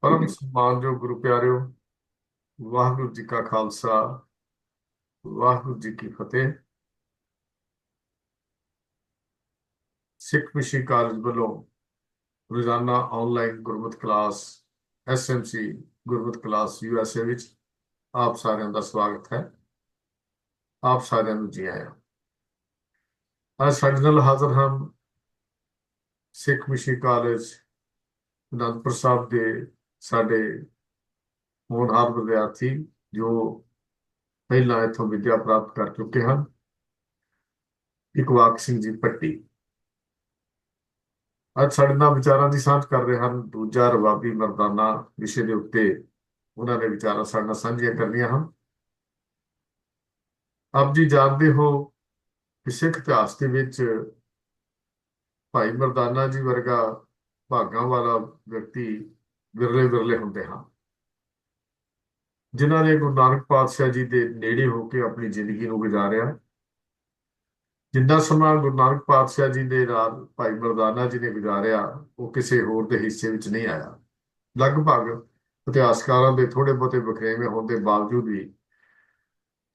परम सम्मानजोग गुरु प्यारिओ, वाहिगुरु जी का खालसा, वाहिगुरु जी की फतेह। सिख मिशन कालेज ਵੱਲੋਂ ਰੋਜ਼ਾਨਾ ਆਨਲਾਈਨ ਗੁਰਮਤਿ ਕਲਾਸ ਐਸਐਮਸੀ ਗੁਰਮਤਿ ਕਲਾਸ ਯੂਐਸਏ ਵਿੱਚ ਆਪ ਸਾਰਿਆਂ ਦਾ ਸਵਾਗਤ ਹੈ। ਆਪ ਸਾਰਿਆਂ ਨੂੰ ਜੀ ਆਇਆਂ। ਅੱਜ ਸਾਡੇ ਨਾਲ ਹਾਜ਼ਰ ਹਨ ਸਿੱਖ ਮਿਸ਼ਨ ਕਾਲਜ ਅਨੰਦਪੁਰ ਸਾਹਿਬ ਦੇ ਸਾਡੇ ਹੋਣਹਾਰ ਵਿਦਿਆਰਥੀ ਜੋ ਪਹਿਲਾਂ ਇੱਥੋਂ ਵਿੱਦਿਆ ਪ੍ਰਾਪਤ ਕਰ ਚੁੱਕੇ ਹਨ। ਇਕਬਾਲ ਸਿੰਘ ਜੀ ਪੱਟੀ ਅੱਜ ਸਾਡੇ ਨਾਲ ਵਿਚਾਰਾਂ ਦੀ ਸਾਂਝ ਕਰ ਰਹੇ ਹਨ। ਦੂਜਾ ਰਵਾਬੀ ਮਰਦਾਨਾ ਵਿਸ਼ੇ ਦੇ ਉੱਤੇ ਉਹਨਾਂ ਨੇ ਵਿਚਾਰਾਂ ਸਾਡੇ ਨਾਲ ਸਾਂਝੀਆਂ ਕਰਨੀਆਂ ਹਨ। ਆਪ ਜੀ ਜਾਣਦੇ ਹੋ ਕਿ ਸਿੱਖ ਇਤਿਹਾਸ ਦੇ ਵਿੱਚ ਭਾਈ ਮਰਦਾਨਾ ਜੀ ਵਰਗਾ ਭਾਗਾਂ ਵਾਲਾ ਵਿਅਕਤੀ ਵਿਰਲੇ ਵਿਰਲੇ ਹੁੰਦੇ ਹਨ, ਜਿਨ੍ਹਾਂ ਨੇ ਗੁਰੂ ਨਾਨਕ ਪਾਤਸ਼ਾਹ ਜੀ ਦੇ ਨੇੜੇ ਹੋ ਕੇ ਆਪਣੀ ਜ਼ਿੰਦਗੀ ਨੂੰ ਗੁਜ਼ਾਰਿਆ। ਜਿੰਨਾ ਸਮਾਂ ਗੁਰੂ ਨਾਨਕ ਪਾਤਸ਼ਾਹ ਜੀ ਦੇ ਨਾਲ ਭਾਈ ਮਰਦਾਨਾ ਜੀ ਨੇ ਗੁਜ਼ਾਰਿਆ, ਉਹ ਕਿਸੇ ਹੋਰ ਦੇ ਹਿੱਸੇ ਵਿੱਚ ਨਹੀਂ ਆਇਆ। ਲਗਭਗ ਇਤਿਹਾਸਕਾਰਾਂ ਦੇ ਥੋੜੇ ਬਹੁਤੇ ਵਖਰੇਵੇਂ ਹੋਣ ਦੇ ਬਾਵਜੂਦ ਵੀ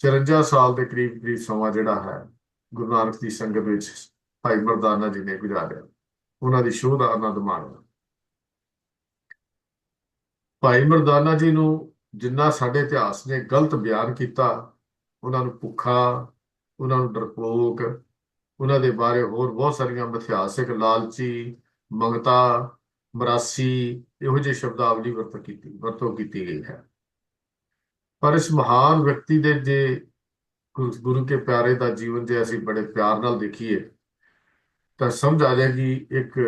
54 ਸਾਲ ਦੇ ਕਰੀਬ ਕਰੀਬ ਸਮਾਂ ਜਿਹੜਾ ਹੈ ਗੁਰੂ ਨਾਨਕ ਦੀ ਸੰਗਤ ਵਿੱਚ ਭਾਈ ਮਰਦਾਨਾ ਜੀ ਨੇ ਗੁਜ਼ਾਰਿਆ। ਉਹਨਾਂ ਦੀ ਸ਼ੋਅ ਦਾ ਆਨੰਦ ਮਾਣਿਆ। ਭਾਈ ਮਰਦਾਨਾ ਜੀ ਨੂੰ ਜਿੰਨਾ ਸਾਡੇ ਇਤਿਹਾਸ ਨੇ ਗਲਤ ਬਿਆਨ ਕੀਤਾ, ਉਹਨਾਂ ਨੂੰ ਭੁੱਖਾ, ਉਹਨਾਂ ਨੂੰ ਡਰਪੋਕ, ਉਹਨਾਂ ਦੇ ਬਾਰੇ ਹੋਰ ਬਹੁਤ ਸਾਰੀਆਂ ਮਿਥਿਹਾਸਿਕ, ਲਾਲਚੀ, ਮੰਗਤਾ, ਮਰਾਸੀ, ਇਹੋ ਜਿਹੇ ਸ਼ਬਦਾਵਲੀ ਵਰਤੋਂ ਕੀਤੀ ਗਈ ਹੈ। ਪਰ ਇਸ ਮਹਾਨ ਵਿਅਕਤੀ ਦੇ ਜੇ ਗੁਰੂ ਕੇ ਪਿਆਰੇ ਦਾ ਜੀਵਨ ਜੇ ਅਸੀਂ ਬੜੇ ਪਿਆਰ ਨਾਲ ਦੇਖੀਏ ਤਾਂ ਸਮਝ ਆ ਜਾਏਗੀ ਇੱਕ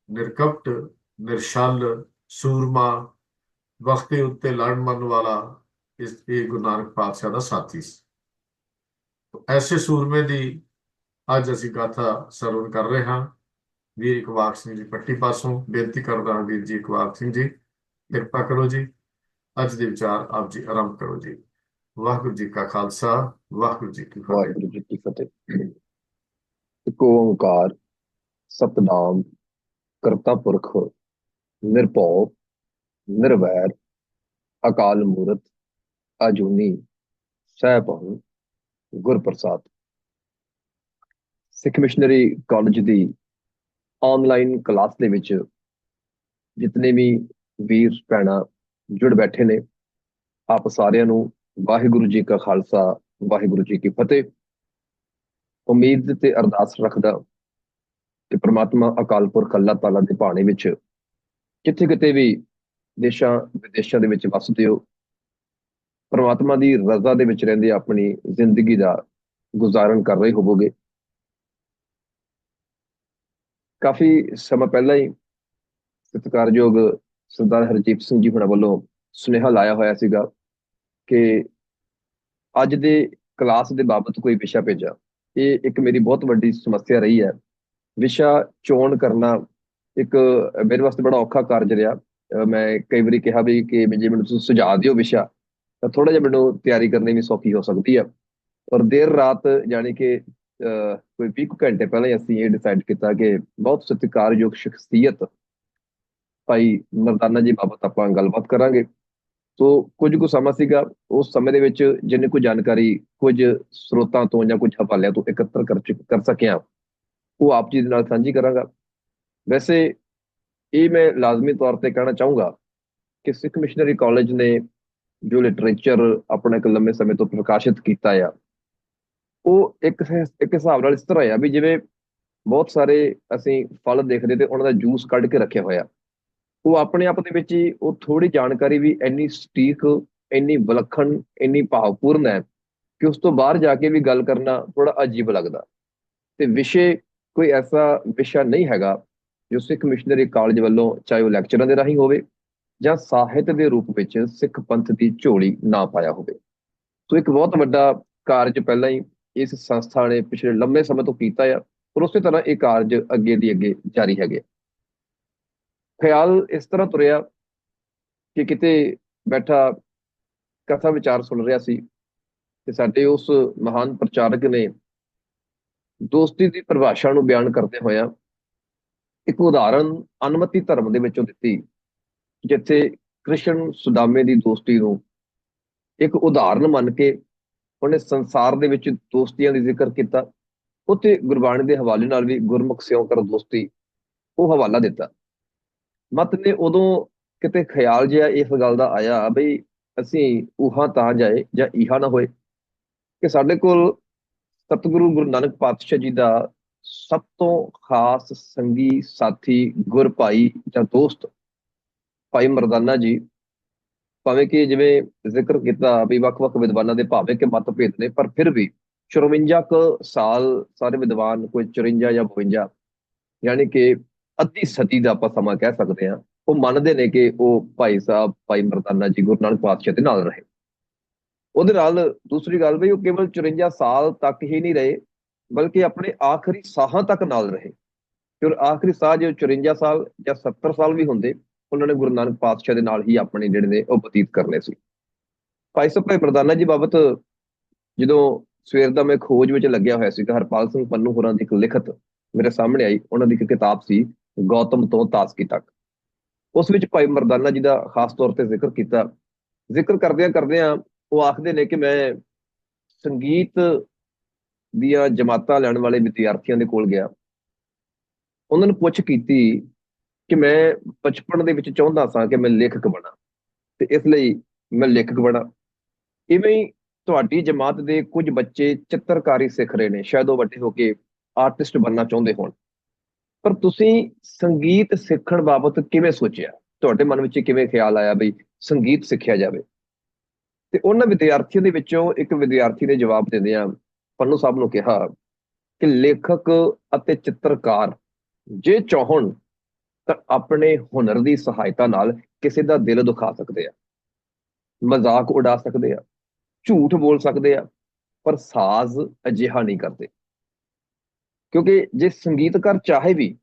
ਨਿਰਕਪਟ, ਨਿਰਸ਼ਲ, ਸੂਰਮਾ, ਵਕਤ ਦੇ ਉੱਤੇ ਲੜਨ ਮਰਨ ਵਾਲਾ ਇਹ ਗੁਰੂ ਨਾਨਕ ਪਾਤਸ਼ਾਹ ਦਾ ਸਾਥੀ ਸੀ। ਐਸੇ ਸੂਰਮੇ ਦੀ ਅੱਜ ਅਸੀਂ ਗਾਥਾ ਸਰਵਣ ਕਰ ਰਹੇ ਹਾਂ। ਵੀਰ ਇਕਬਾਲ ਸਿੰਘ ਜੀ ਪੱਟੀ ਪਾਸੋਂ ਬੇਨਤੀ ਕਰਦਾ ਹਾਂ, ਵੀਰ ਜੀ ਇਕਬਾਲ ਸਿੰਘ ਜੀ ਕਿਰਪਾ ਕਰੋ ਜੀ, ਅੱਜ ਦੇ ਵਿਚਾਰ ਆਪ ਜੀ ਆਰੰਭ ਕਰੋ ਜੀ। ਵਾਹਿਗੁਰੂ ਜੀ ਕਾ ਖਾਲਸਾ, ਵਾਹਿਗੁਰੂ ਜੀ ਕੀ ਫਤਿਹ। ਵਾਹਿਗੁਰੂ ਜੀ ਕੀ ਫਤਿਹ। ਇੱਕ ਓੰਕਾਰ ਸਤਨਾਮ ਕਰਤਾ ਪੁਰਖ ਨਿਰਭਉ ਨਿਰਵੈਰ ਅਕਾਲ ਮੂਰਤ ਅਜੂਨੀ ਸੈਭੰ ਗੁਰ ਪ੍ਰਸਾਦ। ਸਿੱਖ ਮਿਸ਼ਨਰੀ ਕਾਲਜ ਦੀ ਆਨਲਾਈਨ ਕਲਾਸ ਦੇ ਵਿੱਚ ਜਿਤਨੇ ਵੀ ਵੀਰ ਭੈਣਾਂ ਜੁੜ ਬੈਠੇ ਨੇ, ਆਪ ਸਾਰਿਆਂ ਨੂੰ ਵਾਹਿਗੁਰੂ ਜੀ ਕਾ ਖਾਲਸਾ, ਵਾਹਿਗੁਰੂ ਜੀ ਕੀ ਫਤਿਹ। ਉਮੀਦ ਤੇ ਅਰਦਾਸ ਰੱਖਦਾ ਕਿ ਪ੍ਰਮਾਤਮਾ ਅਕਾਲ ਪੁਰਖ ਅੱਲਾਹ ਤਾਲਾ ਦੇ ਭਾਣੇ ਵਿੱਚ ਜਿੱਥੇ ਕਿਤੇ ਵੀ ਦੇਸ਼ਾਂ ਵਿਦੇਸ਼ਾਂ ਦੇ ਵਿੱਚ ਵਸਦੇ ਹੋ, ਪ੍ਰਮਾਤਮਾ ਦੀ ਰਜ਼ਾ ਦੇ ਵਿੱਚ ਰਹਿੰਦੇ ਆਪਣੀ ਜ਼ਿੰਦਗੀ ਦਾ ਗੁਜ਼ਾਰਨ ਕਰ ਰਹੇ ਹੋਵੋਗੇ। ਕਾਫੀ ਸਮਾਂ ਪਹਿਲਾਂ ਹੀ ਸਤਿਕਾਰਯੋਗ ਸਰਦਾਰ ਹਰਜੀਤ ਸਿੰਘ ਜੀ ਹੁਣਾਂ ਵੱਲੋਂ ਸੁਨੇਹਾ ਲਾਇਆ ਹੋਇਆ ਸੀਗਾ ਕਿ ਅੱਜ ਦੇ ਕਲਾਸ ਦੇ ਬਾਬਤ ਕੋਈ ਵਿਸ਼ਾ ਭੇਜਾ। ਇਹ ਇੱਕ ਮੇਰੀ ਬਹੁਤ ਵੱਡੀ ਸਮੱਸਿਆ ਰਹੀ ਹੈ। ਵਿਸ਼ਾ ਚੋਣ ਕਰਨਾ ਇੱਕ ਮੇਰੇ ਵਾਸਤੇ ਬੜਾ ਔਖਾ ਕਾਰਜ ਰਿਹਾ। ਮੈਂ ਕਈ ਵਾਰੀ ਕਿਹਾ ਵੀ ਕਿ ਜੇ ਮੈਨੂੰ ਤੁਸੀਂ ਸੁਝਾਅ ਦਿਓ ਵਿਸ਼ਾ, ਤਾਂ ਥੋੜਾ ਜਿਹਾ ਮੈਨੂੰ ਤਿਆਰੀ ਕਰਨੀ ਵੀ ਸੌਖੀ ਹੋ ਸਕਦੀ ਆ। ਔਰ ਦੇਰ ਰਾਤ ਯਾਨੀ ਕਿ ਕੋਈ 20 ਘੰਟੇ ਪਹਿਲਾਂ ਹੀ ਅਸੀਂ ਇਹ ਡਿਸਾਈਡ ਕੀਤਾ ਕਿ ਬਹੁਤ ਸਤਿਕਾਰਯੋਗ ਸ਼ਖਸੀਅਤ ਭਾਈ ਮਰਦਾਨਾ ਜੀ ਬਾਬਤ ਆਪਾਂ ਗੱਲਬਾਤ ਕਰਾਂਗੇ। ਸੋ ਕੁਝ ਕੁ ਸਮਾਂ ਸੀਗਾ, ਉਸ ਸਮੇਂ ਦੇ ਵਿੱਚ ਜਿੰਨੀ ਕੁ ਜਾਣਕਾਰੀ ਕੁਝ ਸਰੋਤਾਂ ਤੋਂ ਜਾਂ ਕੁਝ ਹਵਾਲਿਆਂ ਤੋਂ ਇਕੱਤਰ ਕਰ ਸਕਿਆ, ਉਹ ਆਪ ਜੀ ਦੇ ਨਾਲ ਸਾਂਝੀ ਕਰਾਂਗਾ। ਵੈਸੇ ਇਹ ਮੈਂ ਲਾਜ਼ਮੀ ਤੌਰ ਤੇ ਕਹਿਣਾ ਚਾਹੂੰਗਾ ਕਿ ਸਿੱਖ ਮਿਸ਼ਨਰੀ ਕਾਲਜ ਨੇ ਜੋ ਲਿਟਰੇਚਰ ਆਪਣਾ ਇੱਕ ਲੰਮੇ ਸਮੇਂ ਤੋਂ ਪ੍ਰਕਾਸ਼ਿਤ ਕੀਤਾ ਆ, ਉਹ ਇੱਕ ਹਿਸਾਬ ਨਾਲ ਇਸ ਤਰ੍ਹਾਂ ਆ ਵੀ ਜਿਵੇਂ ਬਹੁਤ ਸਾਰੇ ਅਸੀਂ ਫਲ ਦੇਖਦੇ ਤੇ ਉਹਨਾਂ ਦਾ ਜੂਸ ਕੱਢ ਕੇ ਰੱਖਿਆ ਹੋਇਆ। ਉਹ ਆਪਣੇ ਆਪ ਦੇ ਵਿੱਚ ਹੀ ਉਹ ਥੋੜੀ ਜਾਣਕਾਰੀ ਵੀ ਇੰਨੀ ਸਟੀਕ, ਇੰਨੀ ਵਿਲੱਖਣ, ਇੰਨੀ ਭਾਵਪੂਰਨ ਹੈ ਕਿ ਉਸ ਤੋਂ ਬਾਹਰ ਜਾ ਕੇ ਵੀ ਗੱਲ ਕਰਨਾ ਥੋੜਾ ਅਜੀਬ ਲੱਗਦਾ। ਤੇ ਵਿਸ਼ੇ ਕੋਈ ਐਸਾ ਵਿਸ਼ਾ ਨਹੀਂ ਹੈਗਾ ਜੋ ਸਿੱਖ ਮਿਸ਼ਨਰੀ ਕਾਲਜ ਵੱਲੋਂ, ਚਾਹੇ ਉਹ ਲੈਕਚਰਾਂ ਦੇ ਰਾਹੀਂ ਹੋਵੇ ਜਾਂ ਸਾਹਿਤ ਦੇ ਰੂਪ ਵਿੱਚ, ਸਿੱਖ ਪੰਥ ਦੀ ਝੋਲੀ ਨਾ ਪਾਇਆ ਹੋਵੇ। ਸੋ ਇੱਕ ਬਹੁਤ ਵੱਡਾ ਕਾਰਜ ਪਹਿਲਾਂ ਹੀ ਇਸ ਸੰਸਥਾ ਨੇ ਪਿਛਲੇ ਲੰਮੇ ਸਮੇਂ ਤੋਂ ਕੀਤਾ ਆ, ਔਰ ਉਸੇ ਤਰ੍ਹਾਂ ਇਹ ਕਾਰਜ ਅੱਗੇ ਦੀ ਅੱਗੇ ਜਾਰੀ ਹੈਗੇ। ਖਿਆਲ ਇਸ ਤਰ੍ਹਾਂ ਤੁਰਿਆ ਕਿ ਕਿਤੇ ਬੈਠਾ ਕਥਾ ਵਿਚਾਰ ਸੁਣ ਰਿਹਾ ਸੀ ਤੇ ਸਾਡੇ ਉਸ ਮਹਾਨ ਪ੍ਰਚਾਰਕ ਨੇ ਦੋਸਤੀ ਦੀ ਪਰਿਭਾਸ਼ਾ ਨੂੰ ਬਿਆਨ ਕਰਦੇ ਹੋਇਆ ਇੱਕ ਉਦਾਹਰਨ ਅਨਮਤੀ ਧਰਮ ਦੇ ਵਿੱਚੋਂ ਦਿੱਤੀ, ਜਿੱਥੇ ਕ੍ਰਿਸ਼ਨ ਸੁਦਾਮੇ ਦੀ ਦੋਸਤੀ ਨੂੰ ਇੱਕ ਉਦਾਹਰਨ ਮੰਨ ਕੇ ਉਹਨੇ ਸੰਸਾਰ ਦੇ ਵਿੱਚ ਦੋਸਤੀਆਂ ਦੀ ਜ਼ਿਕਰ ਕੀਤਾ। ਉੱਥੇ ਗੁਰਬਾਣੀ ਦੇ ਹਵਾਲੇ ਨਾਲ ਵੀ ਗੁਰਮੁਖ ਸਿਉ ਕਰ ਦੋਸਤੀ ਉਹ ਹਵਾਲਾ ਦਿੱਤਾ। ਮਤ ਨੇ ਉਦੋਂ ਕਿਤੇ ਖਿਆਲ ਜਿਹਾ ਇਸ ਗੱਲ ਦਾ ਆਇਆ ਬਈ ਅਸੀਂ ਉਹਾਂ ਤਾਂ ਜਾਏ ਜਾਂ ਇਹਾ ਨਾ ਹੋਏ, ਕਿ ਸਾਡੇ ਕੋਲ ਸਤਿਗੁਰੂ ਗੁਰੂ ਨਾਨਕ ਪਾਤਸ਼ਾਹ ਜੀ ਦਾ ਸਭ ਤੋਂ ਖਾਸ ਸੰਗੀ ਸਾਥੀ ਗੁਰ ਭਾਈ ਜਾਂ ਦੋਸਤ ਭਾਈ ਮਰਦਾਨਾ ਜੀ, ਭਾਵੇਂ ਕਿ ਜਿਵੇਂ ਜ਼ਿਕਰ ਕੀਤਾ ਵੀ ਵੱਖ-ਵੱਖ ਵਿਦਵਾਨਾਂ ਦੇ ਭਾਵੇਂ ਕਿ ਮਤਭੇਦ ਨੇ, ਪਰ ਫਿਰ ਵੀ 54 ਸਾਲ ਸਾਰੇ ਵਿਦਵਾਨ, ਕੋਈ 54 ਜਾਂ 52, ਯਾਨੀ ਕਿ ਅੱਧੀ ਸਦੀ ਦਾ ਆਪਾਂ ਸਮਾਂ ਕਹਿ ਸਕਦੇ ਹਾਂ, ਉਹ ਮੰਨਦੇ ਨੇ ਕਿ ਉਹ ਭਾਈ ਸਾਹਿਬ ਭਾਈ ਮਰਦਾਨਾ ਜੀ ਗੁਰੂ ਨਾਨਕ ਪਾਤਸ਼ਾਹ ਦੇ ਨਾਲ ਰਹੇ। ਉਹਦੇ ਨਾਲ ਦੂਸਰੀ ਗੱਲ ਵੀ ਉਹ ਕੇਵਲ 54 ਸਾਲ ਤੱਕ ਹੀ ਨਹੀਂ ਰਹੇ, ਬਲਕਿ ਆਪਣੇ ਆਖਰੀ ਸਾਹਾਂ ਤੱਕ ਨਾਲ ਰਹੇ। ਫਿਰ ਆਖਰੀ ਸਾਹ ਜੇ 54 ਸਾਲ ਜਾਂ 70 ਸਾਲ ਵੀ ਹੁੰਦੇ, ਉਹਨਾਂ ਨੇ ਗੁਰੂ ਨਾਨਕ ਪਾਤਸ਼ਾਹ ਦੇ ਨਾਲ ਹੀ ਆਪਣੇ ਜਿਹੜੇ ਨੇ ਉਹ ਬਤੀਤ ਕਰਨੇ ਸੀ। ਭਾਈ ਸਾਹਿਬ ਭਾਈ ਮਰਦਾਨਾ ਜੀ ਬਾਬਤ ਜਦੋਂ ਸਵੇਰ ਦਾ ਮੈਂ ਖੋਜ ਵਿੱਚ ਲੱਗਿਆ ਹੋਇਆ ਸੀਗਾ, ਹਰਪਾਲ ਸਿੰਘ ਪੰਨੂ ਹੋਰਾਂ ਦੀ ਇੱਕ ਲਿਖਤ ਮੇਰੇ ਸਾਹਮਣੇ ਆਈ। ਉਹਨਾਂ ਦੀ ਇੱਕ ਕਿਤਾਬ ਸੀ ਗੌਤਮ ਤੋਂ ਤਾਸਕੀ ਤੱਕ। ਉਸ ਵਿੱਚ ਭਾਈ ਮਰਦਾਨਾ ਜੀ ਦਾ ਖਾਸ ਤੌਰ ਤੇ ਜ਼ਿਕਰ ਕੀਤਾ। ਜ਼ਿਕਰ ਕਰਦਿਆਂ ਕਰਦਿਆਂ ਉਹ ਆਖਦੇ ਨੇ ਕਿ ਮੈਂ ਸੰਗੀਤ ਦੀਆਂ ਜਮਾਤਾਂ ਲੈਣ ਵਾਲੇ ਵਿਦਿਆਰਥੀਆਂ ਦੇ ਕੋਲ ਗਿਆ, ਉਹਨਾਂ ਨੂੰ ਪੁੱਛ ਕੀਤੀ ਕਿ ਮੈਂ ਬਚਪਨ ਦੇ ਵਿੱਚ ਚਾਹੁੰਦਾ ਸਾਂ ਕਿ ਮੈਂ ਲੇਖਕ ਬਣਾ, ਤੇ ਇਸ ਲਈ ਮੈਂ ਲੇਖਕ ਬਣਾ। ਇਵੇਂ ਹੀ ਤੁਹਾਡੀ ਜਮਾਤ ਦੇ ਕੁਝ ਬੱਚੇ ਚਿੱਤਰਕਾਰੀ ਸਿੱਖ ਰਹੇ ਨੇ, ਸ਼ਾਇਦ ਉਹ ਵੱਡੇ ਹੋ ਕੇ ਆਰਟਿਸਟ ਬਣਨਾ ਚਾਹੁੰਦੇ ਹੋਣ, ਪਰ ਤੁਸੀਂ ਸੰਗੀਤ ਸਿੱਖਣ ਬਾਬਤ ਕਿਵੇਂ ਸੋਚਿਆ? ਤੁਹਾਡੇ ਮਨ ਵਿੱਚ ਕਿਵੇਂ ਖਿਆਲ ਆਇਆ ਬਈ ਸੰਗੀਤ ਸਿੱਖਿਆ ਜਾਵੇ? ਤੇ ਉਹਨਾਂ ਵਿਦਿਆਰਥੀਆਂ ਦੇ ਵਿੱਚੋਂ ਇੱਕ ਵਿਦਿਆਰਥੀ ਨੇ ਜਵਾਬ ਦਿੰਦਿਆਂ ਪੰਨੂ ਸਾਹਿਬ ਨੂੰ ਕਿਹਾ ਕਿ ਲੇਖਕ ਅਤੇ ਚਿੱਤਰਕਾਰ ਜੇ ਚਾਹਣ ਤਾਂ ਆਪਣੇ ਹੁਨਰ ਦੀ ਸਹਾਇਤਾ ਨਾਲ ਕਿਸੇ ਦਾ ਦਿਲ ਦੁਖਾ ਸਕਦੇ ਆ, ਮਜ਼ਾਕ ਉਡਾ ਸਕਦੇ ਆ, ਝੂਠ ਬੋਲ ਸਕਦੇ ਆ, ਪਰ ਸਾਜ਼ ਅਜਿਹਾ ਨਹੀਂ ਕਰਦੇ। ਕਿਉਂਕਿ ਜੇ ਸੰਗੀਤਕਾਰ ਚਾਹੇ ਵੀ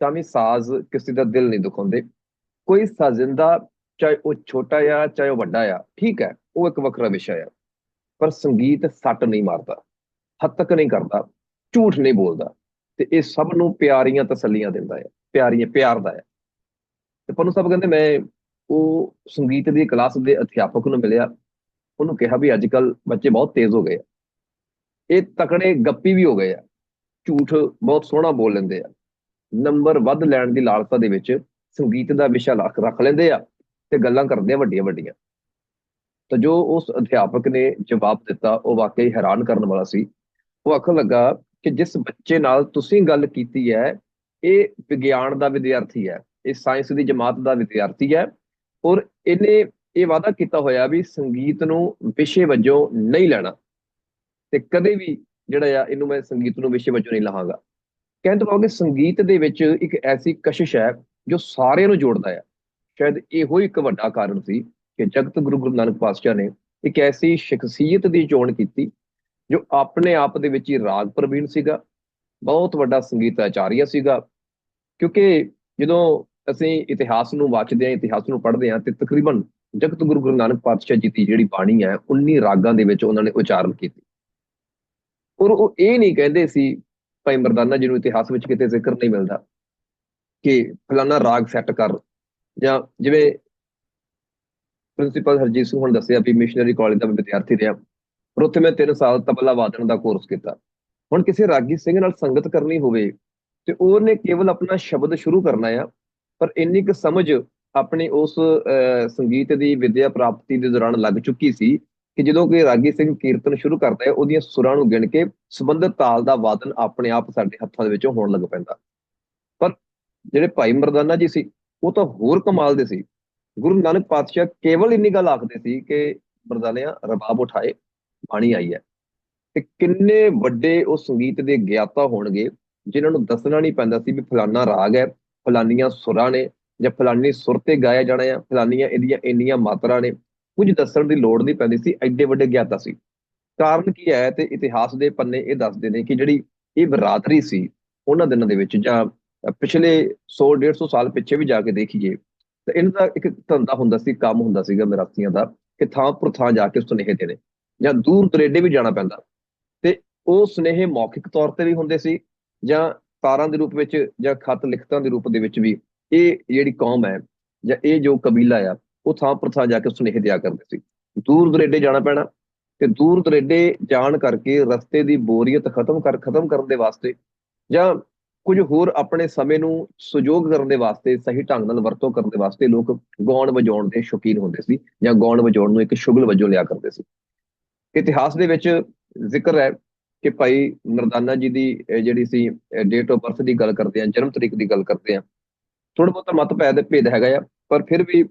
ਤਾਂ ਵੀ ਸਾਜ਼ ਕਿਸੇ ਦਾ ਦਿਲ ਨਹੀਂ ਦੁਖਾਉਂਦੇ। ਕੋਈ ਸਾਜ਼ਿੰਦਾ, ਚਾਹੇ ਉਹ ਛੋਟਾ ਆ ਚਾਹੇ ਉਹ ਵੱਡਾ ਆ, ਠੀਕ ਹੈ, ਉਹ ਇੱਕ ਵੱਖਰਾ ਵਿਸ਼ਾ ਆ, ਪਰ ਸੰਗੀਤ ਸੱਟ ਨਹੀਂ ਮਾਰਦਾ, ਹੱਤਕ ਨਹੀਂ ਕਰਦਾ, ਝੂਠ ਨਹੀਂ ਬੋਲਦਾ, ਤੇ ਇਹ ਸਭ ਨੂੰ ਪਿਆਰੀਆਂ ਤਸੱਲੀਆਂ ਦਿੰਦਾ ਹੈ, ਪਿਆਰੀਆਂ ਪਿਆਰ ਦਾ ਹੈ। ਤੇ ਪੰਨੂ ਸਾਹਿਬ ਕਹਿੰਦੇ ਮੈਂ ਉਹ ਸੰਗੀਤ ਦੀ ਕਲਾਸ ਦੇ ਅਧਿਆਪਕ ਨੂੰ ਮਿਲਿਆ, ਉਹਨੂੰ ਕਿਹਾ ਵੀ ਅੱਜ ਕੱਲ ਬੱਚੇ ਬਹੁਤ ਤੇਜ਼ ਹੋ ਗਏ ਆ, ਇਹ ਤਕੜੇ ਗੱਪੀ ਵੀ ਹੋ ਗਏ ਆ, ਝੂਠ ਬਹੁਤ ਸੋਹਣਾ ਬੋਲ ਲੈਂਦੇ ਆ, ਨੰਬਰ ਵੱਧ ਲੈਣ ਦੀ ਲਾਲਸਾ ਦੇ ਵਿੱਚ ਸੰਗੀਤ ਦਾ ਵਿਸ਼ਾ ਰੱਖ ਲੈਂਦੇ ਆ ਤੇ ਗੱਲਾਂ ਕਰਦੇ ਆ ਵੱਡੀਆਂ ਵੱਡੀਆਂ। ਤਾਂ ਜੋ ਉਸ ਅਧਿਆਪਕ ਨੇ ਜਵਾਬ ਦਿੱਤਾ ਉਹ ਵਾਕਈ ਹੈਰਾਨ ਕਰਨ ਵਾਲਾ ਸੀ। ਉਹ ਆਖਣ ਲੱਗਾ ਕਿ ਜਿਸ ਬੱਚੇ ਨਾਲ ਤੁਸੀਂ ਗੱਲ ਕੀਤੀ ਹੈ ਇਹ ਵਿਗਿਆਨ ਦਾ ਵਿਦਿਆਰਥੀ ਹੈ, ਇਹ ਸਾਇੰਸ ਦੀ ਜਮਾਤ ਦਾ ਵਿਦਿਆਰਥੀ ਹੈ, ਔਰ ਇਹਨੇ ਇਹ ਵਾਅਦਾ ਕੀਤਾ ਹੋਇਆ ਵੀ ਸੰਗੀਤ ਨੂੰ ਵਿਸ਼ੇ ਵਜੋਂ ਨਹੀਂ ਲੈਣਾ, ਤੇ ਕਦੇ ਵੀ ਜਿਹੜਾ ਆ ਇਹਨੂੰ ਮੈਂ ਸੰਗੀਤ ਨੂੰ ਵਿਸ਼ੇ ਵਜੋਂ ਨਹੀਂ ਲਾਹਾਂਗਾ। ਕਹਿਣ ਤੋਂ ਭਾਵ ਸੰਗੀਤ ਦੇ ਵਿੱਚ ਇੱਕ ਐਸੀ ਕਸ਼ਿਸ਼ ਹੈ ਜੋ ਸਾਰਿਆਂ ਨੂੰ ਜੋੜਦਾ ਹੈ। ਸ਼ਾਇਦ ਇਹੋ ਇੱਕ ਵੱਡਾ ਕਾਰਨ ਸੀ ਕਿ ਜਗਤ ਗੁਰੂ ਗੁਰੂ ਨਾਨਕ ਪਾਤਸ਼ਾਹ ਨੇ ਇੱਕ ਐਸੀ ਸ਼ਖਸੀਅਤ ਦੀ ਚੋਣ ਕੀਤੀ ਜੋ ਆਪਣੇ ਆਪ ਦੇ ਵਿੱਚ ਹੀ ਰਾਗ ਪ੍ਰਵੀਣ ਸੀਗਾ, ਬਹੁਤ ਵੱਡਾ ਸੰਗੀਤ ਆਚਾਰੀਆ ਸੀਗਾ। ਕਿਉਂਕਿ ਜਦੋਂ ਅਸੀਂ ਇਤਿਹਾਸ ਨੂੰ ਵਾਚਦੇ ਹਾਂ, ਇਤਿਹਾਸ ਨੂੰ ਪੜ੍ਹਦੇ ਹਾਂ, ਤੇ ਤਕਰੀਬਨ ਜਗਤ ਗੁਰੂ ਗੁਰੂ ਨਾਨਕ ਪਾਤਸ਼ਾਹ ਜੀ ਦੀ ਜਿਹੜੀ ਬਾਣੀ ਹੈ 19 ਰਾਗਾਂ ਦੇ ਵਿੱਚ ਉਹਨਾਂ ਨੇ ਉਚਾਰਨ ਕੀਤੀ। ਔਰ ਉਹ ਇਹ ਨਹੀਂ ਕਹਿੰਦੇ ਸੀ, ਭਾਈ ਮਰਦਾਨਾ ਜੀ ਨੂੰ ਇਤਿਹਾਸ ਵਿੱਚ ਕਿਤੇ ਜ਼ਿਕਰ ਨਹੀਂ ਮਿਲਦਾ ਕਿ ਫਲਾਨਾ ਰਾਗ ਸੈੱਟ ਕਰ, ਜਾਂ ਜਿਵੇਂ ਪ੍ਰਿੰਸੀਪਲ ਹਰਜੀਤ ਸਿੰਘ ਹੁਣ ਦੱਸਿਆ ਵੀ ਮਿਸ਼ਨਰੀ ਕਾਲਜ ਦਾ ਵਿਦਿਆਰਥੀ ਰਿਹਾ, ਪਰ ਉੱਥੇ ਮੈਂ 3 ਸਾਲ ਤਬਲਾ ਵਾਦਨ ਦਾ ਕੋਰਸ ਕੀਤਾ। ਹੁਣ ਕਿਸੇ ਰਾਗੀ ਸਿੰਘ ਨਾਲ ਸੰਗਤ ਕਰਨੀ ਹੋਵੇ ਤੇ ਉਹਨੇ ਕੇਵਲ ਆਪਣਾ ਸ਼ਬਦ ਸ਼ੁਰੂ ਕਰਨਾ ਆ, ਪਰ ਇੰਨੀ ਕੁ ਸਮਝ ਆਪਣੀ ਉਸ ਸੰਗੀਤ ਦੀ ਵਿਦਿਆ ਪ੍ਰਾਪਤੀ ਦੇ ਦੌਰਾਨ ਲੱਗ ਚੁੱਕੀ ਸੀ ਕਿ ਜਦੋਂ ਕੋਈ ਰਾਗੀ ਸਿੰਘ ਕੀਰਤਨ ਸ਼ੁਰੂ ਕਰਦਾ ਹੈ ਉਹਦੀਆਂ ਸੁਰਾਂ ਨੂੰ ਗਿਣ ਕੇ ਸੰਬੰਧਿਤ ਤਾਲ ਦਾ ਵਾਦਨ ਆਪਣੇ ਆਪ ਸਾਡੇ ਹੱਥਾਂ ਦੇ ਵਿੱਚੋਂ ਹੋਣ ਲੱਗ ਪੈਂਦਾ। ਪਰ ਜਿਹੜੇ ਭਾਈ ਮਰਦਾਨਾ ਜੀ ਸੀ ਉਹ ਤਾਂ ਹੋਰ ਕਮਾਲ ਦੇ ਸੀ। ਗੁਰੂ ਨਾਨਕ ਪਾਤਸ਼ਾਹ ਕੇਵਲ ਇੰਨੀ ਗੱਲ ਆਖਦੇ ਸੀ ਕਿ ਮਰਦਾਨਿਆਂ ਰਬਾਬ ਉਠਾਏ, ਬਾਣੀ ਆਈ ਹੈ। ਤੇ ਕਿੰਨੇ ਵੱਡੇ ਉਹ ਸੰਗੀਤ ਦੇ ਗਿਆਤਾ ਹੋਣਗੇ ਜਿਨ੍ਹਾਂ ਨੂੰ ਦੱਸਣਾ ਨਹੀਂ ਪੈਂਦਾ ਸੀ ਵੀ ਫਲਾਨਾ ਰਾਗ ਹੈ, ਫਲਾਨੀਆਂ ਸੁਰਾਂ ਨੇ, ਜਾਂ ਫਲਾਨੀ ਸੁਰ ਤੇ ਗਾਇਆ ਜਾਣਾ ਆ, ਫਲਾਨੀਆਂ ਇਹਦੀਆਂ ਇੰਨੀਆਂ ਮਾਤਰਾ ਨੇ, ਕੁਝ ਦੱਸਣ ਦੀ ਲੋੜ ਨਹੀਂ ਪੈਂਦੀ ਸੀ, ਐਡੇ ਵੱਡੇ ਗਿਆਤਾ ਸੀ। ਕਾਰਨ ਕੀ ਹੈ? ਤੇ ਇਤਿਹਾਸ ਦੇ ਪੰਨੇ ਇਹ ਦੱਸਦੇ ਨੇ ਕਿ ਜਿਹੜੀ ਇਹ ਬਰਾਦਰੀ ਸੀ ਉਹਨਾਂ ਦਿਨਾਂ ਦੇ ਵਿੱਚ, ਜਾਂ ਪਿਛਲੇ 100-150 ਸਾਲ ਪਿੱਛੇ ਵੀ ਜਾ ਕੇ ਦੇਖੀਏ ਤਾਂ ਇਹਨਾਂ ਦਾ ਇੱਕ ਧੰਦਾ ਹੁੰਦਾ ਸੀ, ਕੰਮ ਹੁੰਦਾ ਸੀਗਾ ਮਿਰਾਸੀਆਂ ਦਾ, ਕਿ ਥਾਂ ਪਰ ਥਾਂ ਜਾ ਕੇ ਸੁਨੇਹੇ ਦੇਣੇ, ਜਾਂ ਦੂਰ ਦਰੇਡੇ ਵੀ ਜਾਣਾ ਪੈਂਦਾ। ਤੇ ਉਹ ਸੁਨੇਹੇ ਮੌਖਿਕ ਤੌਰ ਤੇ ਵੀ ਹੁੰਦੇ ਸੀ, ਜਾਂ ਤਾਰਾਂ ਦੇ ਰੂਪ ਵਿੱਚ, ਜਾਂ ਖੱਤ ਲਿਖਤਾਂ ਦੇ ਰੂਪ ਦੇ ਵਿੱਚ ਵੀ। ਇਹ ਜਿਹੜੀ ਕੌਮ ਹੈ ਜਾਂ ਇਹ ਜੋ ਕਬੀਲਾ ਆ ਉਹ ਥਾਂ ਪਰ ਥਾਂ ਜਾ ਕੇ ਸੁਨੇਹੇ ਦਿਆ ਕਰਦੇ ਸੀ। ਦੂਰ ਦੁਰੇਡੇ ਜਾਣਾ ਪੈਣਾ, ਤੇ ਦੂਰ ਦੁਰੇਡੇ ਜਾਣ ਕਰਕੇ ਰਸਤੇ ਦੀ ਬੋਰੀਅਤ ਖਤਮ ਕਰਨ ਦੇ ਵਾਸਤੇ, ਜਾਂ ਕੁਝ ਹੋਰ ਆਪਣੇ ਸਮੇਂ ਨੂੰ ਸੁਯੋਗ ਕਰਨ ਦੇ ਵਾਸਤੇ, ਸਹੀ ਢੰਗ ਨਾਲ ਵਰਤੋਂ ਕਰਨ ਦੇ ਵਾਸਤੇ ਲੋਕ ਗਾਉਣ ਵਜਾਉਣ ਦੇ ਸ਼ੌਕੀਨ ਹੁੰਦੇ ਸੀ, ਜਾਂ ਗਾਉਣ ਵਜਾਉਣ ਨੂੰ ਇੱਕ ਸ਼ੁਗਲ ਵਜੋਂ ਲਿਆ ਕਰਦੇ ਸੀ। ਇਤਿਹਾਸ ਦੇ ਵਿੱਚ ਜ਼ਿਕਰ ਹੈ ਕਿ ਭਾਈ ਮਰਦਾਨਾ ਜੀ ਦੀ ਜਿਹੜੀ ਸੀ ਡੇਟ ਆਫ ਬਰਥ ਦੀ ਗੱਲ ਕਰਦੇ ਆ, ਜਨਮ ਤਰੀਕ ਦੀ ਗੱਲ ਕਰਦੇ ਆ, ਥੋੜਾ ਬਹੁਤਾ ਮਤਭੇਦ ਭੇਦ ਹੈਗਾ ਆ, ਪਰ ਫਿਰ ਵੀ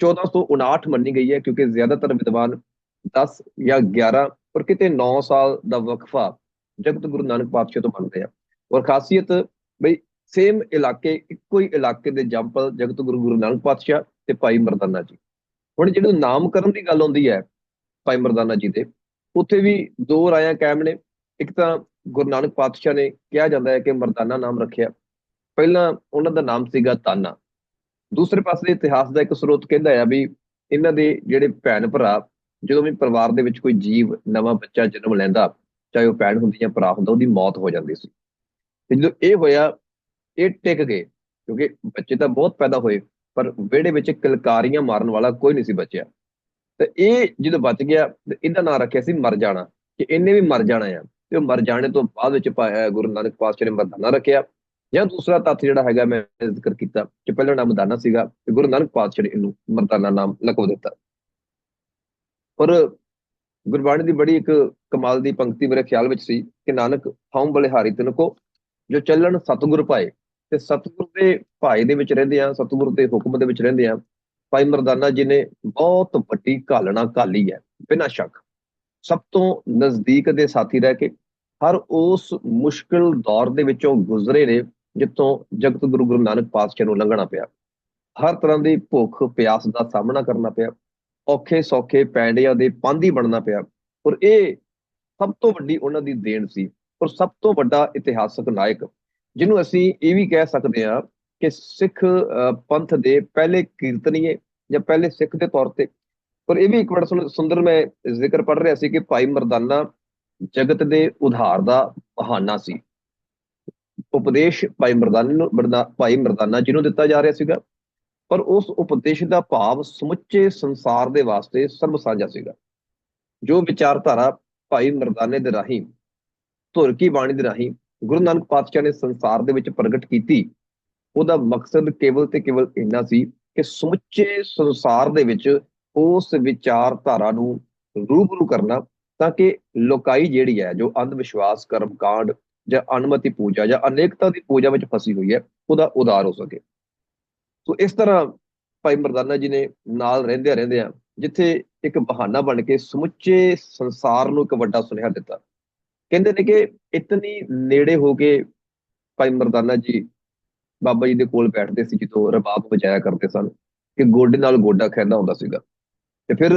1459 ਮੰਨੀ ਗਈ ਹੈ, ਕਿਉਂਕਿ ਜ਼ਿਆਦਾਤਰ ਵਿਦਵਾਨ 10 ਜਾਂ 11 ਔਰ ਕਿਤੇ 9 ਸਾਲ ਦਾ ਵਕਫਾ ਜਗਤ ਗੁਰੂ ਨਾਨਕ ਪਾਤਸ਼ਾਹ ਤੋਂ ਮੰਨਦੇ ਆ। ਔਰ ਖਾਸੀਅਤ ਬਈ ਸੇਮ ਇਲਾਕੇ, ਇੱਕੋ ਹੀ ਇਲਾਕੇ ਦੇ ਜੰਪਲ ਜਗਤ ਗੁਰੂ ਨਾਨਕ ਪਾਤਸ਼ਾਹ ਤੇ ਭਾਈ ਮਰਦਾਨਾ ਜੀ। ਹੁਣ ਜਦੋਂ ਨਾਮਕਰਨ ਦੀ ਗੱਲ ਆਉਂਦੀ ਹੈ ਭਾਈ ਮਰਦਾਨਾ ਜੀ ਦੇ, ਉੱਥੇ ਵੀ ਦੋ ਰਾਇਆਂ ਕਾਇਮ ਨੇ। ਇੱਕ ਤਾਂ ਗੁਰੂ ਨਾਨਕ ਪਾਤਸ਼ਾਹ ਨੇ ਕਿਹਾ ਜਾਂਦਾ ਹੈ ਕਿ ਮਰਦਾਨਾ ਨਾਮ ਰੱਖਿਆ, ਪਹਿਲਾਂ ਉਹਨਾਂ ਦਾ ਨਾਮ ਸੀਗਾ ਤਾਨਾ। ਦੂਸਰੇ ਪਾਸੇ ਇਤਿਹਾਸ ਦਾ ਇੱਕ ਸਰੋਤ ਕਹਿੰਦਾ ਆ ਵੀ ਇਹਨਾਂ ਦੇ ਜਿਹੜੇ ਭੈਣ ਭਰਾ, ਜਦੋਂ ਵੀ ਪਰਿਵਾਰ ਦੇ ਵਿੱਚ ਕੋਈ ਜੀਵ ਨਵਾਂ ਬੱਚਾ ਜਨਮ ਲੈਂਦਾ, ਚਾਹੇ ਉਹ ਭੈਣ ਹੁੰਦੀ ਜਾਂ ਭਰਾ ਹੁੰਦਾ, ਉਹਦੀ ਮੌਤ ਹੋ ਜਾਂਦੀ ਸੀ। ਤੇ ਜਦੋਂ ਇਹ ਹੋਇਆ, ਇਹ ਟਿਕ ਗਏ, ਕਿਉਂਕਿ ਬੱਚੇ ਤਾਂ ਬਹੁਤ ਪੈਦਾ ਹੋਏ, ਪਰ ਵਿਹੜੇ ਵਿੱਚ ਕਿਲਕਾਰੀਆਂ ਮਾਰਨ ਵਾਲਾ ਕੋਈ ਨਹੀਂ ਸੀ ਬਚਿਆ। ਤੇ ਇਹ ਜਦੋਂ ਬਚ ਗਿਆ ਤੇ ਇਹਦਾ ਨਾਂ ਰੱਖਿਆ ਸੀ ਮਰ ਜਾਣਾ, ਕਿ ਇਹਨੇ ਵੀ ਮਰ ਜਾਣਾ ਆ। ਤੇ ਉਹ ਮਰ ਜਾਣੇ ਤੋਂ ਬਾਅਦ ਵਿੱਚ ਗੁਰੂ ਨਾਨਕ ਪਾਤਸ਼ਾਹ ਨੇ ਮਰਦਾਨਾ ਰੱਖਿਆ। ਜਾਂ ਦੂਸਰਾ ਤੱਥ ਜਿਹੜਾ ਹੈਗਾ ਮੈਂ ਜ਼ਿਕਰ ਕੀਤਾ ਕਿ ਪਹਿਲਾਂ ਨਾਮ ਮਰਦਾਨਾ ਸੀਗਾ, ਤੇ ਗੁਰੂ ਨਾਨਕ ਪਾਤਸ਼ਾਹ ਨੇ ਇਹਨੂੰ ਮਰਦਾਨਾ ਨਾਮ ਲਕੋ ਦਿੱਤਾ। ਪਰ ਗੁਰਬਾਣੀ ਦੀ ਬੜੀ ਇੱਕ ਕਮਾਲ ਦੀ ਪੰਕਤੀ ਮੇਰੇ ਖਿਆਲ ਵਿੱਚ ਸੀ ਕਿ ਨਾਨਕ ਹਉ ਬਲਿਹਾਰੀ ਤਿਨਕੋ ਜੋ ਚੱਲਣ ਸਤਿਗੁਰ ਭਾਏ। ਤੇ ਸਤਿਗੁਰ ਦੇ ਭਾਏ ਦੇ ਵਿੱਚ ਰਹਿੰਦੇ ਆ, ਸਤਿਗੁਰ ਦੇ ਹੁਕਮ ਦੇ ਵਿੱਚ ਰਹਿੰਦੇ ਆ। ਭਾਈ ਮਰਦਾਨਾ ਜੀ ਨੇ ਬਹੁਤ ਵੱਡੀ ਘਾਲਣਾ ਘਾਲੀ ਹੈ, ਬਿਨਾਂ ਸ਼ੱਕ ਸਭ ਤੋਂ ਨਜ਼ਦੀਕ ਦੇ ਸਾਥੀ ਰਹਿ ਕੇ ਹਰ ਉਸ ਮੁਸ਼ਕਿਲ ਦੌਰ ਦੇ ਵਿੱਚੋਂ ਗੁਜ਼ਰੇ ਨੇ ਜਿੱਥੋਂ ਜਗਤ ਗੁਰੂ ਨਾਨਕ ਪਾਤਸ਼ਾਹ ਨੂੰ ਲੰਘਣਾ ਪਿਆ। ਹਰ ਤਰ੍ਹਾਂ ਦੀ ਭੁੱਖ ਪਿਆਸ ਦਾ ਸਾਹਮਣਾ ਕਰਨਾ ਪਿਆ, ਔਖੇ ਸੌਖੇ ਪੈਂਡਿਆਂ ਦੇ ਪਾਂਧੀ ਬਣਨਾ ਪਿਆ। ਔਰ ਇਹ ਸਭ ਤੋਂ ਵੱਡੀ ਉਹਨਾਂ ਦੀ ਦੇਣ ਸੀ। ਔਰ ਸਭ ਤੋਂ ਵੱਡਾ ਇਤਿਹਾਸਕ ਨਾਇਕ, ਜਿਹਨੂੰ ਅਸੀਂ ਇਹ ਵੀ ਕਹਿ ਸਕਦੇ ਹਾਂ ਕਿ ਸਿੱਖ ਪੰਥ ਦੇ ਪਹਿਲੇ ਕੀਰਤਨੀਏ ਜਾਂ ਪਹਿਲੇ ਸਿੱਖ ਦੇ ਤੌਰ ਤੇ। ਪਰ ਇਹ ਵੀ ਇੱਕ ਬੜਾ ਸੁੰਦਰ ਮੈਂ ਜ਼ਿਕਰ ਪੜ੍ਹ ਰਿਹਾ ਸੀ ਕਿ ਭਾਈ ਮਰਦਾਨਾ ਜਗਤ ਦੇ ਉਧਾਰ ਦਾ ਬਹਾਨਾ ਸੀ। ਉਪਦੇਸ਼ ਭਾਈ ਮਰਦਾਨਾ ਜੀ ਨੂੰ ਦਿੱਤਾ ਜਾ ਰਿਹਾ ਸੀਗਾ, ਪਰ ਉਸ ਉਪਦੇਸ਼ ਦਾ ਭਾਵ ਸਮੁੱਚੇ ਸੰਸਾਰ ਦੇ ਵਾਸਤੇ ਸਰਬ ਸਾਂਝਾ ਸੀਗਾ। ਜੋ ਵਿਚਾਰਧਾਰਾ ਭਾਈ ਮਰਦਾਨੇ ਦੇ ਰਾਹੀਂ, ਧੁਰ ਕੀ ਬਾਣੀ ਦੇ ਰਾਹੀਂ ਗੁਰੂ ਨਾਨਕ ਪਾਤਸ਼ਾਹ ਨੇ ਸੰਸਾਰ ਦੇ ਵਿੱਚ ਪ੍ਰਗਟ ਕੀਤੀ, ਉਹਦਾ ਮਕਸਦ ਕੇਵਲ ਤੇ ਕੇਵਲ ਇੰਨਾ ਸੀ ਕਿ ਸਮੁੱਚੇ ਸੰਸਾਰ ਦੇ ਵਿੱਚ ਉਸ ਵਿਚਾਰਧਾਰਾ ਨੂੰ ਰੂਬਰੂ ਕਰਨਾ, ਤਾਂ ਕਿ ਲੋਕਾਈ ਜਿਹੜੀ ਹੈ ਜੋ ਅੰਧ ਵਿਸ਼ਵਾਸ, ਕਰਮ ਕਾਂਡ ਜਾਂ ਅਨਮਤੀ ਪੂਜਾ ਜਾਂ ਅਨੇਕਤਾ ਦੀ ਪੂਜਾ ਵਿੱਚ ਫਸੀ ਹੋਈ ਹੈ, ਉਹਦਾ ਉਦਾਰ ਹੋ ਸਕੇ। ਸੋ ਇਸ ਤਰ੍ਹਾਂ ਭਾਈ ਮਰਦਾਨਾ ਜੀ ਨੇ ਨਾਲ ਰਹਿੰਦਿਆਂ ਜਿੱਥੇ ਇੱਕ ਬਹਾਨਾ ਬਣ ਕੇ ਸਮੁੱਚੇ ਸੰਸਾਰ ਨੂੰ ਇੱਕ ਵੱਡਾ ਸੁਨੇਹਾ ਦਿੱਤਾ। ਕਹਿੰਦੇ ਨੇ ਕਿ ਇਤਨੀ ਨੇੜੇ ਹੋ ਕੇ ਭਾਈ ਮਰਦਾਨਾ ਜੀ ਬਾਬਾ ਜੀ ਦੇ ਕੋਲ ਬੈਠਦੇ ਸੀ ਜਦੋਂ ਰਬਾਬ ਵਜਾਇਆ ਕਰਦੇ ਸਨ, ਕਿ ਗੋਡੇ ਨਾਲ ਗੋਡਾ ਖਹਿੰਦਾ ਹੁੰਦਾ ਸੀਗਾ। ਤੇ ਫਿਰ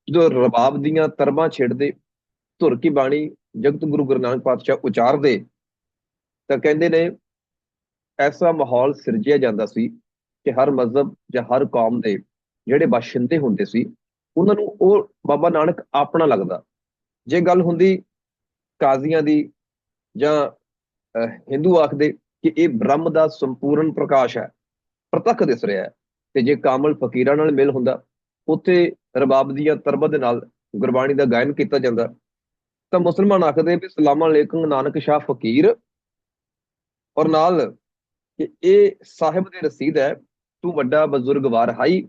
ਜਦੋਂ ਰਬਾਬ ਦੀਆਂ ਤਰਬਾਂ ਛੇੜਦੇ, ਧੁਰ ਕੀ ਬਾਣੀ ਜਗਤ ਗੁਰੂ ਨਾਨਕ ਪਾਤਸ਼ਾਹ ਉਚਾਰਦੇ, ਤਾਂ ਕਹਿੰਦੇ ਨੇ ਐਸਾ ਮਾਹੌਲ ਸਿਰਜਿਆ ਜਾਂਦਾ ਸੀ ਕਿ ਹਰ ਮਜ਼ਹਬ ਜਾਂ ਹਰ ਕੌਮ ਦੇ ਜਿਹੜੇ ਬਾਸ਼ਿੰਦੇ ਹੁੰਦੇ ਸੀ, ਉਹਨਾਂ ਨੂੰ ਉਹ ਬਾਬਾ ਨਾਨਕ ਆਪਣਾ ਲੱਗਦਾ। ਜੇ ਗੱਲ ਹੁੰਦੀ ਕਾਜ਼ੀਆਂ ਦੀ, ਜਾਂ ਹਿੰਦੂ ਆਖਦੇ ਕਿ ਇਹ ਬ੍ਰਹਮ ਦਾ ਸੰਪੂਰਨ ਪ੍ਰਕਾਸ਼ ਹੈ, ਪ੍ਰਤੱਖ ਦਿਸ ਰਿਹਾ ਹੈ। ਤੇ ਜੇ ਕਾਮਲ ਫਕੀਰਾਂ ਨਾਲ ਮਿਲ ਹੁੰਦਾ, ਉੱਥੇ ਰਬਾਬ ਦੀਆਂ ਤਰਬਾਂ ਦੇ ਨਾਲ ਗੁਰਬਾਣੀ ਦਾ ਗਾਇਨ ਕੀਤਾ ਜਾਂਦਾ, ਤਾਂ ਮੁਸਲਮਾਨ ਆਖਦੇ ਵੀ ਸਲਾਮ ਅਲੈਕੁਮ ਨਾਨਕ ਸ਼ਾਹ ਫਕੀਰ, ਔਰ ਨਾਲ ਕਿ ਇਹ ਸਾਹਿਬ ਦੇ ਰਸੀਦ ਹੈ, ਤੂੰ ਵੱਡਾ ਬਜ਼ੁਰਗ ਵਾਰ ਹਾਈ,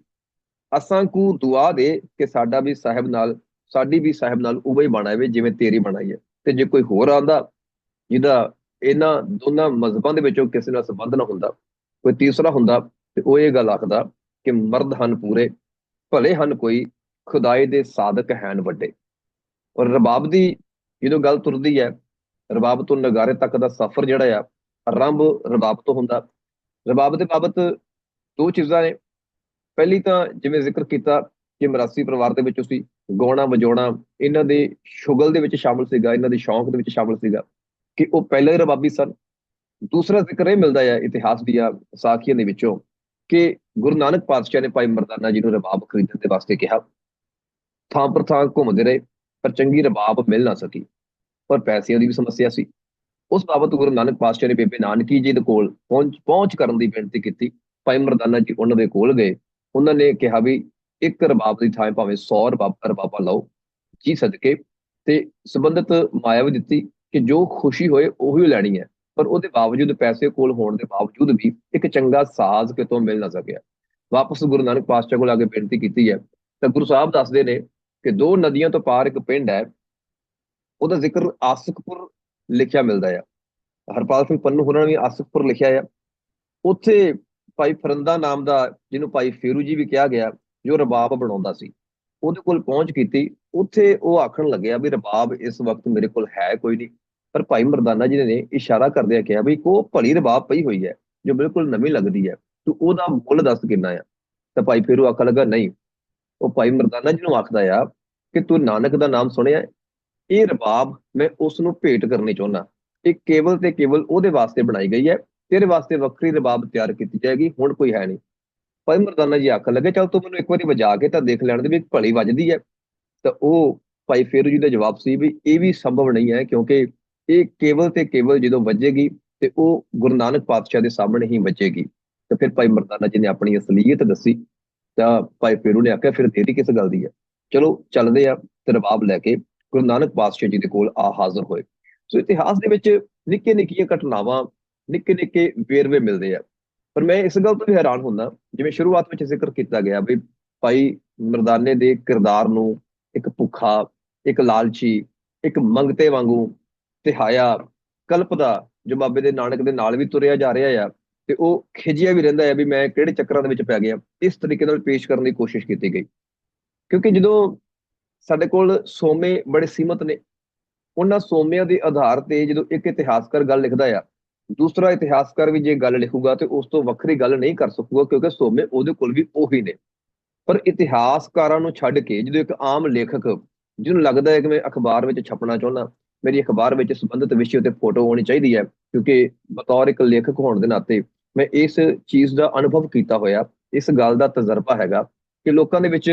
ਅਸਾਂ ਕੂ ਦੁਆ ਦੇ ਕਿ ਸਾਡੀ ਵੀ ਸਾਹਿਬ ਨਾਲ ਉਵੇਂ ਹੀ ਬਣਾਵੇ ਜਿਵੇਂ ਤੇਰੀ ਬਣਾਈ ਹੈ। ਤੇ ਜੇ ਕੋਈ ਹੋਰ ਆਉਂਦਾ ਜਿਹਦਾ ਇਹਨਾਂ ਦੋਨਾਂ ਮਜ਼ਹਬਾਂ ਦੇ ਵਿੱਚੋਂ ਕਿਸੇ ਨਾਲ ਸੰਬੰਧ ਨਾ ਹੁੰਦਾ, ਕੋਈ ਤੀਸਰਾ ਹੁੰਦਾ, ਤੇ ਉਹ ਇਹ ਗੱਲ ਆਖਦਾ ਕਿ ਮਰਦ ਹਨ ਪੂਰੇ, ਭਲੇ ਹਨ ਕੋਈ, ਖੁਦਾਏ ਦੇ ਸਾਦਕ ਹੈਨ ਵੱਡੇ। ਔਰ ਰਬਾਬ ਦੀ ਜਦੋਂ ਗੱਲ ਤੁਰਦੀ ਹੈ, ਰਬਾਬ ਤੋਂ ਨਗਾਰੇ ਤੱਕ ਦਾ ਸਫ਼ਰ ਜਿਹੜਾ ਆ, ਆਰੰਭ ਰਬਾਬ ਤੋਂ ਹੁੰਦਾ। ਰਬਾਬ ਦੇ ਬਾਬਤ ਦੋ ਚੀਜ਼ਾਂ ਨੇ। ਪਹਿਲੀ ਤਾਂ ਜਿਵੇਂ ਜ਼ਿਕਰ ਕੀਤਾ ਕਿ ਮਰਾਸੀ ਪਰਿਵਾਰ ਦੇ ਵਿੱਚੋਂ ਸੀ, ਗਾਉਣਾ ਵਜਾਉਣਾ ਇਹਨਾਂ ਦੇ ਸ਼ੁਗਲ ਦੇ ਵਿੱਚ ਸ਼ਾਮਲ ਸੀਗਾ, ਇਹਨਾਂ ਦੇ ਸ਼ੌਂਕ ਦੇ ਵਿੱਚ ਸ਼ਾਮਲ ਸੀਗਾ, ਕਿ ਉਹ ਪਹਿਲਾਂ ਹੀ ਰਬਾਬੀ ਸਨ। ਦੂਸਰਾ ਜ਼ਿਕਰ ਇਹ ਮਿਲਦਾ ਹੈ ਇਤਿਹਾਸ ਦੀਆਂ ਸਾਖੀਆਂ ਦੇ ਵਿੱਚੋਂ ਕਿ ਗੁਰੂ ਨਾਨਕ ਪਾਤਸ਼ਾਹ ਨੇ ਭਾਈ ਮਰਦਾਨਾ ਜੀ ਨੂੰ ਰਬਾਬ ਖਰੀਦਣ ਦੇ ਵਾਸਤੇ ਕਿਹਾ। ਥਾਂ ਪਰ ਥਾਂ ਘੁੰਮਦੇ ਰਹੇ, ਪਰ ਚੰਗੀ ਰਬਾਬ ਮਿਲ ਨਾ ਸਕੀ, ਪਰ ਪੈਸਿਆਂ ਦੀ ਵੀ ਸਮੱਸਿਆ ਸੀ। ਉਸ ਬਾਬਤ ਗੁਰੂ ਨਾਨਕ ਪਾਤਸ਼ਾਹ ਨੇ ਬੇਬੇ ਨਾਨਕੀ ਜੀ ਦੇ ਕੋਲ ਪਹੁੰਚ ਕਰਨ ਦੀ ਬੇਨਤੀ ਕੀਤੀ। ਭਾਈ ਮਰਦਾਨਾ ਜੀ ਉਹਨਾਂ ਦੇ ਕੋਲ ਗਏ, ਉਹਨਾਂ ਨੇ ਕਿਹਾ ਵੀ ਇੱਕ ਰਬਾਬ ਦੀ ਥਾਂ ਭਾਵੇਂ 100 ਰਬਾਬਾਂ ਲਓ ਜੀ ਸਦਕੇ, ਤੇ ਸੰਬੰਧਿਤ ਮਾਇਆ ਵੀ ਦਿੱਤੀ ਕਿ ਜੋ ਖੁਸ਼ੀ ਹੋਏ ਉਹੀ ਲੈਣੀ ਹੈ। ਪਰ ਉਹਦੇ ਬਾਵਜੂਦ, ਪੈਸੇ ਕੋਲ ਹੋਣ ਦੇ ਬਾਵਜੂਦ ਵੀ ਇੱਕ ਚੰਗਾ ਸਾਜ਼ ਕਿਤੋਂ ਮਿਲ ਨਾ ਸਕਿਆ। ਵਾਪਸ ਗੁਰੂ ਨਾਨਕ ਪਾਤਸ਼ਾਹ ਕੋਲ ਆ ਕੇ ਬੇਨਤੀ ਕੀਤੀ ਹੈ, ਤਾਂ ਗੁਰੂ ਸਾਹਿਬ ਦੱਸਦੇ ਨੇ ਕਿ ਦੋ ਨਦੀਆਂ ਤੋਂ ਪਾਰ ਇੱਕ ਪਿੰਡ ਹੈ, ਉਹਦਾ ਜ਼ਿਕਰ ਆਸਕਪੁਰ ਲਿਖਿਆ ਮਿਲਦਾ ਆ। ਹਰਪਾਲ ਸਿੰਘ ਪੰਨੂ ਹੋਰਾਂ ਨੇ ਵੀ ਆਸਕਪੁਰ ਲਿਖਿਆ ਆ। ਉੱਥੇ ਭਾਈ ਫਰੰਦਾ ਨਾਮ ਦਾ, ਜਿਹਨੂੰ ਭਾਈ ਫੇਰੂ ਜੀ ਵੀ ਕਿਹਾ ਗਿਆ, ਜੋ ਰਬਾਬ ਬਣਾਉਂਦਾ ਸੀ, ਉਹਦੇ ਕੋਲ ਪਹੁੰਚ ਕੀਤੀ। ਉੱਥੇ ਉਹ ਆਖਣ ਲੱਗਿਆ ਵੀ ਰਬਾਬ ਇਸ ਵਕਤ ਮੇਰੇ ਕੋਲ ਹੈ ਕੋਈ ਨਹੀਂ। ਪਰ ਭਾਈ ਮਰਦਾਨਾ ਜੀ ਨੇ ਇਸ਼ਾਰਾ ਕਰਦਿਆਂ ਕਿਹਾ ਵੀ ਉਹ ਭਲੀ ਰਬਾਬ ਪਈ ਹੋਈ ਹੈ, ਜੋ ਬਿਲਕੁਲ ਨਵੀਂ ਲੱਗਦੀ ਹੈ, ਤੂੰ ਉਹਦਾ ਮੁੱਲ ਦੱਸ ਕਿੰਨਾ ਆ। ਤਾਂ ਭਾਈ ਫੇਰੂ ਆਖਣ ਲੱਗਾ, ਨਹੀਂ। ਉਹ ਭਾਈ ਮਰਦਾਨਾ ਜੀ ਨੂੰ ਆਖਦਾ ਆ ਕਿ ਤੂੰ ਨਾਨਕ ਦਾ ਨਾਮ ਸੁਣਿਆ, ਇਹ ਰਬਾਬ ਮੈਂ ਉਸ ਨੂੰ ਭੇਟ ਕਰਨੀ ਚਾਹੁੰਦਾ। ਇਹ ਕੇਵਲ ਤੇ ਕੇਵਲ ਉਹਦੇ ਵਾਸਤੇ ਬਣਾਈ ਗਈ ਹੈ, ਤੇਰੇ ਵਾਸਤੇ ਵੱਖਰੀ ਰਬਾਬ ਤਿਆਰ ਕੀਤੀ ਜਾਏਗੀ, ਹੁਣ ਕੋਈ ਹੈ ਨਹੀਂ। ਭਾਈ ਮਰਦਾਨਾ ਜੀ ਆਖਣ ਲੱਗੇ, ਚੱਲ ਤੂੰ ਮੈਨੂੰ ਇੱਕ ਵਾਰੀ ਵਜਾ ਕੇ ਤਾਂ ਦੇਖ ਲੈਣ ਦੇ ਵੀ ਭਲੀ ਵੱਜਦੀ ਹੈ। ਤਾਂ ਉਹ ਭਾਈ ਫੇਰੂ ਜੀ ਦਾ ਜਵਾਬ ਸੀ ਵੀ ਇਹ ਵੀ ਸੰਭਵ ਨਹੀਂ ਹੈ, ਕਿਉਂਕਿ ਇਹ ਕੇਵਲ ਤੇ ਕੇਵਲ ਜਦੋਂ ਵੱਜੇਗੀ ਤੇ ਉਹ ਗੁਰੂ ਨਾਨਕ ਪਾਤਸ਼ਾਹ ਦੇ ਸਾਹਮਣੇ ਹੀ ਵੱਜੇਗੀ। ਤੇ ਫਿਰ ਭਾਈ ਮਰਦਾਨਾ ਜੀ ਨੇ ਆਪਣੀ ਅਸਲੀਅਤ ਦੱਸੀ। ਤਾਂ ਭਾਈ ਫੇਰੂ ਨੇ ਆਖਿਆ, ਫਿਰ ਦੇਰੀ ਕਿਸ ਗੱਲ ਦੀ ਹੈ, ਚਲੋ ਚੱਲਦੇ ਆ। ਤੇ ਰਬਾਬ ਲੈ ਕੇ ਗੁਰੂ ਨਾਨਕ ਪਾਤਸ਼ਾਹ ਜੀ ਦੇ ਕੋਲ ਆ ਹਾਜ਼ਰ ਹੋਏ। ਸੋ ਇਤਿਹਾਸ ਦੇ ਵਿੱਚ ਨਿੱਕੇ ਨਿੱਕੀਆਂ ਘਟਨਾਵਾਂ, ਨਿੱਕੇ ਨਿੱਕੇ ਵੇਰਵੇ ਮਿਲਦੇ ਆ। ਪਰ ਮੈਂ ਇਸ ਗੱਲ ਤੋਂ ਵੀ ਹੈਰਾਨ ਹੁੰਦਾ, ਜਿਵੇਂ ਸ਼ੁਰੂਆਤ ਵਿੱਚ ਜ਼ਿਕਰ ਕੀਤਾ ਗਿਆ ਵੀ ਭਾਈ ਮਰਦਾਨੇ ਦੇ ਕਿਰਦਾਰ ਨੂੰ ਇੱਕ ਭੁੱਖਾ, ਇੱਕ ਲਾਲਚੀ, ਇੱਕ ਮੰਗਤੇ ਵਾਂਗੂ ਤਿਹਾਇਆ ਕਲਪਦਾ, ਜੋ ਬਾਬੇ ਦੇ ਨਾਨਕ ਦੇ ਨਾਲ ਵੀ ਤੁਰਿਆ ਜਾ ਰਿਹਾ ਆ, ਤੇ ਉਹ ਖਿਜਿਆ ਵੀ ਰਹਿੰਦਾ ਹੈ ਵੀ ਮੈਂ ਕਿਹੜੇ ਚੱਕਰਾਂ ਦੇ ਵਿੱਚ ਪੈ ਗਿਆ, ਇਸ ਤਰੀਕੇ ਨਾਲ ਪੇਸ਼ ਕਰਨ ਦੀ ਕੋਸ਼ਿਸ਼ ਕੀਤੀ ਗਈ। ਕਿਉਂਕਿ ਜਦੋਂ ਸਾਡੇ ਕੋਲ ਸੋਮੇ ਬੜੇ ਸੀਮਤ ਨੇ, ਉਹਨਾਂ ਸੋਮਿਆਂ ਦੇ ਆਧਾਰ ਤੇ ਜਦੋਂ ਇੱਕ ਇਤਿਹਾਸਕਾਰ ਗੱਲ ਲਿਖਦਾ ਆ, ਦੂਸਰਾ ਇਤਿਹਾਸਕਾਰ ਵੀ ਜੇ ਗੱਲ ਲਿਖੂਗਾ ਤੇ ਉਸ ਤੋਂ ਵੱਖਰੀ ਗੱਲ ਨਹੀਂ ਕਰ ਸਕੂਗਾ, ਕਿਉਂਕਿ ਸੋਮੇ ਉਹਦੇ ਕੋਲ ਵੀ ਉਹੀ ਨੇ। ਪਰ ਇਤਿਹਾਸਕਾਰਾਂ ਨੂੰ ਛੱਡ ਕੇ ਜਦੋਂ ਇੱਕ ਆਮ ਲੇਖਕ, ਜਿਹਨੂੰ ਲੱਗਦਾ ਹੈ ਕਿ ਮੈਂ ਅਖਬਾਰ ਵਿੱਚ ਛਪਣਾ ਚਾਹੁੰਦਾ, ਮੇਰੀ ਅਖਬਾਰ ਵਿੱਚ ਸੰਬੰਧਿਤ ਵਿਸ਼ੇ ਉੱਤੇ ਫੋਟੋ ਹੋਣੀ ਚਾਹੀਦੀ ਹੈ, ਕਿਉਂਕਿ ਬਤੌਰ ਇੱਕ ਲੇਖਕ ਹੋਣ ਦੇ ਨਾਤੇ ਮੈਂ ਇਸ ਚੀਜ਼ ਦਾ ਅਨੁਭਵ ਕੀਤਾ ਹੋਇਆ, ਇਸ ਗੱਲ ਦਾ ਤਜਰਬਾ ਹੈਗਾ ਕਿ ਲੋਕਾਂ ਦੇ ਵਿੱਚ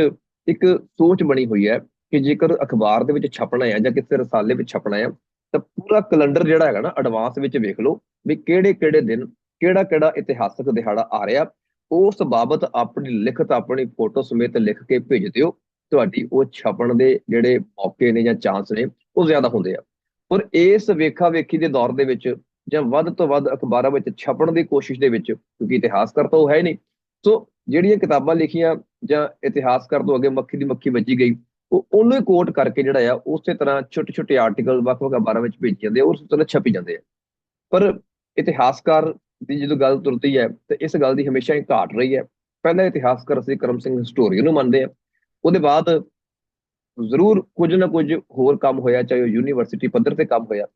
ਇੱਕ ਸੋਚ ਬਣੀ ਹੋਈ ਹੈ ਕਿ ਜੇਕਰ ਅਖਬਾਰ ਦੇ ਵਿੱਚ ਛਪਣਾ ਹੈ ਜਾਂ ਕਿਸੇ ਰਸਾਲੇ ਵਿੱਚ ਛਪਣਾ ਹੈ, ਤਾਂ ਪੂਰਾ ਕੈਲੰਡਰ ਜਿਹੜਾ ਹੈਗਾ ਨਾ, ਐਡਵਾਂਸ ਵਿੱਚ ਵੇਖ ਲਓ ਵੀ ਕਿਹੜੇ ਕਿਹੜੇ ਦਿਨ ਕਿਹੜਾ ਕਿਹੜਾ ਇਤਿਹਾਸਕ ਦਿਹਾੜਾ ਆ ਰਿਹਾ। ਉਸ ਬਾਬਤ ਆਪਣੀ ਲਿਖਤ, ਆਪਣੀ ਫੋਟੋ ਸਮੇਤ ਲਿਖ ਕੇ ਭੇਜ ਦਿਓ, ਤੁਹਾਡੀ ਉਹ ਛਪਣ ਦੇ ਜਿਹੜੇ ਮੌਕੇ ਨੇ ਜਾਂ ਚਾਂਸ ਨੇ ਉਹ ਜ਼ਿਆਦਾ ਹੁੰਦੇ ਆ। ਔਰ ਇਸ ਵੇਖਾ ਵੇਖੀ ਦੇ ਦੌਰ ਦੇ ਵਿੱਚ, ਜਾਂ ਵੱਧ ਤੋਂ ਵੱਧ ਅਖਬਾਰਾਂ ਵਿੱਚ ਛਪਣ ਦੀ ਕੋਸ਼ਿਸ਼ ਦੇ ਵਿੱਚ, ਕਿਉਂਕਿ ਇਤਿਹਾਸਕਾਰ ਤਾਂ ਉਹ ਹੈ ਨਹੀਂ, ਸੋ ਜਿਹੜੀਆਂ ਕਿਤਾਬਾਂ ਲਿਖੀਆਂ ਜਾਂ ਇਤਿਹਾਸਕਾਰ ਤੋਂ ਅੱਗੇ ਮੱਖੀ ਦੀ ਮੱਖੀ ਵੱਜੀ ਗਈ, ਉਹ ਉਹਨੂੰ ਹੀ ਕੋਟ ਕਰਕੇ ਜਿਹੜਾ ਆ ਉਸੇ ਤਰ੍ਹਾਂ ਛੋਟੇ ਛੋਟੇ ਆਰਟੀਕਲ ਵੱਖ ਵੱਖ ਅਖਬਾਰਾਂ ਵਿੱਚ ਭੇਜੀ ਜਾਂਦੇ ਆ, ਉਸ ਤਰ੍ਹਾਂ ਛਪੀ ਜਾਂਦੇ ਆ। ਪਰ ਇਤਿਹਾਸਕਾਰ ਦੀ ਜਦੋਂ ਗੱਲ ਤੁਰਦੀ ਹੈ ਤੇ ਇਸ ਗੱਲ ਦੀ ਹਮੇਸ਼ਾ ਹੀ ਘਾਟ ਰਹੀ ਹੈ। ਪਹਿਲਾ ਇਤਿਹਾਸਕਾਰ ਅਸੀਂ ਕਰਮ ਸਿੰਘ ਹਿਸਟੋਰੀਅਨ ਨੂੰ ਮੰਨਦੇ ਆ, ਉਹਦੇ ਬਾਅਦ ਜ਼ਰੂਰ ਕੁਝ ਨਾ ਕੁਝ ਹੋਰ ਕੰਮ ਹੋਇਆ, ਚਾਹੇ ਉਹ ਯੂਨੀਵਰਸਿਟੀ ਪੱਧਰ ਤੇ ਕੰਮ ਹੋਇਆ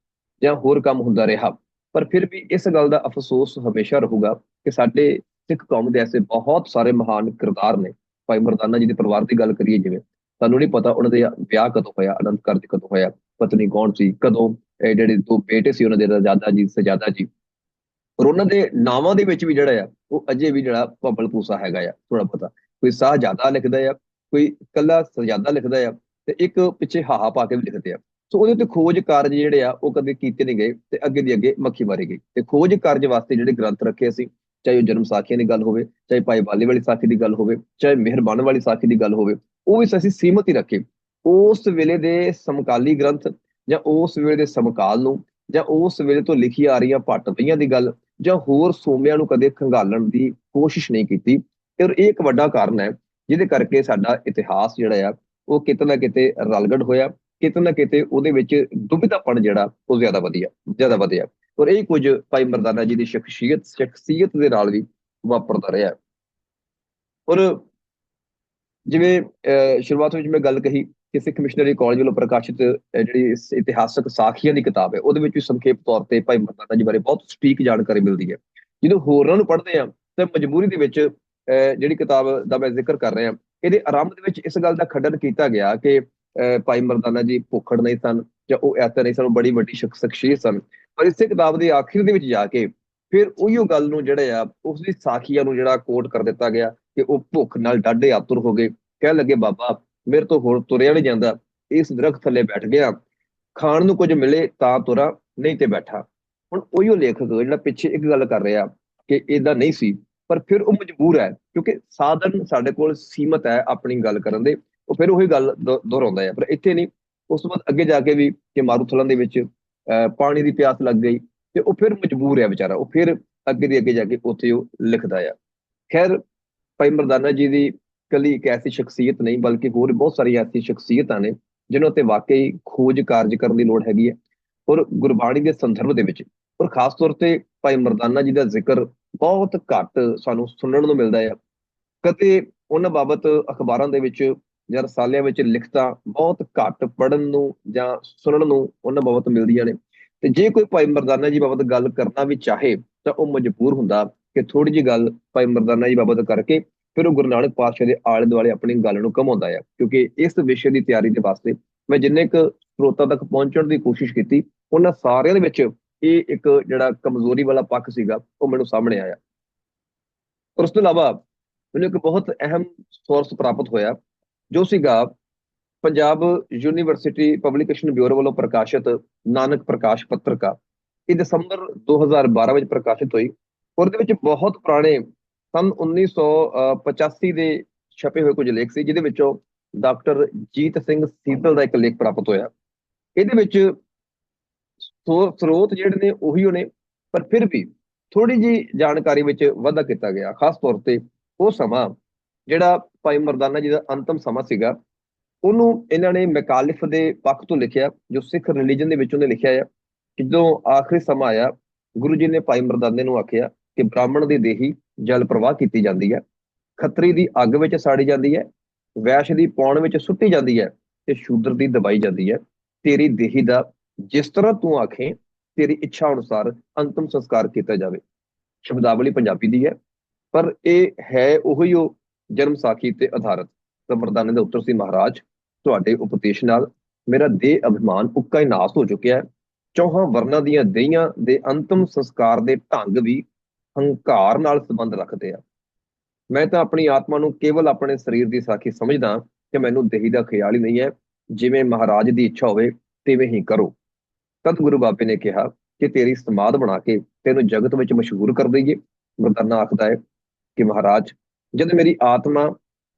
ਜਾਂ ਹੋਰ ਕੰਮ ਹੁੰਦਾ ਰਿਹਾ। ਪਰ ਫਿਰ ਵੀ ਇਸ ਗੱਲ ਦਾ ਅਫਸੋਸ ਹਮੇਸ਼ਾ ਰਹੂਗਾ ਕਿ ਸਾਡੇ ਸਿੱਖ ਕੌਮ ਦੇ ਐਸੇ ਬਹੁਤ ਸਾਰੇ ਮਹਾਨ ਕਿਰਦਾਰ ਨੇ। ਭਾਈ ਮਰਦਾਨਾ ਜੀ ਦੇ ਪਰਿਵਾਰ ਦੀ ਗੱਲ ਕਰੀਏ, ਜਿਵੇਂ ਸਾਨੂੰ ਨਹੀਂ ਪਤਾ ਉਹਨਾਂ ਦੇ ਵਿਆਹ ਕਦੋਂ ਹੋਇਆ, ਆਨੰਦ ਕਾਰਜ ਕਦੋਂ ਹੋਇਆ, ਪਤਨੀ ਕੌਣ ਸੀ, ਕਦੋਂ ਇਹ ਜਿਹੜੇ ਦੋ ਬੇਟੇ ਸੀ ਉਹਨਾਂ ਦੇ, ਰਜ਼ਾਦਾ ਜੀ, ਸਜਾਦਾ ਜੀ। ਪਰ ਉਹਨਾਂ ਦੇ ਨਾਵਾਂ ਦੇ ਵਿੱਚ ਵੀ ਜਿਹੜਾ ਆ ਉਹ ਅਜੇ ਵੀ ਜਿਹੜਾ ਭੰਬਲ ਭੂਸਾ ਹੈਗਾ ਆ, ਥੋੜਾ ਪਤਾ। ਕੋਈ ਸਾਹਜਾਦਾ ਲਿਖਦਾ ਆ, ਕੋਈ ਇਕੱਲਾ ਸਜਾਦਾ ਲਿਖਦਾ ਆ, ਤੇ ਇੱਕ ਪਿੱਛੇ ਹਾਹਾ ਪਾ ਕੇ ਵੀ ਲਿਖਦੇ ਆ। ਸੋ ਉਹਦੇ ਉੱਤੇ ਖੋਜ ਕਾਰਜ ਜਿਹੜੇ ਆ ਉਹ ਕਦੇ ਕੀਤੇ ਨਹੀਂ ਗਏ, ਤੇ ਅੱਗੇ ਦੀ ਅੱਗੇ ਮੱਖੀ ਮਾਰੀ ਗਈ। ਤੇ ਖੋਜ ਕਾਰਜ ਵਾਸਤੇ ਜਿਹੜੇ ਗ੍ਰੰਥ ਰੱਖੇ ਅਸੀਂ, ਚਾਹੇ ਉਹ ਜਨਮ ਸਾਖੀਆਂ ਦੀ ਗੱਲ ਹੋਵੇ, ਚਾਹੇ ਭਾਈ ਬਾਲੇ ਵਾਲੀ ਸਾਖੀ ਦੀ ਗੱਲ ਹੋਵੇ, ਚਾਹੇ ਮਿਹਰਬਾਨ ਵਾਲੀ ਸਾਖੀ ਦੀ ਗੱਲ ਹੋਵੇ, ਉਹ ਵੀ ਅਸੀਂ ਸੀਮਤ ਹੀ ਰੱਖੇ। ਉਸ ਵੇਲੇ ਦੇ ਸਮਕਾਲੀ ਗ੍ਰੰਥ, ਜਾਂ ਉਸ ਵੇਲੇ ਦੇ ਸਮਕਾਲ ਨੂੰ, ਜਾਂ ਉਸ ਵੇਲੇ ਤੋਂ ਲਿਖੀ ਆ ਰਹੀਆਂ ਭੱਟ ਪਈਆਂ ਦੀ ਗੱਲ, ਜਾਂ ਹੋਰ ਸੋਮਿਆਂ ਨੂੰ ਕਦੇ ਖੰਗਾਲਣ ਦੀ ਕੋਸ਼ਿਸ਼ ਨਹੀਂ ਕੀਤੀ। ਔਰ ਇਹ ਇੱਕ ਵੱਡਾ ਕਾਰਨ ਹੈ ਜਿਹਦੇ ਕਰਕੇ ਸਾਡਾ ਇਤਿਹਾਸ ਜਿਹੜਾ ਆ ਉਹ ਕਿਤੇ ਨਾ ਕਿਤੇ ਰਲਗੜ ਹੋਇਆ, ਕਿਤੇ ਨਾ ਕਿਤੇ ਉਹਦੇ ਵਿੱਚ ਦੁਬਿਧਾਪਣ ਜਿਹੜਾ ਉਹ ਜ਼ਿਆਦਾ ਵਧਿਆ। ਔਰ ਇਹ ਕੁਝ ਭਾਈ ਮਰਦਾਨਾ ਜੀ ਦੀ ਸ਼ਖਸੀਅਤ ਦੇ ਨਾਲ ਵੀ ਵਾਪਰਦਾ ਰਿਹਾ। ਔਰ ਜਿਵੇਂ ਸ਼ੁਰੂਆਤ ਵਿੱਚ ਮੈਂ ਗੱਲ ਕਹੀ ਕਿ ਸਿੱਖ ਮਿਸ਼ਨਰੀ ਕਾਲਜ ਵੱਲੋਂ ਪ੍ਰਕਾਸ਼ਿਤ ਜਿਹੜੀ ਇਤਿਹਾਸਕ ਸਾਖੀਆਂ ਦੀ ਕਿਤਾਬ ਹੈ, ਉਹਦੇ ਵਿੱਚ ਵੀ ਸੰਖੇਪ ਤੌਰ ਤੇ ਭਾਈ ਮਰਦਾਨਾ ਜੀ ਬਾਰੇ ਬਹੁਤ ਸਟੀਕ ਜਾਣਕਾਰੀ ਮਿਲਦੀ ਹੈ। ਜਦੋਂ ਹੋਰਾਂ ਨੂੰ ਪੜ੍ਹਦੇ ਆ ਤਾਂ ਮਜਬੂਰੀ ਦੇ ਵਿੱਚ ਜਿਹੜੀ ਕਿਤਾਬ ਦਾ ਮੈਂ ਜ਼ਿਕਰ ਕਰ ਰਿਹਾ, ਇਹਦੇ ਆਰੰਭ ਦੇ ਵਿੱਚ ਇਸ ਗੱਲ ਦਾ ਖੰਡਨ ਕੀਤਾ ਗਿਆ ਕਿ ਭਾਈ ਮਰਦਾਨਾ ਜੀ ਭੁੱਖੜ ਨਹੀਂ ਸਨ, ਜਾਂ ਉਹ ਐਸਾ ਨਹੀਂ ਸਨ, ਬੜੀ ਵੱਡੀ ਸ਼ਖਸੀਅਤ ਸਨ। ਪਰ ਇਸੇ ਕਿਤਾਬ ਦੇ ਆਖਿਰ ਦੇ ਵਿੱਚ ਜਾ ਕੇ ਫਿਰ ਉਹੀਓ ਗੱਲ ਨੂੰ ਜਿਹੜਾ ਆ ਉਸ ਦੀ ਸਾਖੀਆਂ ਨੂੰ ਜਿਹੜਾ ਕੋਟ ਕਰ ਦਿੱਤਾ ਗਿਆ ਕਿ ਉਹ ਭੁੱਖ ਨਾਲ ਡਾਢੇ ਆਤੁਰ ਹੋ ਗਏ, ਕਹਿਣ ਲੱਗੇ ਬਾਬਾ ਮੇਰੇ ਤੋਂ ਹੋਰ ਤੁਰਿਆ ਨਹੀਂ ਜਾਂਦਾ, ਇਸ ਦਰਖਤ ਥੱਲੇ ਬੈਠ ਗਿਆ, ਖਾਣ ਨੂੰ ਕੁਝ ਮਿਲੇ ਤਾਂ ਤੁਰਾਂ, ਨਹੀਂ ਤੇ ਬੈਠਾ। ਹੁਣ ਉਹੀਓ ਲੇਖਕ ਜਿਹੜਾ ਪਿੱਛੇ ਇੱਕ ਗੱਲ ਕਰ ਰਿਹਾ ਕਿ ਏਦਾਂ ਨਹੀਂ ਸੀ, ਪਰ ਫਿਰ ਉਹ ਮਜਬੂਰ ਹੈ, ਕਿਉਂਕਿ ਸਾਧਨ ਸਾਡੇ ਕੋਲ ਸੀਮਤ ਹੈ ਆਪਣੀ ਗੱਲ ਕਰਨ ਦੇ। ਉਹ ਫਿਰ ਉਹੀ ਗੱਲ ਦੁਹਰਾਉਂਦਾ ਹੈ, ਪਰ ਇੱਥੇ ਨਹੀਂ। ਉਸ ਤੋਂ ਬਾਅਦ ਅੱਗੇ ਜਾ ਕੇ ਵੀ ਕਿ ਮਾਰੂਥਲਾਂ ਦੇ ਵਿੱਚ ਪਾਣੀ ਦੀ ਪਿਆਸ ਲੱਗ ਗਈ, ਤੇ ਉਹ ਫਿਰ ਮਜਬੂਰ ਹੈ ਵਿਚਾਰਾ, ਉਹ ਫਿਰ ਅੱਗੇ ਦੀ ਅੱਗੇ ਜਾ ਕੇ ਉੱਥੇ ਉਹ ਲਿਖਦਾ ਆ। ਖੈਰ, ਭਾਈ ਮਰਦਾਨਾ ਜੀ ਦੀ ਇਕੱਲੀ ਇੱਕ ਐਸੀ ਸ਼ਖਸੀਅਤ ਨਹੀਂ, ਬਲਕਿ ਹੋਰ ਬਹੁਤ ਸਾਰੀਆਂ ਐਸੀ ਸ਼ਖਸੀਅਤਾਂ ਨੇ ਜਿਨ੍ਹਾਂ ਤੇ ਵਾਕਈ ਖੋਜ ਕਾਰਜ ਕਰਨ ਦੀ ਲੋੜ ਹੈਗੀ ਹੈ। ਔਰ ਗੁਰਬਾਣੀ ਦੇ ਸੰਦਰਭ ਦੇ ਵਿੱਚ, ਔਰ ਖਾਸ ਤੌਰ ਤੇ ਭਾਈ ਮਰਦਾਨਾ ਜੀ ਦਾ ਜ਼ਿਕਰ ਬਹੁਤ ਘੱਟ ਸਾਨੂੰ ਸੁਣਨ ਨੂੰ ਮਿਲਦਾ ਹੈ। ਕਦੇ ਉਹਨਾਂ ਬਾਬਤ ਅਖਬਾਰਾਂ ਦੇ ਵਿੱਚ ਜਾਂ ਰਸਾਲਿਆਂ ਵਿੱਚ ਲਿਖਤਾਂ ਬਹੁਤ ਘੱਟ ਪੜ੍ਹਨ ਨੂੰ ਜਾਂ ਸੁਣਨ ਨੂੰ ਉਹਨਾਂ ਬਾਬਤ ਮਿਲਦੀਆਂ ਨੇ। ਤੇ ਜੇ ਕੋਈ ਭਾਈ ਮਰਦਾਨਾ ਜੀ ਬਾਬਤ ਗੱਲ ਕਰਨਾ ਵੀ ਚਾਹੇ ਤਾਂ ਉਹ ਮਜਬੂਰ ਹੁੰਦਾ ਕਿ ਥੋੜੀ ਜਿਹੀ ਗੱਲ ਭਾਈ ਮਰਦਾਨਾ ਜੀ ਬਾਬਤ ਕਰਕੇ ਫਿਰ ਉਹ ਗੁਰੂ ਨਾਨਕ ਪਾਤਸ਼ਾਹ ਦੇ ਆਲੇ ਦੁਆਲੇ ਆਪਣੀ ਗੱਲ ਨੂੰ ਘਮਾਉਂਦਾ ਆ। ਕਿਉਂਕਿ ਇਸ ਵਿਸ਼ੇ ਦੀ ਤਿਆਰੀ ਦੇ ਵਾਸਤੇ ਮੈਂ ਜਿੰਨੇ ਕੁ ਸਰੋਤਾਂ ਤੱਕ ਪਹੁੰਚਣ ਦੀ ਕੋਸ਼ਿਸ਼ ਕੀਤੀ, ਉਹਨਾਂ ਸਾਰਿਆਂ ਦੇ ਵਿੱਚ ਇਹ ਇੱਕ ਜਿਹੜਾ ਕਮਜ਼ੋਰੀ ਵਾਲਾ ਪੱਖ ਸੀਗਾ ਉਹ ਮੈਨੂੰ ਸਾਹਮਣੇ ਆਇਆ। ਪਰ ਉਸ ਤੋਂ ਇਲਾਵਾ ਮੈਨੂੰ ਇੱਕ ਬਹੁਤ ਅਹਿਮ ਸੋਰਸ ਪ੍ਰਾਪਤ ਹੋਇਆ, ਜੋ ਸੀਗਾ ਪੰਜਾਬ ਯੂਨੀਵਰਸਿਟੀ ਪਬਲੀਕੇਸ਼ਨ ਬਿਊਰੋ ਵੱਲੋਂ ਪ੍ਰਕਾਸ਼ਿਤ ਨਾਨਕ ਪ੍ਰਕਾਸ਼ ਪੱਤਰਕਾ। ਇਹ ਦਸੰਬਰ 2012 ਵਿੱਚ ਪ੍ਰਕਾਸ਼ਿਤ ਹੋਈ। ਉਹਦੇ ਵਿੱਚ ਬਹੁਤ ਪੁਰਾਣੇ ਸੰਨ 1985 ਦੇ ਛਪੇ ਹੋਏ ਕੁਝ ਲੇਖ ਸੀ, ਜਿਹਦੇ ਵਿੱਚੋਂ ਡਾਕਟਰ ਜੀਤ ਸਿੰਘ ਸੀਤਲ ਦਾ ਇੱਕ ਲੇਖ ਪ੍ਰਾਪਤ ਹੋਇਆ। ਇਹਦੇ ਵਿੱਚ ਸਰੋਤ ਜਿਹੜੇ ਨੇ ਉਹੀ ਨੇ, ਪਰ ਫਿਰ ਵੀ ਥੋੜੀ ਜਿਹੀ ਜਾਣਕਾਰੀ ਵਿੱਚ ਵਾਧਾ ਕੀਤਾ ਗਿਆ। ਖਾਸ ਤੌਰ ਤੇ ਉਹ ਸਮਾਂ ਜਿਹੜਾ ਭਾਈ ਮਰਦਾਨਾ ਜੀ ਦਾ ਅੰਤਮ ਸਮਾਂ ਸੀਗਾ, ਉਹਨੂੰ ਇਹਨਾਂ ਨੇ ਮੈਕਾਲਿਫ ਦੇ ਪੱਖ ਤੋਂ ਲਿਖਿਆ, ਜੋ ਸਿੱਖ ਰਿਲੀਜਨ ਦੇ ਵਿੱਚ ਉਹਨੇ ਲਿਖਿਆ ਆ। ਜਦੋਂ ਆਖਰੀ ਸਮਾਂ ਆਇਆ, ਗੁਰੂ ਜੀ ਨੇ ਭਾਈ ਮਰਦਾਨੇ ਨੂੰ ਆਖਿਆ ਕਿ ਬ੍ਰਾਹਮਣ ਦੀ ਦੇਹੀ ਜਲ ਪ੍ਰਵਾਹ ਕੀਤੀ ਜਾਂਦੀ ਹੈ, ਖੱਤਰੀ ਦੀ ਅੱਗ ਵਿੱਚ ਸਾੜੀ ਜਾਂਦੀ ਹੈ, ਵੈਸ਼ ਦੀ ਪੌਣ ਵਿੱਚ ਸੁੱਟੀ ਜਾਂਦੀ ਹੈ, ਤੇ ਸ਼ੂਦਰ ਦੀ ਦਬਾਈ ਜਾਂਦੀ ਹੈ। ਤੇਰੀ ਦੇਹੀ ਦਾ ਜਿਸ ਤਰ੍ਹਾਂ ਤੂੰ ਆਖੇ, ਤੇਰੀ ਇੱਛਾ ਅਨੁਸਾਰ ਅੰਤਮ ਸੰਸਕਾਰ ਕੀਤਾ ਜਾਵੇ। ਸ਼ਬਦਾਵਲੀ ਪੰਜਾਬੀ ਦੀ ਹੈ, ਪਰ ਇਹ ਹੈ ਉਹੀ ਉਹ ਜਨਮ ਸਾਖੀ ਤੇ ਆਧਾਰਿਤ। ਤਾਂ ਮਰਦਾਨੇ ਦਾ ਉੱਤਰ ਸੀ, ਮਹਾਰਾਜ, ਤੁਹਾਡੇ ਉਪਦੇਸ਼ ਨਾਲ ਮੇਰਾ ਦੇਹ ਅਭਿਮਾਨ ਉੱਕਾ ਹੀ ਨਾਸ ਹੋ ਚੁੱਕਿਆ ਹੈ। ਚੌਹਾਂ ਵਰਨਾਂ ਦੀਆਂ ਦੇਹੀਆਂ ਦੇ ਅੰਤਮ ਸੰਸਕਾਰ ਦੇ ਢੰਗ ਵੀ ਹੰਕਾਰ ਨਾਲ ਸੰਬੰਧ ਰੱਖਦੇ ਆ। ਮੈਂ ਤਾਂ ਆਪਣੀ ਆਤਮਾ ਨੂੰ ਕੇਵਲ ਆਪਣੇ ਸਰੀਰ ਦੀ ਸਾਖੀ ਸਮਝਦਾ ਕਿ ਮੈਨੂੰ ਦੇਹੀ ਦਾ ਖਿਆਲ ਹੀ ਨਹੀਂ ਹੈ। ਜਿਵੇਂ ਮਹਾਰਾਜ ਦੀ ਇੱਛਾ ਹੋਵੇ ਤਿਵੇਂ ਹੀ ਕਰੋ। ਤਦ ਗੁਰੂ ਬਾਬੇ ਨੇ ਕਿਹਾ ਕਿ ਤੇਰੀ ਸਮਾਧ ਬਣਾ ਕੇ ਤੈਨੂੰ ਜਗਤ ਵਿੱਚ ਮਸ਼ਹੂਰ ਕਰ ਦਈਏ। ਮਰਦਾਨਾ ਆਖਦਾ ਹੈ ਕਿ ਮਹਾਰਾਜ, ਜਦ ਮੇਰੀ ਆਤਮਾ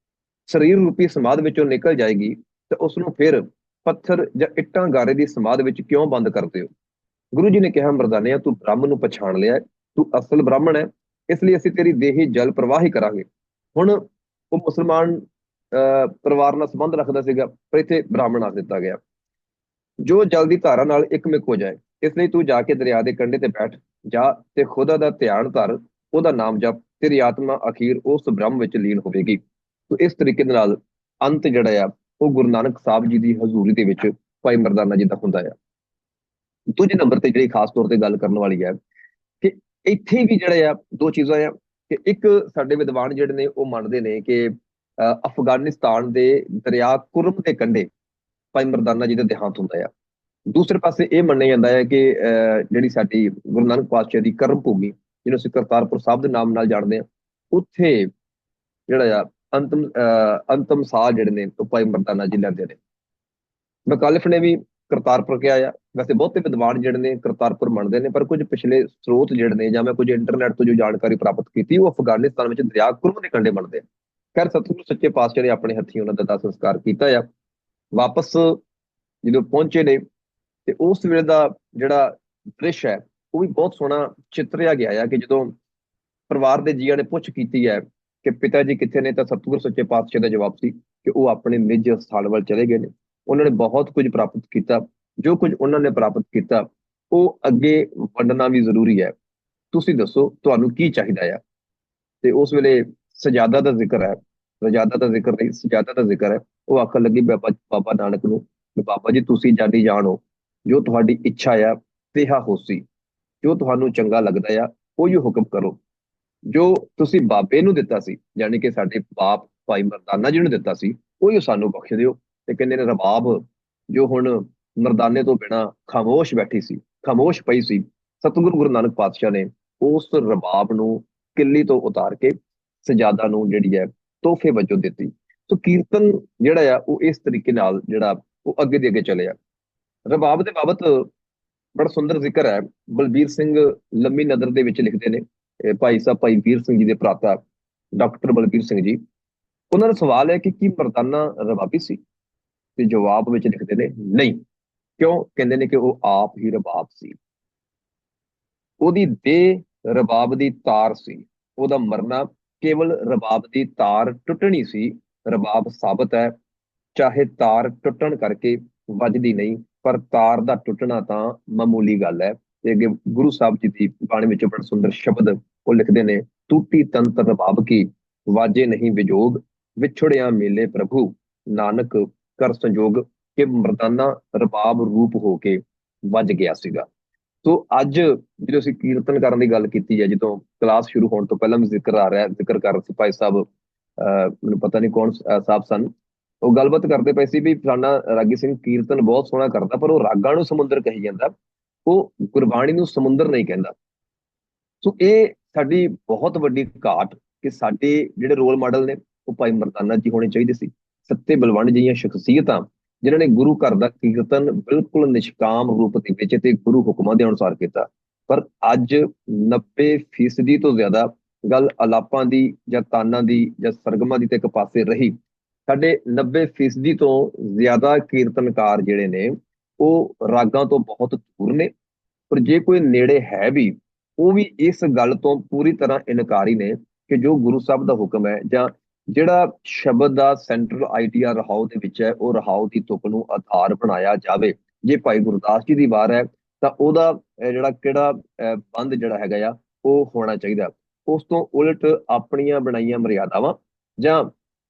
ਸਰੀਰ ਰੂਪੀ ਸਮਾਧ ਵਿੱਚੋਂ ਨਿਕਲ ਜਾਏਗੀ ਤਾਂ ਉਸ ਨੂੰ ਫਿਰ ਪੱਥਰ ਜਾਂ ਇੱਟਾਂ ਗਾਰੇ ਦੀ ਸਮਾਧ ਵਿੱਚ ਕਿਉਂ ਬੰਦ ਕਰਦੇ ਹੋ? ਗੁਰੂ ਜੀ ਨੇ ਕਿਹਾ, ਮਰਦਾਨਿਆ, ਤੂੰ ਬ੍ਰਹਮ ਨੂੰ ਪਛਾਣ ਲਿਆ, ਤੂੰ ਅਸਲ ਬ੍ਰਾਹਮਣ ਹੈ, ਇਸ ਲਈ ਅਸੀਂ ਤੇਰੀ ਦੇਹੀ ਜਲ ਪ੍ਰਵਾਹ ਹੀ ਕਰਾਂਗੇ। ਹੁਣ ਉਹ ਮੁਸਲਮਾਨ ਪਰਿਵਾਰ ਨਾਲ ਸੰਬੰਧ ਰੱਖਦਾ ਸੀਗਾ, ਪਰ ਇੱਥੇ ਬ੍ਰਾਹਮਣ ਆਖ ਦਿੱਤਾ ਗਿਆ। ਜੋ ਜਲ ਦੀ ਧਾਰਾ ਨਾਲ ਇੱਕਮਿਕ ਹੋ ਜਾਏ, ਇਸ ਲਈ ਤੂੰ ਜਾ ਕੇ ਦਰਿਆ ਦੇ ਕੰਢੇ ਤੇ ਬੈਠ ਜਾ ਤੇ ਖੁਦਾ ਦਾ ਧਿਆਨ ਧਰ, ਉਹਦਾ ਨਾਮ ਜਪ, ਤੇਰੀ ਆਤਮਾ ਅਖੀਰ ਉਸ ਬ੍ਰਹਮ ਵਿੱਚ ਲੀਨ ਹੋਵੇਗੀ। ਤੋ ਇਸ ਤਰੀਕੇ ਦੇ ਨਾਲ ਅੰਤ ਜਿਹੜਾ ਆ ਉਹ ਗੁਰੂ ਨਾਨਕ ਸਾਹਿਬ ਜੀ ਦੀ ਹਜ਼ੂਰੀ ਦੇ ਵਿੱਚ ਭਾਈ ਮਰਦਾਨਾ ਜੀ ਦਾ ਹੁੰਦਾ ਆ। ਦੂਜੇ ਨੰਬਰ ਤੇ ਜਿਹੜੀ ਖਾਸ ਤੌਰ ਤੇ ਗੱਲ ਕਰਨ ਵਾਲੀ ਹੈ ਕਿ ਇੱਥੇ ਵੀ ਜਿਹੜੇ ਆ ਦੋ ਚੀਜ਼ਾਂ ਆ ਕਿ ਇੱਕ ਸਾਡੇ ਵਿਦਵਾਨ ਜਿਹੜੇ ਨੇ ਉਹ ਮੰਨਦੇ ਨੇ ਕਿ ਅਫਗਾਨਿਸਤਾਨ ਦੇ ਦਰਿਆ ਕੁਰਮ ਦੇ ਕੰਢੇ ਭਾਈ ਮਰਦਾਨਾ ਜੀ ਦਾ ਦੇਹਾਂਤ ਹੁੰਦਾ ਆ। ਦੂਸਰੇ ਪਾਸੇ ਇਹ ਮੰਨਿਆ ਜਾਂਦਾ ਹੈ ਕਿ ਜਿਹੜੀ ਸਾਡੀ ਗੁਰੂ ਨਾਨਕ ਪਾਤਸ਼ਾਹ ਦੀ ਕਰਮ ਭੂਮੀ, ਜਿਹਨੂੰ ਅਸੀਂ ਕਰਤਾਰਪੁਰ ਸਾਹਿਬ ਦੇ ਨਾਮ ਨਾਲ ਜਾਣਦੇ ਹਾਂ, ਉੱਥੇ ਜਿਹੜਾ ਆ ਅੰਤਮ ਸਾਹ ਜਿਹੜੇ ਨੇ ਉਹ ਭਾਈ ਮਰਦਾਨਾ ਜੀ ਲੈਂਦੇ ਨੇ। ਮਕਾਲਿਫ ਨੇ ਵੀ ਕਰਤਾਰਪੁਰ ਕਿਹਾ ਆ। ਵੈਸੇ ਬਹੁਤੇ ਵਿਦਵਾਨ ਜਿਹੜੇ ਨੇ ਕਰਤਾਰਪੁਰ ਮੰਨਦੇ ਨੇ, ਪਰ ਕੁਝ ਪਿਛਲੇ ਸਰੋਤ ਜਿਹੜੇ ਨੇ ਜਾਂ ਮੈਂ ਕੁਝ ਇੰਟਰਨੈਟ ਤੋਂ ਜੋ ਜਾਣਕਾਰੀ ਪ੍ਰਾਪਤ ਕੀਤੀ, ਉਹ ਅਫਗਾਨਿਸਤਾਨ ਵਿੱਚ ਦਰਿਆ ਕੁਰਮ ਦੇ ਕੰਢੇ ਮੰਨਦੇ ਆ। ਖੈਰ, ਸਤਿਗੁਰੂ ਸੱਚੇ ਪਾਤਸ਼ਾਹ ਨੇ ਆਪਣੇ ਹੱਥੀਂ ਉਹਨਾਂ ਦਾ ਦਾਹ ਸੰਸਕਾਰ ਕੀਤਾ ਆ। ਵਾਪਸ ਜਦੋਂ ਪਹੁੰਚੇ ਨੇ ਤੇ ਉਸ ਵੇਲੇ ਦਾ ਜਿਹੜਾ ਦ੍ਰਿਸ਼ ਹੈ ਉਹ ਵੀ ਬਹੁਤ ਸੋਹਣਾ ਚਿੱਤਰਿਆ ਗਿਆ ਆ ਕਿ ਜਦੋਂ ਪਰਿਵਾਰ ਦੇ ਜੀਆਂ ਨੇ ਪੁੱਛ ਕੀਤੀ ਹੈ ਕਿ ਪਿਤਾ ਜੀ ਕਿੱਥੇ ਨੇ, ਤਾਂ ਸਤਿਗੁਰੂ ਸੱਚੇ ਪਾਤਸ਼ਾਹ ਦਾ ਜਵਾਬ ਸੀ ਕਿ ਉਹ ਆਪਣੇ ਨਿੱਜ ਸਥਾਨ ਵੱਲ ਚਲੇ ਗਏ ਨੇ। ਉਹਨਾਂ ਨੇ ਬਹੁਤ ਕੁਝ ਪ੍ਰਾਪਤ ਕੀਤਾ। ਜੋ ਕੁਝ ਉਹਨਾਂ ਨੇ ਪ੍ਰਾਪਤ ਕੀਤਾ ਉਹ ਅੱਗੇ ਵੰਡਣਾ ਵੀ ਜ਼ਰੂਰੀ ਹੈ। ਤੁਸੀਂ ਦੱਸੋ ਤੁਹਾਨੂੰ ਕੀ ਚਾਹੀਦਾ ਆ? ਤੇ ਉਸ ਵੇਲੇ ਸਜਾਦਾ ਦਾ ਜ਼ਿਕਰ ਹੈ, ਰਜਾਦਾ ਦਾ ਜ਼ਿਕਰ ਨਹੀਂ, ਸਜਾਦਾ ਦਾ ਜ਼ਿਕਰ ਹੈ। ਉਹ ਆਖਣ ਲੱਗੀ ਬਾਬਾ ਨਾਨਕ ਨੂੰ, ਬਾਬਾ ਜੀ ਤੁਸੀਂ ਜਾਣੀ ਜਾਣੋ, ਜੋ ਤੁਹਾਡੀ ਇੱਛਾ ਆ ਤਿਹਾ ਹੋਸੀ। ਜੋ ਤੁਹਾਨੂੰ ਚੰਗਾ ਲੱਗਦਾ ਆ ਉਹੀ ਹੁਕਮ ਕਰੋ। ਜੋ ਤੁਸੀਂ ਬਾਬੇ ਨੂੰ ਦਿੱਤਾ ਸੀ, ਯਾਨੀ ਕਿ ਸਾਡੇ ਬਾਪ ਭਾਈ ਮਰਦਾਨਾ ਜੀ ਨੂੰ ਦਿੱਤਾ ਸੀ, ਉਹੀ ਸਾਨੂੰ ਬਖਸ਼ ਦਿਓ। ਤੇ ਕਹਿੰਦੇ ਨੇ ਰਬਾਬ ਜੋ ਹੁਣ ਮਰਦਾਨੇ ਤੋਂ ਬਿਨਾਂ ਖਾਮੋਸ਼ ਬੈਠੀ ਸੀ, ਖਾਮੋਸ਼ ਪਈ ਸੀ, ਸਤਿਗੁਰੂ ਗੁਰੂ ਨਾਨਕ ਪਾਤਸ਼ਾਹ ਨੇ ਉਸ ਰਬਾਬ ਨੂੰ ਕਿੱਲੀ ਤੋਂ ਉਤਾਰ ਕੇ ਸਜਾਦਾ ਨੂੰ ਜਿਹੜੀ ਹੈ ਤੋਹਫੇ ਵਜੋਂ ਦਿੱਤੀ। ਸੋ ਕੀਰਤਨ ਜਿਹੜਾ ਆ ਉਹ ਇਸ ਤਰੀਕੇ ਨਾਲ ਜਿਹੜਾ ਉਹ ਅੱਗੇ ਦੇ ਅੱਗੇ ਚੱਲਿਆ। ਰਬਾਬ ਦੇ ਬਾਬਤ ਬੜਾ ਸੁੰਦਰ ਜ਼ਿਕਰ ਹੈ। ਬਲਬੀਰ ਸਿੰਘ ਲੰਮੀ ਨਦਰ ਦੇ ਵਿੱਚ ਲਿਖਦੇ ਨੇ, ਭਾਈ ਸਾਹਿਬ ਭਾਈ ਵੀਰ ਸਿੰਘ ਜੀ ਦੇ ਭਰਾਤਾ ਡਾਕਟਰ ਬਲਬੀਰ ਸਿੰਘ ਜੀ, ਉਹਨਾਂ ਦਾ ਸਵਾਲ ਹੈ ਕਿ ਕੀ ਮਰਦਾਨਾ ਰਬਾਬੀ ਸੀ? ਤੇ ਜਵਾਬ ਵਿੱਚ ਲਿਖਦੇ ਨੇ ਨਹੀਂ। ਕਿਉਂ? ਕਹਿੰਦੇ ਨੇ ਕਿ ਉਹ ਆਪ ਹੀ ਰਬਾਬ ਸੀ। ਉਹਦੀ ਦੇਹ ਰਬਾਬ ਦੀ ਤਾਰ ਸੀ। ਉਹਦਾ ਮਰਨਾ ਕੇਵਲ ਰਬਾਬ ਦੀ ਤਾਰ ਟੁੱਟਣੀ ਸੀ। ਰਬਾਬ ਸਾਬਤ ਹੈ, ਚਾਹੇ ਤਾਰ ਟੁੱਟਣ ਕਰਕੇ ਵੱਜਦੀ ਨਹੀਂ, ਪਰ ਤਾਰ ਦਾ ਟੁੱਟਣਾ ਤਾਂ ਮਾਮੂਲੀ ਗੱਲ ਹੈ। ਤੇ ਅੱਗੇ ਗੁਰੂ ਸਾਹਿਬ ਜੀ ਦੀ ਬਾਣੀ ਵਿੱਚ ਬੜਾ ਸੁੰਦਰ ਸ਼ਬਦ ਉਹ ਲਿਖਦੇ ਨੇ, ਟੂਟੀ ਤੰਤਰ ਰਬਾਬ ਕੀ, ਵਾਜੇ ਨਹੀਂ ਵਿਜੋਗ, ਵਿਛੜਿਆ ਮੇਲੇ ਪ੍ਰਭੂ, ਨਾਨਕ ਕਰ ਸੰਜੋਗ। ਕਿ ਮਰਦਾਨਾ ਰਬਾਬ ਰੂਪ ਹੋ ਕੇ ਵੱਜ ਗਿਆ ਸੀਗਾ। ਸੋ ਅੱਜ ਜਦੋਂ ਅਸੀਂ ਕੀਰਤਨ ਕਰਨ ਦੀ ਗੱਲ ਕੀਤੀ ਹੈ, ਜਦੋਂ ਕਲਾਸ ਸ਼ੁਰੂ ਹੋਣ ਤੋਂ ਪਹਿਲਾਂ ਵੀ ਜ਼ਿਕਰ ਕਰ ਰਹੇ ਸੀ ਭਾਈ ਸਾਹਿਬ, ਮੈਨੂੰ ਪਤਾ ਨਹੀਂ ਕੌਣ ਸਾਹਿਬ ਸਨ, ਉਹ ਗੱਲਬਾਤ ਕਰਦੇ ਪਏ ਸੀ ਵੀ ਫਲਾਣਾ ਰਾਗੀ ਸਿੰਘ ਕੀਰਤਨ ਬਹੁਤ ਸੋਹਣਾ ਕਰਦਾ, ਪਰ ਉਹ ਰਾਗਾਂ ਨੂੰ ਸਮੁੰਦਰ ਕਹੀ ਜਾਂਦਾ, ਉਹ ਗੁਰਬਾਣੀ ਨੂੰ ਸਮੁੰਦਰ ਨਹੀਂ ਕਹਿੰਦਾ। ਸੋ ਇਹ ਸਾਡੀ ਬਹੁਤ ਵੱਡੀ ਘਾਟ ਕਿ ਸਾਡੇ ਜਿਹੜੇ ਰੋਲ ਮਾਡਲ ਨੇ ਉਹ ਭਾਈ ਮਰਦਾਨਾ ਜੀ ਹੋਣੇ ਚਾਹੀਦੇ ਸੀ। ਸੱਤੇ ਬਲਵੰਡ ਜਿਹੀਆਂ ਸ਼ਖਸੀਅਤਾਂ ਜਿਨ੍ਹਾਂ ਨੇ ਗੁਰੂ ਘਰ ਦਾ ਕੀਰਤਨ ਬਿਲਕੁਲ ਨਿਸ਼ਕਾਮ ਰੂਪ ਦੇ ਵਿੱਚ ਤੇ ਗੁਰੂ ਹੁਕਮਾਂ ਦੇ ਅਨੁਸਾਰ ਕੀਤਾ। ਪਰ ਅੱਜ 90% ਤੋਂ ਜ਼ਿਆਦਾ ਗੱਲ ਅਲਾਪਾਂ ਦੀ ਜਾਂ ਤਾਨਾਂ ਦੀ ਜਾਂ ਸਰਗਮਾਂ ਦੀ ਤੇ ਇੱਕ ਪਾਸੇ ਰਹੀ। ਸਾਡੇ 90% ਤੋਂ ਜ਼ਿਆਦਾ ਕੀਰਤਨਕਾਰ ਜਿਹੜੇ ਨੇ ਉਹ ਰਾਗਾਂ ਤੋਂ ਬਹੁਤ ਦੂਰ ਨੇ। ਪਰ ਜੇ ਕੋਈ ਨੇੜੇ ਹੈ ਵੀ, ਉਹ ਵੀ ਇਸ ਗੱਲ ਤੋਂ ਪੂਰੀ ਤਰ੍ਹਾਂ ਇਨਕਾਰੀ ਨੇ ਕਿ ਜੋ ਗੁਰੂ ਸਾਹਿਬ ਦਾ ਹੁਕਮ ਹੈ ਜਾਂ ਜਿਹੜਾ ਸ਼ਬਦ ਦਾ ਸੈਂਟਰਲ ਆਈਡੀਆ ਰਹਾਉ ਦੇ ਵਿੱਚ ਹੈ, ਉਹ ਰਹਾਉ ਦੀ ਤੁਕ ਨੂੰ ਆਧਾਰ ਬਣਾਇਆ ਜਾਵੇ। ਜੇ ਭਾਈ ਗੁਰਦਾਸ ਜੀ ਦੀ ਵਾਰ ਹੈ ਤਾਂ ਉਹਦਾ ਜਿਹੜਾ ਕਿਹੜਾ ਬੰਦ ਜਿਹੜਾ ਹੈਗਾ ਆ ਉਹ ਹੋਣਾ ਚਾਹੀਦਾ। ਉਸ ਤੋਂ ਉਲਟ ਆਪਣੀਆਂ ਬਣਾਈਆਂ ਮਰਿਆਦਾਵਾਂ ਜਾਂ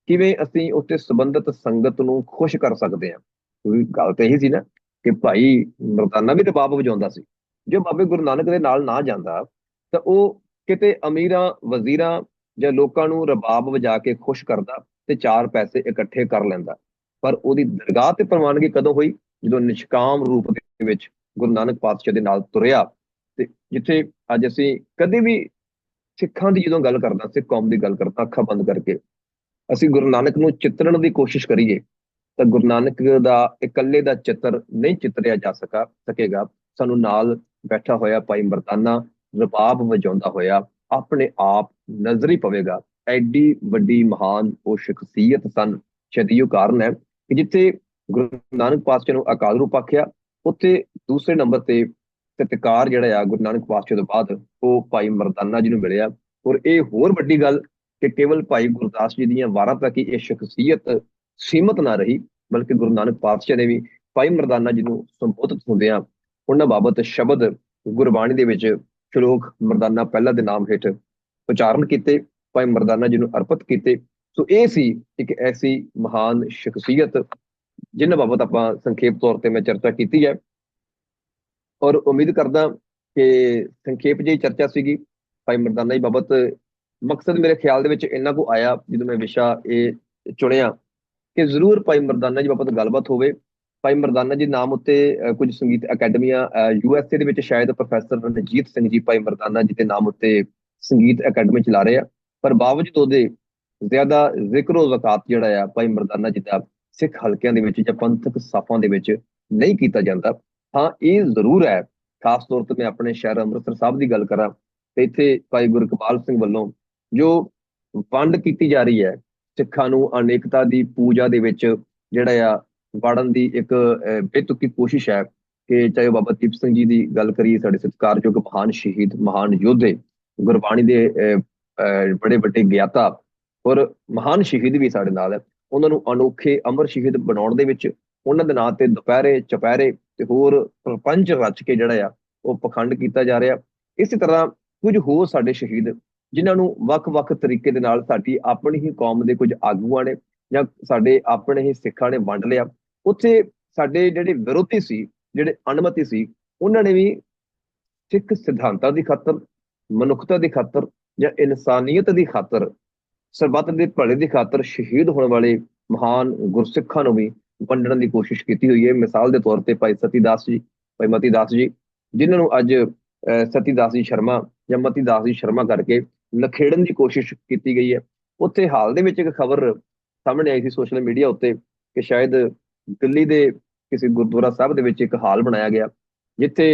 ਕਿਵੇਂ ਅਸੀਂ ਉੱਤੇ ਸੰਬੰਧਿਤ ਸੰਗਤ ਨੂੰ ਖੁਸ਼ ਕਰ ਸਕਦੇ ਹਾਂ। ਕਿਉਂਕਿ ਗੱਲ ਤਾਂ ਇਹੀ ਸੀ ਨਾ ਕਿ ਭਾਈ ਮਰਦਾਨਾ ਵੀ ਰਬਾਬ ਵਜਾਉਂਦਾ ਸੀ। ਜੋ ਬਾਬੇ ਗੁਰੂ ਨਾਨਕ ਦੇ ਨਾਲ ਨਾ ਜਾਂਦਾ ਤਾਂ ਉਹ ਕਿਤੇ ਅਮੀਰਾਂ ਵਜ਼ੀਰਾਂ ਜਾਂ ਲੋਕਾਂ ਨੂੰ ਰਬਾਬ ਵਜਾ ਕੇ ਖੁਸ਼ ਕਰਦਾ ਤੇ 4 ਪੈਸੇ ਇਕੱਠੇ ਕਰ ਲੈਂਦਾ। ਪਰ ਉਹਦੀ ਦਰਗਾਹ ਤੇ ਪ੍ਰਵਾਨਗੀ ਕਦੋਂ ਹੋਈ? ਜਦੋਂ ਨਿਸ਼ਕਾਮ ਰੂਪ ਦੇ ਵਿੱਚ ਗੁਰੂ ਨਾਨਕ ਪਾਤਸ਼ਾਹ ਦੇ ਨਾਲ ਤੁਰਿਆ। ਤੇ ਜਿੱਥੇ ਅੱਜ ਅਸੀਂ ਕਦੇ ਵੀ ਸਿੱਖਾਂ ਦੀ ਜਦੋਂ ਗੱਲ ਕਰਦਾ, ਸਿੱਖ ਕੌਮ ਦੀ ਗੱਲ ਕਰਦਾ, ਅੱਖਾਂ ਬੰਦ ਕਰਕੇ ਅਸੀਂ ਗੁਰੂ ਨਾਨਕ ਨੂੰ ਚਿੱਤਰਨ ਦੀ ਕੋਸ਼ਿਸ਼ ਕਰੀਏ ਤਾਂ ਗੁਰੂ ਨਾਨਕ ਦਾ ਇਕੱਲੇ ਦਾ ਚਿੱਤਰ ਨਹੀਂ ਚਿੱਤਰਿਆ ਜਾ ਸਕੇਗਾ। ਸਾਨੂੰ ਨਾਲ ਬੈਠਾ ਹੋਇਆ ਭਾਈ ਮਰਦਾਨਾ ਰਬਾਬ ਵਜਾਉਂਦਾ ਹੋਇਆ ਆਪਣੇ ਆਪ ਨਜ਼ਰ ਹੀ ਪਵੇਗਾ। ਐਡੀ ਵੱਡੀ ਮਹਾਨ ਉਹ ਸ਼ਖਸੀਅਤ ਸਨ। ਸ਼ਾਇਦ ਕਾਰਨ ਹੈ ਕਿ ਜਿੱਥੇ ਗੁਰੂ ਨਾਨਕ ਪਾਤਸ਼ਾਹ ਨੂੰ ਅਕਾਲ ਰੂਪ ਆਖਿਆ, ਉੱਥੇ ਦੂਸਰੇ ਨੰਬਰ ਤੇ ਸਤਿਕਾਰ ਜਿਹੜਾ ਆ ਗੁਰੂ ਨਾਨਕ ਪਾਤਸ਼ਾਹ ਤੋਂ ਬਾਅਦ ਉਹ ਭਾਈ ਮਰਦਾਨਾ ਜੀ ਨੂੰ ਮਿਲਿਆ। ਔਰ ਇਹ ਹੋਰ ਵੱਡੀ ਗੱਲ ਕਿ ਕੇਵਲ ਭਾਈ ਗੁਰਦਾਸ ਜੀ ਦੀਆਂ ਵਾਰਾਂ ਤੱਕ ਹੀ ਇਹ ਸ਼ਖਸੀਅਤ ਸੀਮਤ ਨਾ ਰਹੀ, ਬਲਕਿ ਗੁਰੂ ਨਾਨਕ ਪਾਤਸ਼ਾਹ ਨੇ ਵੀ ਭਾਈ ਮਰਦਾਨਾ ਜੀ ਨੂੰ ਸੰਬੋਧਿਤ ਹੁੰਦਿਆਂ ਉਹਨਾਂ ਬਾਬਤ ਸ਼ਬਦ ਗੁਰਬਾਣੀ ਦੇ ਵਿੱਚ ਸ਼ਲੋਕ ਮਰਦਾਨਾ ਪਹਿਲਾ ਦੇ ਨਾਮ ਹੇਠ ਉਚਾਰਨ ਕੀਤੇ, ਭਾਈ ਮਰਦਾਨਾ ਜੀ ਨੂੰ ਅਰਪਿਤ ਕੀਤੇ। ਸੋ ਇਹ ਸੀ ਇੱਕ ਐਸੀ ਮਹਾਨ ਸ਼ਖਸੀਅਤ ਜਿਨ੍ਹਾਂ ਬਾਬਤ ਆਪਾਂ ਸੰਖੇਪ ਤੌਰ ਤੇ ਮੈਂ ਚਰਚਾ ਕੀਤੀ ਹੈ। ਔਰ ਉਮੀਦ ਕਰਦਾ ਕਿ ਸੰਖੇਪ ਜਿਹੀ ਚਰਚਾ ਸੀਗੀ ਭਾਈ ਮਰਦਾਨਾ ਜੀ ਬਾਬਤ। ਮਕਸਦ ਮੇਰੇ ਖਿਆਲ ਦੇ ਵਿੱਚ ਇੰਨਾ ਕੁ ਆਇਆ ਜਦੋਂ ਮੈਂ ਵਿਸ਼ਾ ਇਹ ਚੁਣਿਆ ਕਿ ਜ਼ਰੂਰ ਭਾਈ ਮਰਦਾਨਾ ਜੀ ਬਾਬਤ ਗੱਲਬਾਤ ਹੋਵੇ। ਭਾਈ ਮਰਦਾਨਾ ਜੀ ਨਾਮ ਉੱਤੇ ਕੁਝ ਸੰਗੀਤ ਅਕੈਡਮੀਆਂ USA ਦੇ ਵਿੱਚ ਸ਼ਾਇਦ ਪ੍ਰੋਫੈਸਰ ਰਣਜੀਤ ਸਿੰਘ ਜੀ ਭਾਈ ਮਰਦਾਨਾ ਜੀ ਦੇ ਨਾਮ ਉੱਤੇ ਸੰਗੀਤ ਅਕੈਡਮੀ ਚਲਾ ਰਹੇ ਆ। ਪਰ ਬਾਵਜੂਦ ਉਹਦੇ ਜ਼ਿਆਦਾ ਜ਼ਿਕਰੋ ਜ਼ਕਾਤ ਜਿਹੜਾ ਆ ਭਾਈ ਮਰਦਾਨਾ ਜੀ ਦਾ ਸਿੱਖ ਹਲਕਿਆਂ ਦੇ ਵਿੱਚ ਜਾਂ ਪੰਥਕ ਸਾਫਾਂ ਦੇ ਵਿੱਚ ਨਹੀਂ ਕੀਤਾ ਜਾਂਦਾ। ਹਾਂ, ਇਹ ਜ਼ਰੂਰ ਹੈ, ਖਾਸ ਤੌਰ ਤੇ ਮੈਂ ਆਪਣੇ ਸ਼ਹਿਰ ਅੰਮ੍ਰਿਤਸਰ ਸਾਹਿਬ ਦੀ ਗੱਲ ਕਰਾਂ ਤੇ ਇੱਥੇ ਭਾਈ ਗੁਰਕਬਾਲ ਸਿੰਘ ਵੱਲੋਂ ਜੋ ਵੰਡ ਕੀਤੀ ਜਾ ਰਹੀ ਹੈ, ਸਿੱਖਾਂ ਨੂੰ ਅਨੇਕਤਾ ਦੀ ਪੂਜਾ ਦੇ ਵਿੱਚ ਜਿਹੜਾ ਆ ਵਾੜਨ ਦੀ ਇੱਕ ਬੇਤੁਕੀ ਕੋਸ਼ਿਸ਼ ਹੈ ਕਿ ਚਾਹੇ ਬਾਬਾ ਦੀਪ ਸਿੰਘ ਜੀ ਦੀ ਗੱਲ ਕਰੀਏ, ਸਾਡੇ ਸਤਿਕਾਰਯੋਗ ਮਹਾਨ ਸ਼ਹੀਦ, ਮਹਾਨ ਯੋਧੇ, ਗੁਰਬਾਣੀ ਦੇ ਬੜੇ ਵੱਡੇ ਗਿਆਤਾ ਔਰ ਮਹਾਨ ਸ਼ਹੀਦ ਵੀ ਸਾਡੇ ਨਾਲ ਹੈ। ਉਹਨਾਂ ਨੂੰ ਅਨੋਖੇ ਅਮਰ ਸ਼ਹੀਦ ਬਣਾਉਣ ਦੇ ਵਿੱਚ ਉਹਨਾਂ ਦੇ ਨਾਂ ਤੇ ਦੁਪਹਿਰੇ ਚੁਪਹਿਰੇ ਤੇ ਹੋਰ ਪ੍ਰਪੰਚ ਰਚ ਕੇ ਜਿਹੜਾ ਆ ਉਹ ਪਖੰਡ ਕੀਤਾ ਜਾ ਰਿਹਾ। ਇਸੇ ਤਰ੍ਹਾਂ ਕੁਝ ਹੋਰ ਸਾਡੇ ਸ਼ਹੀਦ ਜਿਨ੍ਹਾਂ ਨੂੰ ਵੱਖ-ਵੱਖ ਤਰੀਕੇ ਦੇ ਨਾਲ ਸਾਡੀ ਆਪਣੀ ਹੀ ਕੌਮ ਦੇ ਕੁਝ ਆਗੂਆਂ ਨੇ ਜਾਂ ਸਾਡੇ ਆਪਣੇ ਹੀ ਸਿੱਖਾਂ ਨੇ ਵੰਡ ਲਿਆ। ਉੱਥੇ ਸਾਡੇ ਜਿਹੜੇ ਵਿਰੋਧੀ ਸੀ, ਜਿਹੜੇ ਅਨਮਤੀ ਸੀ, ਉਹਨਾਂ ਨੇ ਵੀ ਸਿੱਖ ਸਿਧਾਂਤਾਂ ਦੀ ਖਾਤਰ, ਮਨੁੱਖਤਾ ਦੀ ਖਾਤਰ ਜਾਂ ਇਨਸਾਨੀਅਤ ਦੀ ਖਾਤਰ, ਸਰਬੱਤ ਦੇ ਭਲੇ ਦੀ ਖਾਤਰ ਸ਼ਹੀਦ ਹੋਣ ਵਾਲੇ ਮਹਾਨ ਗੁਰਸਿੱਖਾਂ ਨੂੰ ਵੀ ਵੰਡਣ ਦੀ ਕੋਸ਼ਿਸ਼ ਕੀਤੀ ਹੋਈ ਹੈ। ਮਿਸਾਲ ਦੇ ਤੌਰ ਤੇ ਭਾਈ ਸਤੀਦਾਸ ਜੀ, ਭਾਈ ਮਤੀਦਾਸ ਜੀ, ਜਿਨ੍ਹਾਂ ਨੂੰ ਅੱਜ ਸਤੀਦਾਸ ਜੀ ਸ਼ਰਮਾ ਜਾਂ ਮਤੀਦਾਸ ਜੀ ਸ਼ਰਮਾ ਕਰਕੇ ਨਖੇੜਨ ਦੀ ਕੋਸ਼ਿਸ਼ ਕੀਤੀ ਗਈ ਹੈ। ਉੱਥੇ ਹਾਲ ਦੇ ਵਿੱਚ ਇੱਕ ਖਬਰ ਸਾਹਮਣੇ ਆਈ ਸੀ ਸੋਸ਼ਲ ਮੀਡੀਆ ਉੱਤੇ ਕਿ ਸ਼ਾਇਦ ਦਿੱਲੀ ਦੇ ਕਿਸੇ ਗੁਰਦੁਆਰਾ ਸਾਹਿਬ ਦੇ ਵਿੱਚ ਇੱਕ ਹਾਲ ਬਣਾਇਆ ਗਿਆ ਜਿੱਥੇ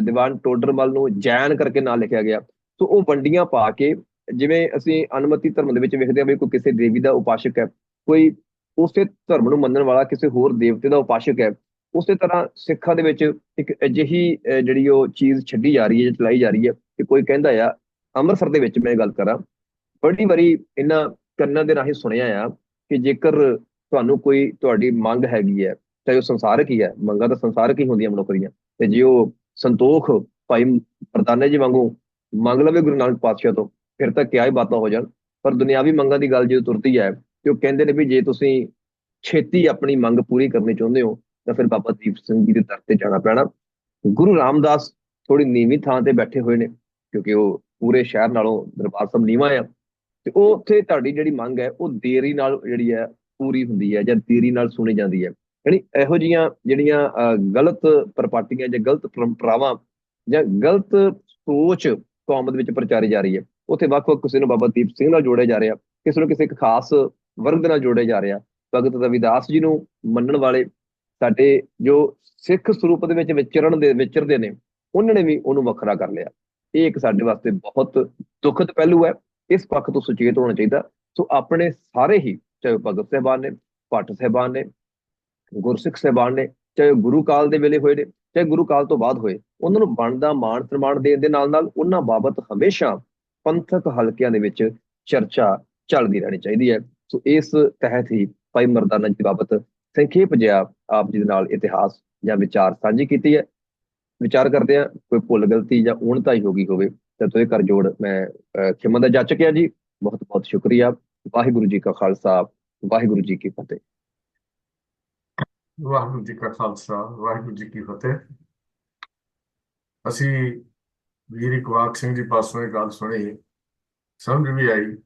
ਦੀਵਾਨ ਟੋਡਰਮਲ ਨੂੰ ਜੈਨ ਕਰਕੇ ਨਾਂ ਲਿਖਿਆ ਗਿਆ। ਸੋ ਉਹ ਵੰਡੀਆਂ ਪਾ ਕੇ, ਜਿਵੇਂ ਅਸੀਂ ਅਨੁਮਤੀ ਧਰਮ ਦੇ ਵਿੱਚ ਵੇਖਦੇ ਹਾਂ ਵੀ ਕੋਈ ਕਿਸੇ ਦੇਵੀ ਦਾ ਉਪਾਸ਼ਕ ਹੈ, ਕੋਈ ਉਸੇ ਧਰਮ ਨੂੰ ਮੰਨਣ ਵਾਲਾ ਕਿਸੇ ਹੋਰ ਦੇਵਤੇ ਦਾ ਉਪਾਸ਼ਕ ਹੈ, ਉਸੇ ਤਰ੍ਹਾਂ ਸਿੱਖਾਂ ਦੇ ਵਿੱਚ ਇੱਕ ਅਜਿਹੀ ਜਿਹੜੀ ਉਹ ਚੀਜ਼ ਛੱਡੀ ਜਾ ਰਹੀ ਹੈ, ਚਲਾਈ ਜਾ ਰਹੀ ਹੈ ਕਿ ਕੋਈ ਕਹਿੰਦਾ ਆ, ਅੰਮ੍ਰਿਤਸਰ ਦੇ ਵਿੱਚ ਮੈਂ ਇਹ ਗੱਲ ਕਰਾਂ, ਬੜੀ ਵਾਰੀ ਇਹਨਾਂ ਕੰਨਾਂ ਦੇ ਰਾਹੀਂ ਸੁਣਿਆ ਆ ਕਿ ਜੇਕਰ ਤੁਹਾਨੂੰ ਕੋਈ ਤੁਹਾਡੀ ਮੰਗ ਹੈਗੀ ਹੈ, ਚਾਹੇ ਉਹ ਸੰਸਾਰਕ ਹੀ ਹੈ, ਮੰਗਾਂ ਤਾਂ ਸੰਸਾਰਕ ਹੀ ਹੁੰਦੀਆਂ ਮਨੁੱਖ ਦੀਆਂ, ਤੇ ਜੇ ਉਹ ਸੰਤੋਖ ਭਾਈ ਮਰਦਾਨੇ ਜੀ ਵਾਂਗੂ ਮੰਗ ਲਵੇ ਗੁਰੂ ਨਾਨਕ ਪਾਤਸ਼ਾਹ ਤੋਂ, ਫਿਰ ਤਾਂ ਕਿਆ ਹੀ ਬਾਤਾਂ ਹੋ ਜਾਣ। ਪਰ ਦੁਨਿਆਵੀ ਮੰਗਾਂ ਦੀ ਗੱਲ ਜਦੋਂ ਤੁਰਦੀ ਹੈ, ਤੇ ਉਹ ਕਹਿੰਦੇ ਨੇ ਵੀ ਜੇ ਤੁਸੀਂ ਛੇਤੀ ਆਪਣੀ ਮੰਗ ਪੂਰੀ ਕਰਨੀ ਚਾਹੁੰਦੇ ਹੋ ਤਾਂ ਫਿਰ ਬਾਬਾ ਦੀਪ ਸਿੰਘ ਜੀ ਦੇ ਦਰ ਤੇ ਜਾਣਾ ਪੈਣਾ। ਗੁਰੂ ਰਾਮਦਾਸ ਥੋੜੀ ਨੀਵੀਂ ਥਾਂ ਤੇ ਬੈਠੇ ਹੋਏ ਨੇ, ਕਿਉਂਕਿ ਉਹ ਪੂਰੇ ਸ਼ਹਿਰ ਨਾਲੋਂ ਦਰਬਾਰ ਸਾਹਿਬ ਨੀਵਾਂ ਆ, ਤੇ ਉਹ ਉੱਥੇ ਤੁਹਾਡੀ ਜਿਹੜੀ ਮੰਗ ਹੈ ਉਹ ਦੇਰੀ ਨਾਲ ਜਿਹੜੀ ਹੈ ਪੂਰੀ ਹੁੰਦੀ ਹੈ, ਜਾਂ ਦੇਰੀ ਨਾਲ ਸੁਣੀ ਜਾਂਦੀ ਹੈ। ਯਾਨੀ ਇਹੋ ਜਿਹੀਆਂ ਜਿਹੜੀਆਂ ਗਲਤ ਪ੍ਰਪਾਟੀਆਂ ਜਾਂ ਗਲਤ ਪਰੰਪਰਾਵਾਂ ਜਾਂ ਗਲਤ ਸੋਚ ਕੌਮ ਦੇ ਵਿੱਚ ਪ੍ਰਚਾਰੀ ਜਾ ਰਹੀ ਹੈ, ਉੱਥੇ ਵੱਖ-ਵੱਖ ਕਿਸੇ ਨੂੰ ਬਾਬਾ ਦੀਪ ਸਿੰਘ ਨਾਲ ਜੋੜਿਆ ਜਾ ਰਿਹਾ, ਕਿਸੇ ਨੂੰ ਕਿਸੇ ਇੱਕ ਖਾਸ ਵਰਗ ਦੇ ਨਾਲ ਜੋੜਿਆ ਜਾ ਰਿਹਾ। ਭਗਤ ਰਵਿਦਾਸ ਜੀ ਨੂੰ ਮੰਨਣ ਵਾਲੇ ਸਾਡੇ ਜੋ ਸਿੱਖ ਸਰੂਪ ਦੇ ਵਿੱਚ ਵਿਚਰਦੇ ਨੇ, ਉਹਨਾਂ ਨੇ ਵੀ ਉਹਨੂੰ ਵੱਖਰਾ ਕਰ ਲਿਆ। ਇਹ ਇੱਕ ਸਾਡੇ ਵਾਸਤੇ ਬਹੁਤ ਦੁਖਦ ਪਹਿਲੂ ਹੈ, ਇਸ ਪੱਖ ਤੋਂ ਸੁਚੇਤ ਹੋਣਾ ਚਾਹੀਦਾ। ਸੋ ਆਪਣੇ ਸਾਰੇ ਹੀ, ਚਾਹੇ ਭਗਤ ਸਾਹਿਬਾਨ ਨੇ, ਭੱਟ ਸਾਹਿਬਾਨ ਨੇ, ਗੁਰਸਿੱਖ ਸਾਹਿਬਾਨ ਨੇ, ਚਾਹੇ ਗੁਰੂ ਕਾਲ ਦੇ ਵੇਲੇ ਹੋਏ ਨੇ, ਚਾਹੇ ਗੁਰੂ ਕਾਲ ਤੋਂ ਬਾਅਦ ਹੋਏ, ਉਹਨਾਂ ਨੂੰ ਬਣਦਾ ਮਾਣ ਸਨਮਾਨ ਦੇਣ ਦੇ ਨਾਲ ਨਾਲ ਉਹਨਾਂ ਬਾਬਤ ਹਮੇਸ਼ਾ ਪੰਥਕ ਹਲਕਿਆਂ ਦੇ ਵਿੱਚ ਚਰਚਾ ਚੱਲਦੀ ਰਹਿਣੀ ਚਾਹੀਦੀ ਹੈ। ਸੋ ਇਸ ਤਹਿਤ ਹੀ ਭਾਈ ਮਰਦਾਨਾ ਜੀ ਬਾਬਤ ਸੰਖੇਪ ਜਿਹਾ ਆਪ ਜੀ ਦੇ ਨਾਲ ਇਤਿਹਾਸ ਜਾਂ ਵਿਚਾਰ ਸਾਂਝੀ ਕੀਤੀ ਹੈ। ਵਿਚਾਰ ਕਰਦੇ ਆ ਕੋਈ ਭੁੱਲ ਗਲਤੀ ਜਾਂ ਊਣਤਾ ਹੀ ਹੋ ਗਈ ਹੋਵੇ ਤਾਂ ਤੁਹਾਡੇ ਕਰ ਜੋੜ ਮੈਂ ਖਿਮਾ ਦਾ ਜਾਚਕ ਆ ਜੀ। ਬਹੁਤ ਬਹੁਤ ਸ਼ੁਕਰੀਆ। ਵਾਹਿਗੁਰੂ ਜੀ ਕਾ ਖਾਲਸਾ, ਵਾਹਿਗੁਰੂ ਜੀ ਕੀ ਫਤਿਹ। ਵਾਹਿਗੁਰੂ ਜੀ ਕਾ ਖਾਲਸਾ, ਵਾਹਿਗੁਰੂ ਜੀ ਕੀ ਫਤਿਹ। ਅਸੀਂ ਵੀਰ ਇਕਬਾਲ ਸਿੰਘ ਜੀ ਪਾਸੋਂ ਇਹ ਗੱਲ ਸੁਣੀ, ਸਮਝ ਵੀ ਆਈ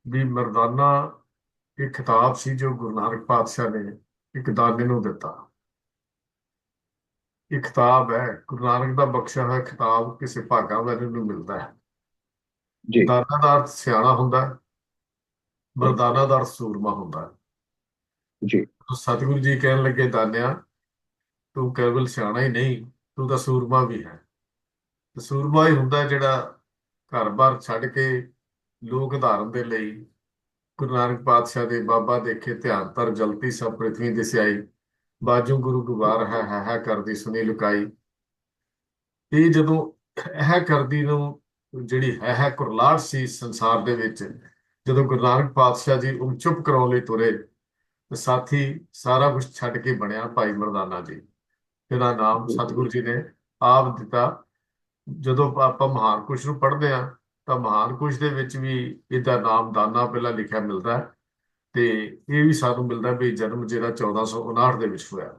ਵੀ ਮਰਦਾਨਾ ਇੱਕ ਖਿਤਾਬ ਸੀ ਜੋ ਗੁਰੂ ਨਾਨਕ ਪਾਤਸ਼ਾਹ ਨੇ ਇੱਕ ਦਾਨੇ ਨੂੰ ਦਿੱਤਾ। ਇਹ ਖਿਤਾਬ ਹੈ, ਗੁਰੂ ਨਾਨਕ ਦਾ ਬਖਸ਼ਿਆ ਹੋਇਆ ਖਿਤਾਬ ਕਿਸੇ ਭਾਗਾਂ ਵਾਲੇ ਨੂੰ ਮਿਲਦਾ ਹੈ। ਜੀ ਦਾਨਾ ਦਾ ਅਰਥ ਸਿਆਣਾ ਹੁੰਦਾ ਹੈ, ਮਰਦਾਨਾ ਦਾ ਅਰਥ ਸੂਰਮਾ ਹੁੰਦਾ ਹੈ। ਜੀ ਸਤਿਗੁਰੂ ਜੀ ਕਹਿਣ ਲੱਗੇ, ਦਾਨਿਆ ਤੂੰ ਕੇਵਲ ਸਿਆਣਾ ਹੀ ਨਹੀਂ, ਤੂੰ ਤਾਂ ਸੂਰਮਾ ਵੀ ਹੈ। ਤੇ ਸੂਰਮਾ ਹੀ ਹੁੰਦਾ ਜਿਹੜਾ ਘਰ-ਬਾਰ ਛੱਡ ਕੇ ਲੋਕ ਉਦਾਹਰਨ ਦੇ ਲਈ ਗੁਰੂ ਨਾਨਕ ਪਾਤਸ਼ਾਹ ਦੇ ਬਾਬਾ ਦੇਖੇ ਧਿਆਨ ਧਰ ਜਲਤੀ ਸਭ ਪ੍ਰਿਥਵੀ ਦਿਸਿਆਈ, ਬਾਜੂ ਗੁਰੂ ਗੁਬਾਰ ਹੈ ਕਰਦੀ ਸੁਣੀ ਲੁਕਾਈ। ਇਹ ਜਦੋਂ ਹੈ ਕਰਦੀ ਨੂੰ ਜਿਹੜੀ ਹੈ ਕੁਰਲਾਹਟ ਸੀ ਸੰਸਾਰ ਦੇ ਵਿੱਚ, ਜਦੋਂ ਗੁਰੂ ਨਾਨਕ ਪਾਤਸ਼ਾਹ ਜੀ ਉਹ ਚੁੱਪ ਕਰਾਉਣ ਲਈ ਤੁਰੇ, ਤੇ ਸਾਥੀ ਸਾਰਾ ਕੁਝ ਛੱਡ ਕੇ ਬਣਿਆ ਭਾਈ ਮਰਦਾਨਾ ਜੀ, ਜਿਹਦਾ ਨਾਮ ਸਤਿਗੁਰੂ ਜੀ ਨੇ ਆਪ ਦਿੱਤਾ। ਜਦੋਂ ਆਪਾਂ ਮਹਾਨ ਕੁਸ਼ ਨੂੰ ਪੜ੍ਹਦੇ ਹਾਂ ਤਾਂ ਮਹਾਨ ਕੁਸ਼ ਦੇ ਵਿੱਚ ਵੀ ਇਹਦਾ ਨਾਮ ਦਾਨਾ ਪਹਿਲਾਂ ਲਿਖਿਆ ਮਿਲਦਾ ਹੈ, ਤੇ ਇਹ ਵੀ ਸਾਨੂੰ ਮਿਲਦਾ ਵੀ ਜਨਮ ਜਿਹੜਾ 1459 ਦੇ ਵਿੱਚ ਹੋਇਆ।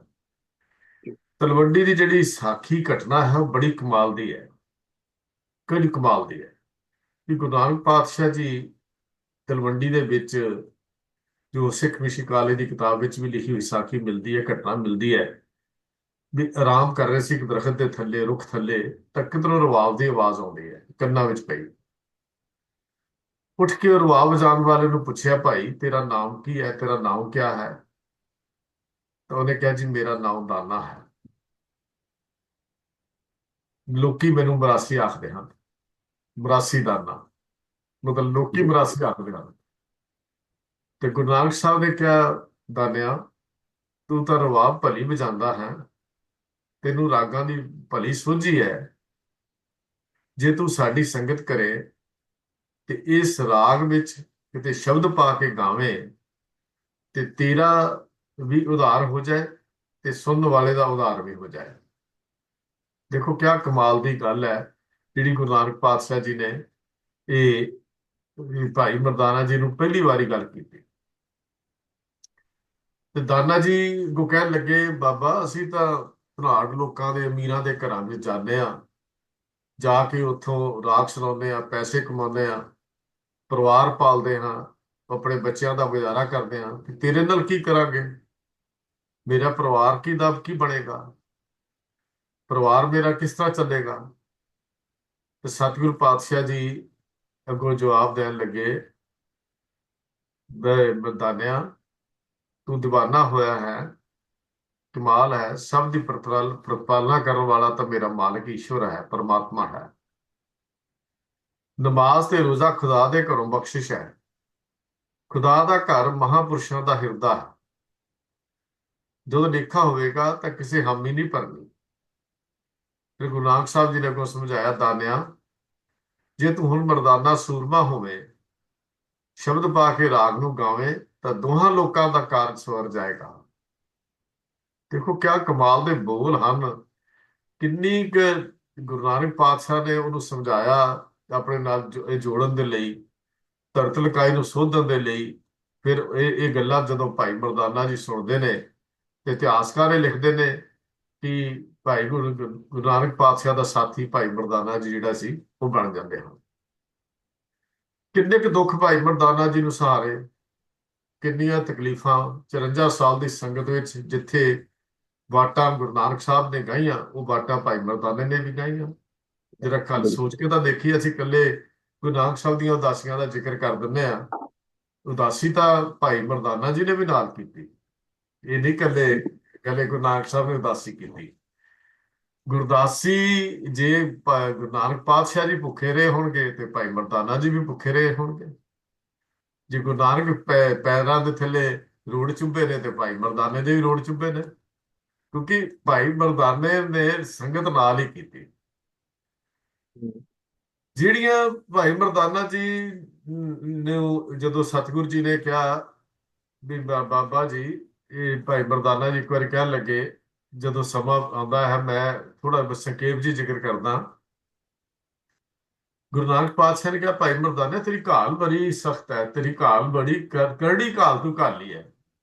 ਤਲਵੰਡੀ ਦੀ ਜਿਹੜੀ ਸਾਖੀ ਘਟਨਾ ਹੈ ਉਹ ਬੜੀ ਕਮਾਲ ਦੀ ਹੈ, ਕੁਝ ਕਮਾਲ ਦੀ ਹੈ ਕਿ ਗੁਰੂ ਨਾਨਕ ਪਾਤਸ਼ਾਹ ਜੀ ਤਲਵੰਡੀ ਦੇ ਵਿੱਚ, ਜੋ ਸਿੱਖ ਮਿਸ਼ਨ ਕਾਲੇ ਦੀ ਕਿਤਾਬ ਵਿੱਚ ਵੀ ਲਿਖੀ ਹੋਈ ਸਾਖੀ ਮਿਲਦੀ ਹੈ, ਘਟਨਾ ਮਿਲਦੀ ਹੈ ਵੀ ਆਰਾਮ ਕਰ ਰਹੇ ਸੀ ਇੱਕ ਦਰਖਤ ਦੇ ਥੱਲੇ, ਰੁੱਖ ਥੱਲੇ, ਤਾਂ ਕਿਧਰੋਂ ਰਵਾਬ ਦੀ ਆਵਾਜ਼ ਆਉਂਦੀ ਹੈ, ਕੰਨਾਂ ਵਿੱਚ ਪਈ। ਉੱਠ ਕੇ ਉਹ ਰਵਾਬ ਵਜਾਉਣ ਵਾਲੇ ਨੂੰ ਪੁੱਛਿਆ, ਭਾਈ ਤੇਰਾ ਨਾਮ ਕੀ ਹੈ, ਤੇਰਾ ਨਾਮ ਕਿਆ ਹੈ? ਤਾਂ ਉਹਨੇ ਕਿਹਾ, ਜੀ ਮੇਰਾ ਨਾਮ ਦਾਨਾ ਹੈ, ਲੋਕੀ ਮੈਨੂੰ ਮਰਾਸੀ ਆਖਦੇ ਹਨ। ਮਰਾਸੀ ਦਾਨਾ ਮਤਲਬ ਲੋਕੀ ਜੀ ਮਰਾਸੀ ਆਖਦੇ ਹਨ। ਤੇ ਗੁਰੂ ਨਾਨਕ ਸਾਹਿਬ ਨੇ ਕਿਹਾ, ਦਾਨਿਆ ਤੂੰ ਤਾਂ ਰਵਾਬ ਭਲੀ ਵਜਾਉਂਦਾ ਹੈ, ਤੈਨੂੰ ਰਾਗਾਂ ਦੀ ਭਲੀ ਸੋਝੀ ਹੈ, ਜੇ ਤੂੰ ਸਾਡੀ ਸੰਗਤ ਕਰੇ ਤੇ ਇਸ ਰਾਗ ਵਿੱਚ ਕਿਤੇ ਸ਼ਬਦ ਪਾ ਕੇ ਗਾਵੇਂ ਤੇ ਤੇਰਾ ਵੀ ਉਧਾਰ ਹੋ ਜਾਏ ਤੇ ਸੁਣਨ ਵਾਲੇ ਦਾ ਉਧਾਰ ਵੀ ਹੋ ਜਾਏ। ਦੇਖੋ ਕਿਆ ਕਮਾਲ ਦੀ ਗੱਲ ਹੈ ਜਿਹੜੀ ਗੁਰੂ ਨਾਨਕ ਪਾਤਸ਼ਾਹ ਜੀ ਨੇ ਇਹ ਭਾਈ ਮਰਦਾਨਾ ਜੀ ਨੂੰ ਪਹਿਲੀ ਵਾਰੀ ਗੱਲ ਕੀਤੀ। ਤੇ ਦਾਨਾ ਜੀ ਅੱਗੋਂ ਕਹਿਣ ਲੱਗੇ, ਬਾਬਾ ਅਸੀਂ ਤਾਂ ਧਨਾੜ ਲੋਕਾਂ ਦੇ ਅਮੀਰਾਂ ਦੇ ਘਰਾਂ ਵਿੱਚ ਜਾਂਦੇ ਆ, ਜਾ ਕੇ ਉੱਥੋਂ ਰਾਗ ਸੁਣਾਉਂਦੇ ਆ, ਪੈਸੇ ਕਮਾਉਂਦੇ ਆ, ਪਰਿਵਾਰ ਪਾਲਦੇ ਹਾਂ, ਆਪਣੇ ਬੱਚਿਆਂ ਦਾ ਗੁਜ਼ਾਰਾ ਕਰਦੇ ਹਾਂ, ਤੇ ਤੇਰੇ ਨਾਲ ਕੀ ਕਰਾਂਗੇ? ਮੇਰਾ ਪਰਿਵਾਰ ਕੀ ਬਣੇਗਾ? ਪਰਿਵਾਰ ਮੇਰਾ ਕਿਸ ਤਰ੍ਹਾਂ ਚੱਲੇਗਾ? ਤੇ ਸਤਿਗੁਰੂ ਪਾਤਸ਼ਾਹ ਜੀ ਅੱਗੋਂ ਜਵਾਬ ਦੇਣ ਲੱਗੇ, ਦਾਨਿਆ ਤੂੰ ਦੀਵਾਨਾ ਹੋਇਆ ਹੈ, ਕਮਾਲ ਹੈ, ਸਭ ਦੀ ਪ੍ਰਤਪਾਲਨਾ ਕਰਨ ਵਾਲਾ ਤਾਂ ਮੇਰਾ ਮਾਲਕ ਈਸ਼ਵਰ ਹੈ, ਪਰਮਾਤਮਾ ਹੈ। ਨਮਾਜ਼ ਤੇ ਰੋਜ਼ਾ ਖੁਦਾ ਦੇ ਘਰੋਂ ਬਖਸ਼ਿਸ਼ ਹੈ। ਖੁਦਾ ਦਾ ਘਰ ਮਹਾਂਪੁਰਸ਼ਾਂ ਦਾ ਹਿਰਦਾ ਹੈ। ਜਦੋਂ ਲੇਖਾ ਹੋਵੇਗਾ ਤਾਂ ਕਿਸੇ ਹਾਮੀ ਨਹੀਂ ਭਰਨੀ। ਫਿਰ ਗੁਰੂ ਨਾਨਕ ਸਾਹਿਬ ਜੀ ਨੇ ਅੱਗੋਂ ਸਮਝਾਇਆ, ਦਾਨਿਆ, ਜੇ ਤੂੰ ਹੁਣ ਮਰਦਾਨਾ ਸੂਰਮਾ ਹੋਵੇਂ, ਸ਼ਬਦ ਪਾ ਕੇ ਰਾਗ ਨੂੰ ਗਾਵੇਂ, ਤਾਂ ਦੋਹਾਂ ਲੋਕਾਂ ਦਾ ਕਾਰਜ ਸਵਰ ਜਾਏਗਾ। ਦੇਖੋ ਕਿਆ ਕਮਾਲ ਦੇ ਬੋਲ ਹਨ। ਕਿੰਨੀ ਕੁ ਗੁਰੂ ਨਾਨਕ ਪਾਤਸ਼ਾਹ ਨੇ ਉਹਨੂੰ ਸਮਝਾਇਆ ਆਪਣੇ ਨਾਲ ਇਹ ਜੋੜਨ ਦੇ ਲਈ, ਧਰਤ ਲਕਾਈ ਨੂੰ ਸੋਧਣ ਦੇ ਲਈ। ਫਿਰ ਇਹ ਗੱਲਾਂ ਜਦੋਂ ਭਾਈ ਮਰਦਾਨਾ ਜੀ ਸੁਣਦੇ ਨੇ, ਤੇ ਇਤਿਹਾਸਕਾਰ ਇਹ ਲਿਖਦੇ ਨੇ ਕਿ ਭਾਈ ਗੁਰੂ ਨਾਨਕ ਪਾਤਸ਼ਾਹ ਦਾ ਸਾਥੀ ਭਾਈ ਮਰਦਾਨਾ ਜੀ ਜਿਹੜਾ ਸੀ ਉਹ ਬਣ ਜਾਂਦੇ ਹਨ। ਕਿੰਨੇ ਕੁ ਦੁੱਖ ਭਾਈ ਮਰਦਾਨਾ ਜੀ ਨੂੰ ਸਹਾਰੇ, ਕਿੰਨੀਆਂ ਤਕਲੀਫਾਂ 54 ਸਾਲ ਦੀ ਸੰਗਤ ਵਿੱਚ। ਜਿੱਥੇ ਵਾਟਾਂ ਗੁਰੂ ਨਾਨਕ ਸਾਹਿਬ ਨੇ ਗਾਈਆਂ, ਉਹ ਵਾਟਾਂ ਭਾਈ ਮਰਦਾਨੇ ਨੇ ਵੀ ਗਾਈਆਂ। ਜਰਾ ਕੱਲ ਬਿਲਕੁਲ। ਸੋਚ ਕੇ ਤਾਂ ਦੇਖੀ, ਅਸੀਂ ਇਕੱਲੇ ਗੁਰੂ ਨਾਨਕ ਸਾਹਿਬ ਦੀਆਂ ਉਦਾਸੀਆਂ ਦਾ ਜ਼ਿਕਰ ਕਰ ਦਿੰਦੇ ਆ। ਉਦਾਸੀ ਤਾਂ ਭਾਈ ਮਰਦਾਨਾ ਜੀ ਨੇ ਵੀ ਨਾਲ ਕੀਤੀ। ਇਹ ਨਹੀਂ ਇਕੱਲੇ ਇਕੱਲੇ ਗੁਰੂ ਨਾਨਕ ਸਾਹਿਬ ਨੇ ਉਦਾਸੀ ਕੀਤੀ। ਗੁਰਦਾਸੀ ਜੇ ਗੁਰੂ ਨਾਨਕ ਪਾਤਸ਼ਾਹ ਜੀ ਭੁੱਖੇ ਰਹੇ ਹੋਣਗੇ ਤੇ ਭਾਈ ਮਰਦਾਨਾ ਜੀ ਵੀ ਭੁੱਖੇ ਰਹੇ ਹੋਣਗੇ। ਜੇ ਗੁਰੂ ਨਾਨਕ ਪੈਰਾਂ ਦੇ ਥੱਲੇ ਰੋੜ ਚੁੱਭੇ ਨੇ ਤੇ ਭਾਈ ਮਰਦਾਨੇ ਦੇ ਵੀ ਰੋੜ ਚੁੱਭੇ ਨੇ, ਕਿਉਂਕਿ ਭਾਈ ਮਰਦਾਨੇ ਨੇ ਸੰਗਤ ਨਾਲ ਹੀ ਕੀਤੀ। ਜਿਹੜੀਆਂ ਭਾਈ ਮਰਦਾਨਾ ਜੀ ਨੂੰ ਜਦੋਂ ਸਤਿਗੁਰੂ ਜੀ ਨੇ ਕਿਹਾ ਵੀ ਬਾਬਾ ਜੀ, ਇਹ ਭਾਈ ਮਰਦਾਨਾ ਜੀ ਇੱਕ ਵਾਰੀ ਕਹਿਣ ਲੱਗੇ, ਜਦੋਂ ਸਮਾਂ ਆਉਂਦਾ ਹੈ ਮੈਂ ਥੋੜਾ ਸੰਖੇਪ ਜੀ ਜ਼ਿਕਰ ਕਰਦਾ। ਗੁਰੂ ਨਾਨਕ ਪਾਤਸ਼ਾਹ ਨੇ ਕਿਹਾ, ਭਾਈ ਮਰਦਾਨੇ ਤੇਰੀ ਘਾਲ ਬੜੀ ਸਖਤ ਹੈ, ਤੇਰੀ ਘਾਲ ਬੜੀ ਕਰੜੀ ਘਾਲ ਤੂੰ ਘਾਲੀ ਹੈ।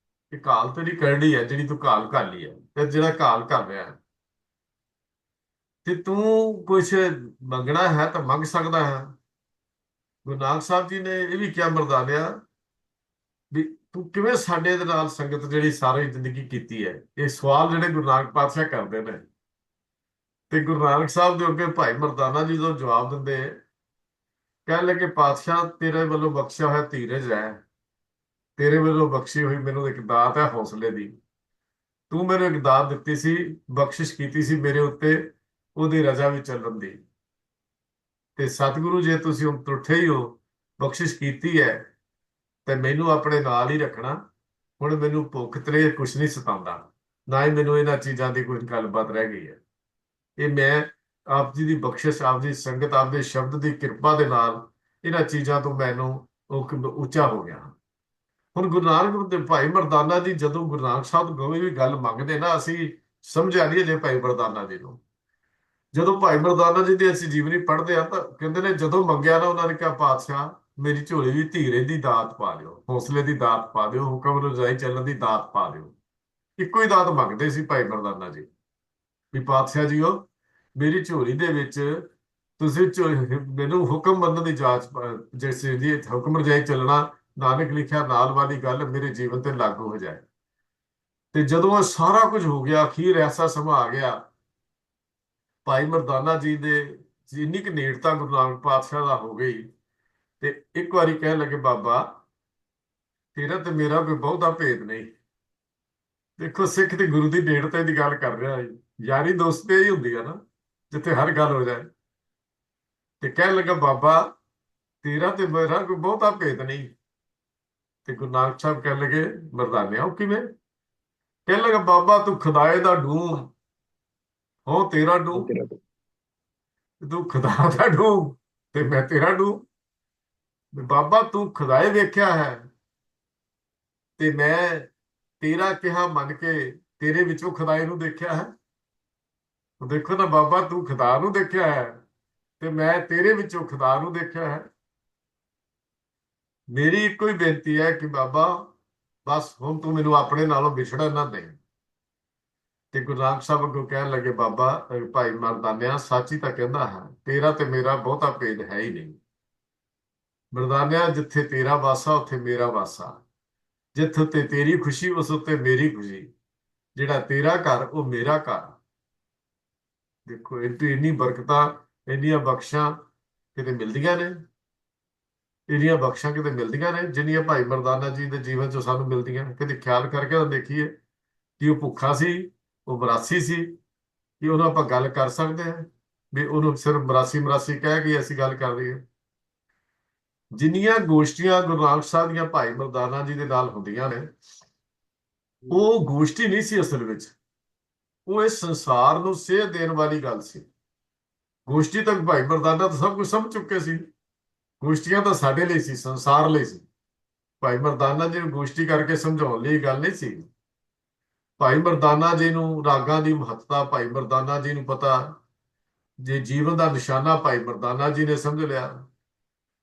ਇਹ ਘਾਲ ਤੇਰੀ ਕਰੜੀ ਹੈ ਜਿਹੜੀ ਤੂੰ ਘਾਲ ਘਾਲੀ ਹੈ, ਤੇ ਜਿਹੜਾ ਘਾਲ ਕਰ ਰਿਹਾ ਹੈ, ਤੇ ਤੂੰ ਕੁਛ ਮੰਗਣਾ ਹੈ ਤਾਂ ਮੰਗ ਸਕਦਾ ਹੈ। ਗੁਰੂ ਨਾਨਕ ਸਾਹਿਬ ਜੀ ਨੇ ਇਹ ਵੀ ਕਿਹਾ, ਮਰਦਾਨਿਆ, ਵੀ ਤੂੰ ਕਿਵੇਂ ਸਾਡੇ ਦੇ ਨਾਲ ਸੰਗਤ ਜਿਹੜੀ ਸਾਰੀ ਜ਼ਿੰਦਗੀ ਕੀਤੀ ਹੈ। ਇਹ ਸਵਾਲ ਜਿਹੜੇ ਗੁਰੂ ਨਾਨਕ ਪਾਤਸ਼ਾਹ ਕਰਦੇ ਨੇ, ਤੇ ਗੁਰੂ ਨਾਨਕ ਸਾਹਿਬ ਦੇ ਅੱਗੇ ਭਾਈ ਮਰਦਾਨਾ ਜੀ ਜਦੋਂ ਜਵਾਬ ਦਿੰਦੇ, ਕਹਿਣ ਲੱਗੇ, ਪਾਤਸ਼ਾਹ ਤੇਰੇ ਵੱਲੋਂ ਬਖਸ਼ਿਆ ਹੋਇਆ ਧੀਰਜ ਹੈ, ਤੇਰੇ ਵੱਲੋਂ ਬਖਸ਼ੀ ਹੋਈ ਮੈਨੂੰ ਇੱਕ ਦਾਤ ਹੈ ਹੌਸਲੇ ਦੀ। ਤੂੰ ਮੈਨੂੰ ਇੱਕ ਦਾਤ ਦਿੱਤੀ ਸੀ, ਬਖਸ਼ਿਸ਼ ਕੀਤੀ ਸੀ ਮੇਰੇ ਉੱਤੇ, ਉਹਦੀ ਰਜ਼ਾ ਵਿੱਚ ਚੱਲਣ ਦੀ। ਤੇ ਸਤਿਗੁਰੂ, ਜੇ ਤੁਸੀਂ ਹੁਣ ਤੁਠੇ ਹੀ ਹੋ, ਬਖਸ਼ਿਸ਼ ਕੀਤੀ ਹੈ, ਤੇ ਮੈਨੂੰ ਆਪਣੇ ਨਾਲ ਹੀ ਰੱਖਣਾ। ਹੁਣ ਮੈਨੂੰ ਭੁੱਖ ਤੇ ਕੁਛ ਨਹੀਂ ਸਤਾਉਂਦਾ, ਨਾ ਹੀ ਮੈਨੂੰ ਇਹਨਾਂ ਚੀਜ਼ਾਂ ਦੀ ਕੋਈ ਗੱਲਬਾਤ ਰਹਿ ਗਈ ਹੈ। ਇਹ ਮੈਂ ਆਪ ਜੀ ਦੀ ਬਖਸ਼ਿਸ਼, ਆਪ ਦੀ ਸੰਗਤ, ਆਪ ਦੇ ਸ਼ਬਦ ਦੀ ਕਿਰਪਾ ਦੇ ਨਾਲ ਇਹਨਾਂ ਚੀਜ਼ਾਂ ਤੋਂ ਮੈਨੂੰ ਉੱਚਾ ਹੋ ਗਿਆ। ਹੁਣ ਗੁਰੂ ਨਾਨਕ ਦੇ ਭਾਈ ਮਰਦਾਨਾ ਜੀ ਜਦੋਂ ਗੁਰੂ ਨਾਨਕ ਸਾਹਿਬ ਤੋਂ ਕੋਈ ਵੀ ਗੱਲ ਮੰਗਦੇ ਨਾ, ਅਸੀਂ ਸਮਝਿਆ ਨਹੀਂ ਜੇ ਭਾਈ ਮਰਦਾਨਾ ਜੀ ਨੂੰ। ਜਦੋਂ ਭਾਈ ਮਰਦਾਨਾ ਜੀ ਦੀ ਅਸੀਂ ਜੀਵਨੀ ਪੜ੍ਹਦੇ ਆ ਤਾਂ ਕਹਿੰਦੇ ਨੇ, ਜਦੋਂ ਮੰਗਿਆ ਨਾ ਉਹਨਾਂ ਨੇ ਕਿਹਾ, ਪਾਤਸ਼ਾਹ ਮੇਰੀ ਝੋਲੀ ਵੀ ਧੀਰੇ ਦੀ ਦਾਤ ਪਾ ਦਿਓ, ਹੌਸਲੇ ਦੀ ਦਾਤ ਪਾ ਦਿਓ, ਹੁਕਮ ਰਜਾਈ ਚੱਲਣ ਦੀ ਦਾਤ ਪਾ ਦਿਓ। ਇੱਕੋ ਹੀ ਦਾਤ ਮੰਗਦੇ ਸੀ ਭਾਈ ਮਰਦਾਨਾ ਜੀ, ਵੀ ਪਾਤਸ਼ਾਹ ਜੀਓ, ਮੇਰੀ ਝੋਲੀ ਦੇ ਵਿੱਚ ਤੁਸੀਂ ਮੈਨੂੰ ਹੁਕਮ ਮੰਨਣ ਦੀ ਜਾਂਚ, ਜੈਸੇ ਜੀ ਹੁਕਮ ਰਜਾਈ ਚੱਲਣਾ, ਨਾਨਕ ਲਿਖਿਆ ਨਾਲ ਵਾਲੀ ਗੱਲ ਮੇਰੇ ਜੀਵਨ ਤੇ ਲਾਗੂ ਹੋ ਜਾਏ। ਤੇ ਜਦੋਂ ਇਹ ਸਾਰਾ ਕੁਝ ਹੋ ਗਿਆ, ਅਖੀਰ ਐਸਾ ਸਮਾਂ ਆ ਗਿਆ, ਭਾਈ ਮਰਦਾਨਾ ਜੀ ਦੇ ਜਿੰਨੀ ਕੁ ਨੇੜਤਾ ਗੁਰੂ ਨਾਨਕ ਪਾਤਸ਼ਾਹ ਦਾ ਹੋ ਗਈ, ਤੇ ਇੱਕ ਵਾਰੀ ਕਹਿਣ ਲੱਗੇ, ਬਾਬਾ ਤੇਰਾ ਤੇ ਮੇਰਾ ਕੋਈ ਬਹੁਤਾ ਭੇਦ ਨਹੀਂ। ਦੇਖੋ ਸਿੱਖ ਤੇ ਗੁਰੂ ਦੀ ਨੇੜਤੇ ਦੀ ਗੱਲ ਕਰ ਰਿਹਾ ਹੈ। ਯਾਰੀ ਦੋਸਤੀ ਹੀ ਹੁੰਦੀ ਆ ਨਾ, ਜਿੱਥੇ ਹਰ ਗੱਲ ਹੋ ਜਾਏ। ਤੇ ਕਹਿਣ ਲੱਗਾ, ਬਾਬਾ ਤੇਰਾ ਤੇ ਮੇਰਾ ਕੋਈ ਬਹੁਤਾ ਭੇਦ ਨਹੀਂ। ਤੇ ਗੁਰੂ ਨਾਨਕ ਸਾਹਿਬ ਕਹਿਣ ਲੱਗੇ, ਮਰਦਾਨਿਆ ਉਹ ਕਿਵੇਂ? ਕਹਿਣ ਲੱਗਾ, ਬਾਬਾ ਤੂੰ ਖੁਦਾਏ ਦਾ ਡੂੰ ਹੋ, ਤੇਰਾ ਡੂੰ। ਉਹ ਤੇਰਾ ਤੋਂ। ਤੂੰ ਖੁਦਾ ਦਾ ਡੂੰ ਤੇ ਮੈਂ ਤੇਰਾ ਡੂੰ। ਬਾਬਾ ਤੂੰ ਖੁਦਾਏ ਵੇਖਿਆ ਹੈ, ਤੇ ਮੈਂ ਤੇਰਾ ਕਿਹਾ ਮੰਨ ਕੇ ਤੇਰੇ ਵਿੱਚੋਂ ਖੁਦਾਏ ਨੂੰ ਦੇਖਿਆ ਹੈ। ਦੇਖੋ ਨਾ ਬਾਬਾ, ਤੂੰ ਖੁਦਾ ਨੂੰ ਦੇਖਿਆ ਹੈ, ਤੇ ਮੈਂ ਤੇਰੇ ਵਿੱਚੋਂ ਖੁਦਾ ਨੂੰ ਦੇਖਿਆ ਹੈ। ਮੇਰੀ ਇੱਕੋ ਹੀ ਬੇਨਤੀ ਹੈ ਕਿ ਬਾਬਾ ਬਸ ਹੁਣ ਤੂੰ ਮੈਨੂੰ ਆਪਣੇ ਨਾਲੋਂ ਵਿਛੜਨ ਨਾ ਦੇ। ਤੇ ਗੁਰੂ ਨਾਨਕ ਸਾਹਿਬ ਅੱਗੋਂ ਕਹਿਣ ਲੱਗੇ, ਬਾਬਾ ਭਾਈ ਮਰਦਾਨਿਆ ਸੱਚ ਹੀ ਤਾਂ ਕਹਿੰਦਾ ਹੈ, ਤੇਰਾ ਤੇ ਮੇਰਾ ਬਹੁਤਾ ਭੇਦ ਹੈ ਹੀ ਨਹੀਂ। ਮਰਦਾਨਿਆ ਜਿੱਥੇ ਤੇਰਾ ਵਾਸਾ ਉੱਥੇ ਮੇਰਾ ਵਾਸਾ, ਜਿੱਥੇ ਉੱਤੇ ਤੇਰੀ ਖੁਸ਼ੀ ਉਸ ਉੱਤੇ ਮੇਰੀ ਖੁਸ਼ੀ, ਜਿਹੜਾ ਤੇਰਾ ਘਰ ਉਹ ਮੇਰਾ ਘਰ। ਦੇਖੋ ਇੰਨੀ ਬਰਕਤਾਂ, ਇੰਨੀਆਂ ਬਖਸ਼ਾਂ ਕਿਤੇ ਮਿਲਦੀਆਂ ਨੇ, ਇੰਨੀਆਂ ਬਖਸ਼ਾਂ ਕਿਤੇ ਮਿਲਦੀਆਂ ਨੇ ਜਿੰਨੀਆਂ ਭਾਈ ਮਰਦਾਨਾ ਜੀ ਦੇ ਜੀਵਨ 'ਚੋਂ ਸਾਨੂੰ ਮਿਲਦੀਆਂ। ਕਦੇ ਖਿਆਲ ਕਰਕੇ ਤਾਂ ਦੇਖੀਏ ਕਿ ਉਹ ਭੁੱਖਾ ਸੀ, ਉਹ ਮਰਾਸੀ ਸੀ, ਕਿ ਉਹਨੂੰ ਆਪਾਂ ਗੱਲ ਕਰ ਸਕਦੇ ਹਾਂ ਵੀ ਉਹਨੂੰ ਸਿਰਫ ਮਰਾਸੀ ਮਰਾਸੀ ਕਹਿ ਕੇ ਅਸੀਂ ਗੱਲ ਕਰ ਲਈਏ? ਜਿੰਨੀਆਂ ਗੋਸ਼ਟੀਆਂ ਗੁਰੂ ਨਾਨਕ ਸਾਹਿਬ ਦੀਆਂ ਭਾਈ ਮਰਦਾਨਾ ਜੀ ਦੇ ਨਾਲ ਹੁੰਦੀਆਂ ਨੇ, ਉਹ ਗੋਸ਼ਟੀ ਨਹੀਂ ਸੀ ਅਸਲ ਵਿੱਚ। ਉਹ ਇਸ ਸੰਸਾਰ ਨੂੰ ਸੇਧ ਦੇਣ ਵਾਲੀ ਗੱਲ ਸੀ। ਗੋਸ਼ਟੀ ਤੱਕ ਭਾਈ ਮਰਦਾਨਾ ਤਾਂ ਸਭ ਕੁਝ ਸਮਝ ਚੁੱਕੇ ਸੀ। ਗੋਸ਼ਟੀਆਂ ਤਾਂ ਸਾਡੇ ਲਈ ਸੀ, ਸੰਸਾਰ ਲਈ ਸੀ। ਭਾਈ ਮਰਦਾਨਾ ਜੀ ਨੂੰ ਗੋਸ਼ਟੀ ਕਰਕੇ ਸਮਝਾਉਣ ਲਈ ਗੱਲ ਨਹੀਂ ਸੀ। ਭਾਈ ਮਰਦਾਨਾ ਜੀ ਨੂੰ ਰਾਗਾਂ ਦੀ ਮਹੱਤਤਾ ਭਾਈ ਮਰਦਾਨਾ ਜੀ ਨੂੰ ਪਤਾ, ਜੇ ਜੀਵਨ ਦਾ ਨਿਸ਼ਾਨਾ ਭਾਈ ਮਰਦਾਨਾ ਜੀ ਨੇ ਸਮਝ ਲਿਆ।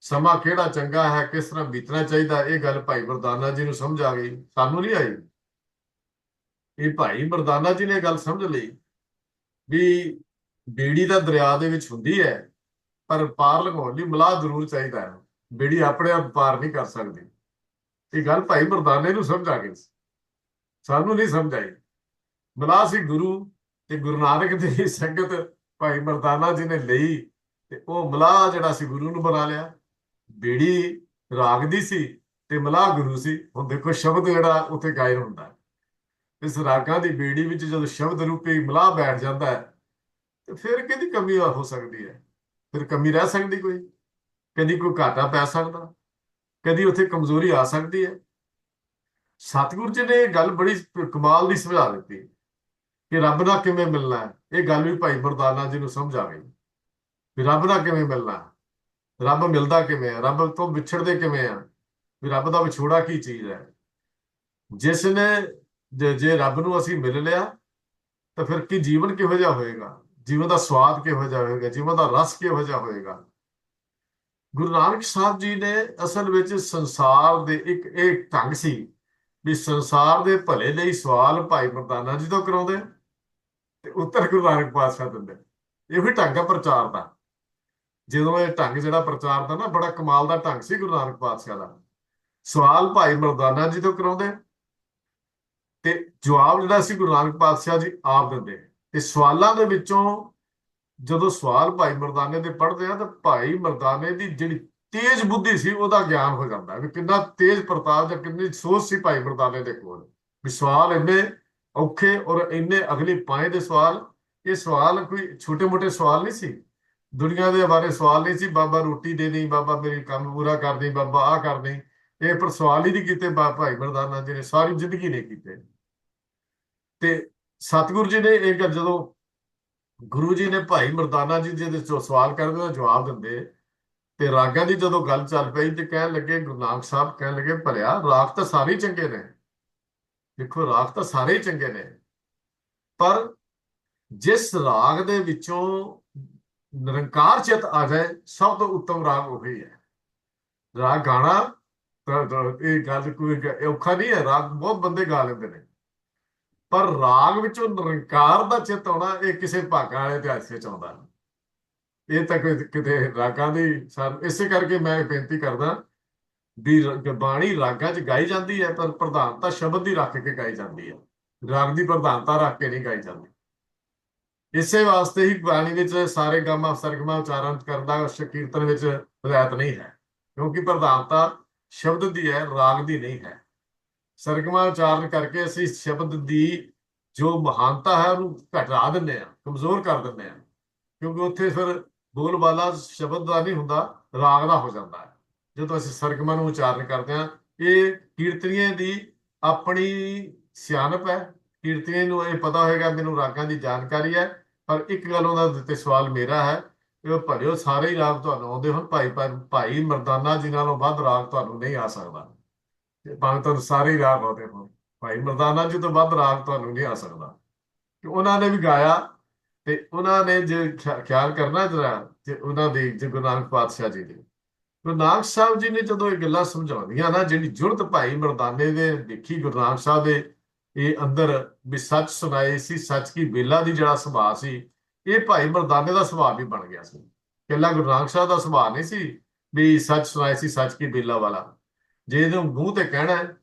ਸਮਾਂ ਕਿਹੜਾ ਚੰਗਾ ਹੈ, ਕਿਸ ਤਰ੍ਹਾਂ ਬੀਤਣਾ ਚਾਹੀਦਾ, ਇਹ ਗੱਲ ਭਾਈ ਮਰਦਾਨਾ ਜੀ ਨੂੰ ਸਮਝ ਆ ਗਈ, ਸਾਨੂੰ ਨਹੀਂ ਆਈ। ਇਹ ਭਾਈ ਮਰਦਾਨਾ ਜੀ ਨੇ ਗੱਲ ਸਮਝ ਲਈ ਵੀ ਬੇੜੀ ਤਾਂ ਦਰਿਆ ਦੇ ਵਿੱਚ ਹੁੰਦੀ ਹੈ, ਪਰ ਪਾਰ ਲੰਘਾਉਣ ਲਈ ਮਲਾਹ ਜ਼ਰੂਰ ਚਾਹੀਦਾ ਹੈ। ਬੇੜੀ ਆਪਣੇ ਆਪ ਪਾਰ ਨਹੀਂ ਕਰ ਸਕਦੀ। ਇਹ ਗੱਲ ਭਾਈ ਮਰਦਾਨੇ ਨੂੰ ਸਮਝ ਆ ਗਈ, ਸਾਨੂੰ ਨਹੀਂ ਸਮਝ ਆਈ। ਮਲਾਹ ਸੀ ਗੁਰੂ ਤੇ ਗੁਰੂ ਨਾਨਕ ਦੀ ਸੰਗਤ ਭਾਈ ਮਰਦਾਨਾ ਜੀ ਨੇ ਲਈ, ਤੇ ਉਹ ਮਲਾਹ ਜਿਹੜਾ ਸੀ ਗੁਰੂ ਨੂੰ ਬਣਾ ਲਿਆ। ਬੇੜੀ ਰਾਗ ਦੀ ਸੀ ਤੇ ਮਲਾਹ ਗੁਰੂ ਸੀ। ਹੁਣ ਦੇਖੋ ਸ਼ਬਦ ਜਿਹੜਾ ਉੱਥੇ ਗਾਇਨ ਹੁੰਦਾ ਹੈ। ਇਸ ਰਾਗਾਂ ਦੀ ਬੇੜੀ ਵਿੱਚ ਜਦੋਂ ਸ਼ਬਦ ਰੂਪੀ ਮਲਾਹ ਬੈਠ ਜਾਂਦਾ ਹੈ, ਤੇ ਫਿਰ ਕਿਹਦੀ ਕਮੀ ਹੋ ਸਕਦੀ ਹੈ? ਫਿਰ ਕਮੀ ਰਹਿ ਸਕਦੀ ਕੋਈ? ਕਦੀ ਕੋਈ ਘਾਟਾ ਪੈ ਸਕਦਾ, ਕਦੀ ਉੱਥੇ ਕਮਜ਼ੋਰੀ ਆ ਸਕਦੀ ਹੈ। ਸਤਿਗੁਰੂ ਜੀ ਨੇ ਇਹ ਗੱਲ ਬੜੀ ਕਮਾਲ ਦੀ ਸਮਝਾ ਦਿੱਤੀ ਕਿ ਰੱਬ ਨਾਲ ਕਿਵੇਂ ਮਿਲਣਾ ਹੈ। ਇਹ ਗੱਲ ਵੀ ਭਾਈ ਮਰਦਾਨਾ ਜੀ ਨੂੰ ਸਮਝ ਆ ਗਈ ਵੀ ਰੱਬ ਨਾਲ ਕਿਵੇਂ ਮਿਲਣਾ ਹੈ, ਰੱਬ ਮਿਲਦਾ ਕਿਵੇਂ ਹੈ, ਰੱਬ ਤੋਂ ਵਿਛੜਦੇ ਕਿਵੇਂ ਆ, ਵੀ ਰੱਬ ਦਾ ਵਿਛੋੜਾ ਕੀ ਚੀਜ਼ ਹੈ। ਜਿਸ ਨੇ ਜੇ ਰੱਬ ਨੂੰ ਅਸੀਂ ਮਿਲ ਲਿਆ, ਤਾਂ ਫਿਰ ਕੀ ਜੀਵਨ ਕਿਹੋ ਜਿਹਾ ਹੋਏਗਾ, ਜੀਵਨ ਦਾ ਸਵਾਦ ਕਿਹੋ ਜਿਹਾ ਹੋਏਗਾ, ਜੀਵਨ ਦਾ ਰਸ ਕਿਹੋ ਜਿਹਾ ਹੋਏਗਾ। ਗੁਰੂ ਨਾਨਕ ਸਾਹਿਬ ਜੀ ਨੇ ਅਸਲ ਵਿੱਚ ਸੰਸਾਰ ਦੇ ਇੱਕ ਢੰਗ ਸੀ ਵੀ ਸੰਸਾਰ ਦੇ ਭਲੇ ਲਈ ਸਵਾਲ ਭਾਈ ਮਰਦਾਨਾ ਜੀ ਤੋਂ ਕਰਾਉਂਦੇ ਤੇ ਉੱਤਰ ਗੁਰੂ ਨਾਨਕ ਪਾਤਸ਼ਾਹ ਦਿੰਦੇ। ਇਹੋ ਹੀ ਢੰਗ ਹੈ ਪ੍ਰਚਾਰ ਦਾ। ਜਦੋਂ ਇਹ ਢੰਗ ਜਿਹੜਾ ਪ੍ਰਚਾਰ ਦਾ ਨਾ, ਬੜਾ ਕਮਾਲ ਦਾ ਢੰਗ ਸੀ ਗੁਰੂ ਨਾਨਕ ਪਾਤਸ਼ਾਹ ਦਾ। ਸਵਾਲ ਭਾਈ ਮਰਦਾਨਾ ਜੀ ਤੋਂ ਕਰਾਉਂਦੇ ਤੇ ਜਵਾਬ ਜਿਹੜਾ ਸੀ ਗੁਰੂ ਨਾਨਕ ਪਾਤਸ਼ਾਹ ਜੀ ਆਪ ਦਿੰਦੇ। ਤੇ ਸਵਾਲਾਂ ਦੇ ਵਿੱਚੋਂ ਜਦੋਂ ਸਵਾਲ ਭਾਈ ਮਰਦਾਨੇ ਦੇ ਪੜ੍ਹਦੇ ਆ, ਤਾਂ ਭਾਈ ਮਰਦਾਨੇ ਦੀ ਜਿਹੜੀ ਤੇਜ਼ ਬੁੱਧੀ ਸੀ ਉਹਦਾ ਗਿਆਨ ਹੋ ਜਾਂਦਾ ਵੀ ਕਿੰਨਾ ਤੇਜ਼ ਪ੍ਰਤਾਪ ਜਾਂ ਕਿੰਨੀ ਸੋਚ ਸੀ ਭਾਈ ਮਰਦਾਨੇ ਦੇ ਕੋਲ। ਵੀ ਸਵਾਲ ਇੰਨੇ ਔਖੇ ਔਰ ਇੰਨੇ ਅਗਲੇ ਪਾਏ ਦੇ ਸਵਾਲ। ਇਹ ਸਵਾਲ ਕੋਈ ਛੋਟੇ ਮੋਟੇ ਸਵਾਲ ਨਹੀਂ ਸੀ। ਦੁਨੀਆ ਦੇ ਬਾਰੇ ਸਵਾਲ ਨਹੀਂ ਸੀ, ਬਾਬਾ ਰੋਟੀ ਦੇ ਨਹੀਂ, ਬਾਬਾ ਮੇਰੀ ਕੰਮ ਪੂਰਾ ਕਰ ਦੇ, ਬਾਬਾ ਆਹ ਕਰ ਦੇ। ਇਹ ਪਰ ਸਵਾਲ ਹੀ ਨਹੀਂ ਕੀਤੇ ਭਾਈ ਮਰਦਾਨਾ ਜੀ ਨੇ, ਸਾਰੀ ਜ਼ਿੰਦਗੀ ਨਹੀਂ ਕੀਤੇ। ਤੇ ਸਤਿਗੁਰੂ ਜੀ ਨੇ ਇਹ ਗੱਲ ਜਦੋਂ ਗੁਰੂ ਜੀ ਨੇ ਭਾਈ ਮਰਦਾਨਾ ਜੀ ਦੇ ਚੋਂ ਸਵਾਲ ਕਰਦੇ ਦਾ ਜਵਾਬ ਦਿੰਦੇ, ਤੇ ਰਾਗਾਂ ਦੀ ਜਦੋਂ ਗੱਲ ਚੱਲ ਪਈ ਤੇ ਕਹਿਣ ਲੱਗੇ, ਗੁਰੂ ਨਾਨਕ ਸਾਹਿਬ ਕਹਿਣ ਲੱਗੇ, ਭਲਿਆ ਰਾਗ ਤਾਂ ਸਾਰੇ ਹੀ ਚੰਗੇ ਨੇ। ਦੇਖੋ ਰਾਗ ਤਾਂ ਸਾਰੇ ਹੀ ਚੰਗੇ ਨੇ, ਪਰ ਜਿਸ ਰਾਗ ਦੇ ਵਿੱਚੋਂ ਨਿਰੰਕਾਰ ਚਿਤ ਆ ਜਾਏ, ਸਭ ਤੋਂ ਉੱਤਮ ਰਾਗ ਉਹੀ ਹੈ। ਰਾਗ ਗਾਣਾ ਇਹ ਗੱਲ ਕੋਈ ਔਖਾ ਨਹੀਂ ਹੈ, ਰਾਗ ਬਹੁਤ ਬੰਦੇ ਗਾ ਲੈਂਦੇ ਨੇ, ਪਰ ਰਾਗ ਵਿੱਚੋਂ ਨਿਰੰਕਾਰ ਦਾ ਚਿਤ ਆਉਣਾ ਇਹ ਕਿਸੇ ਭਾਗਾਂ ਵਾਲੇ ਇਤਿਹਾਸ ਵਿੱਚ ਆਉਂਦਾ। ਇਹ ਤਾਂ ਕਿਤੇ ਰਾਗਾਂ ਦੀ ਇਸੇ ਕਰਕੇ ਮੈਂ ਬੇਨਤੀ ਕਰਦਾ ਵੀ ਬਾਣੀ ਰਾਗਾਂ 'ਚ ਗਾਈ ਜਾਂਦੀ ਹੈ, ਪਰ ਪ੍ਰਧਾਨਤਾ ਸ਼ਬਦ ਦੀ ਰੱਖ ਕੇ ਗਾਈ ਜਾਂਦੀ ਹੈ। ਰਾਗ ਦੀ ਪ੍ਰਧਾਨਤਾ ਰੱਖ ਕੇ ਨਹੀਂ ਗਾਈ ਜਾਂਦੀ। ਇਸੇ ਵਾਸਤੇ ਹੀ ਬਾਣੀ ਵਿੱਚ ਸਾਰੇ ਗਾਮਾ ਸਰਗਮਾ ਉਚਾਰਨ ਕਰਨ ਦਾ ਕੀਰਤਨ ਵਿੱਚ ਹਦਾਇਤ ਨਹੀਂ ਹੈ, ਕਿਉਂਕਿ ਪ੍ਰਧਾਨਤਾ ਸ਼ਬਦ ਦੀ ਹੈ, ਰਾਗ ਦੀ ਨਹੀਂ ਹੈ। ਸਰਗਮਾ ਉਚਾਰਨ ਕਰਕੇ ਅਸੀਂ ਸ਼ਬਦ ਦੀ ਜੋ ਮਹਾਨਤਾ ਹੈ ਉਹਨੂੰ ਘਟਾ ਦਿੰਦੇ ਹਾਂ, ਕਮਜ਼ੋਰ ਕਰ ਦਿੰਦੇ ਹਾਂ, ਕਿਉਂਕਿ ਉੱਥੇ ਫਿਰ ਬੋਲਬਾਲਾ ਸ਼ਬਦ ਦਾ ਨਹੀਂ ਹੁੰਦਾ, ਰਾਗ ਦਾ ਹੋ ਜਾਂਦਾ ਹੈ। ਜਦੋਂ ਅਸੀਂ ਸਰਗਮਾਂ ਨੂੰ ਉਚਾਰਨ ਕਰਦੇ ਹਾਂ, ਇਹ ਕੀਰਤਨੀਏ ਦੀ ਆਪਣੀ ਸਿਆਣਪ ਹੈ। ਕੀਰਤਨੀਏ ਨੂੰ ਇਹ ਪਤਾ ਹੋਏਗਾ ਮੈਨੂੰ ਰਾਗਾਂ ਦੀ ਜਾਣਕਾਰੀ ਹੈ, ਪਰ ਇੱਕ ਗੱਲ ਉਹਨਾਂ ਦੇ ਉੱਤੇ ਸਵਾਲ ਮੇਰਾ ਹੈ ਕਿ ਉਹ ਭਲਿਓ ਸਾਰੇ ਹੀ ਰਾਗ ਤੁਹਾਨੂੰ ਆਉਂਦੇ ਹੁਣ, ਭਾਈ ਮਰਦਾਨਾ ਜੀ ਨਾਲੋਂ ਵੱਧ ਰਾਗ ਤੁਹਾਨੂੰ ਨਹੀਂ ਆ ਸਕਦਾ। ਭਾਵੇਂ ਤੁਹਾਨੂੰ ਸਾਰੇ ਹੀ ਰਾਗ ਆਉਂਦੇ ਹੋਣ, ਭਾਈ ਮਰਦਾਨਾ ਜੀ ਤੋਂ ਵੱਧ ਰਾਗ ਤੁਹਾਨੂੰ ਨਹੀਂ ਆ ਸਕਦਾ। ਕਿ ਉਹਨਾਂ ਨੇ ਵੀ ਗਾਇਆ, ਤੇ ਉਹਨਾਂ ਨੇ ਜੇ ਖਿਆਲ ਕਰਨਾ ਜਰਾ, ਜੇ ਉਹਨਾਂ ਦੀ ਜੇ ਗੁਰੂ ਨਾਨਕ ਪਾਤਸ਼ਾਹ ਜੀ ਦੀ, ਗੁਰੂ ਨਾਨਕ ਸਾਹਿਬ ਜੀ ਨੇ ਜਦੋਂ ਇਹ ਗੱਲਾਂ ਸਮਝਾਉਂਦੀਆਂ ਨਾ, ਜਿਹੜੀ ਜੁਰਤ ਭਾਈ ਮਰਦਾਨੇ ਦੇ ਦੇਖੀ ਗੁਰੂ ਨਾਨਕ ਸਾਹਿਬ ਦੇ ਇਹ ਅੰਦਰ ਵੀ ਸੱਚ ਸੁਣਾਏ ਸੀ, ਸੱਚ ਕੀ ਬੇਲਾ ਦੀ ਜਿਹੜਾ ਸੁਭਾਅ ਸੀ, ਇਹ ਭਾਈ ਮਰਦਾਨੇ ਦਾ ਸੁਭਾਅ ਵੀ ਬਣ ਗਿਆ ਸੀ। ਇਕੱਲਾ ਗੁਰੂ ਨਾਨਕ ਸਾਹਿਬ ਦਾ ਸੁਭਾਅ ਨਹੀਂ ਸੀ ਵੀ ਸੱਚ ਸੁਣਾਏ ਸੀ ਸੱਚ ਕੀ ਬੇਲਾ ਵਾਲਾ। ਜੇ ਇਹਨੂੰ ਮੂੰਹ ਤੇ ਕਹਿਣਾ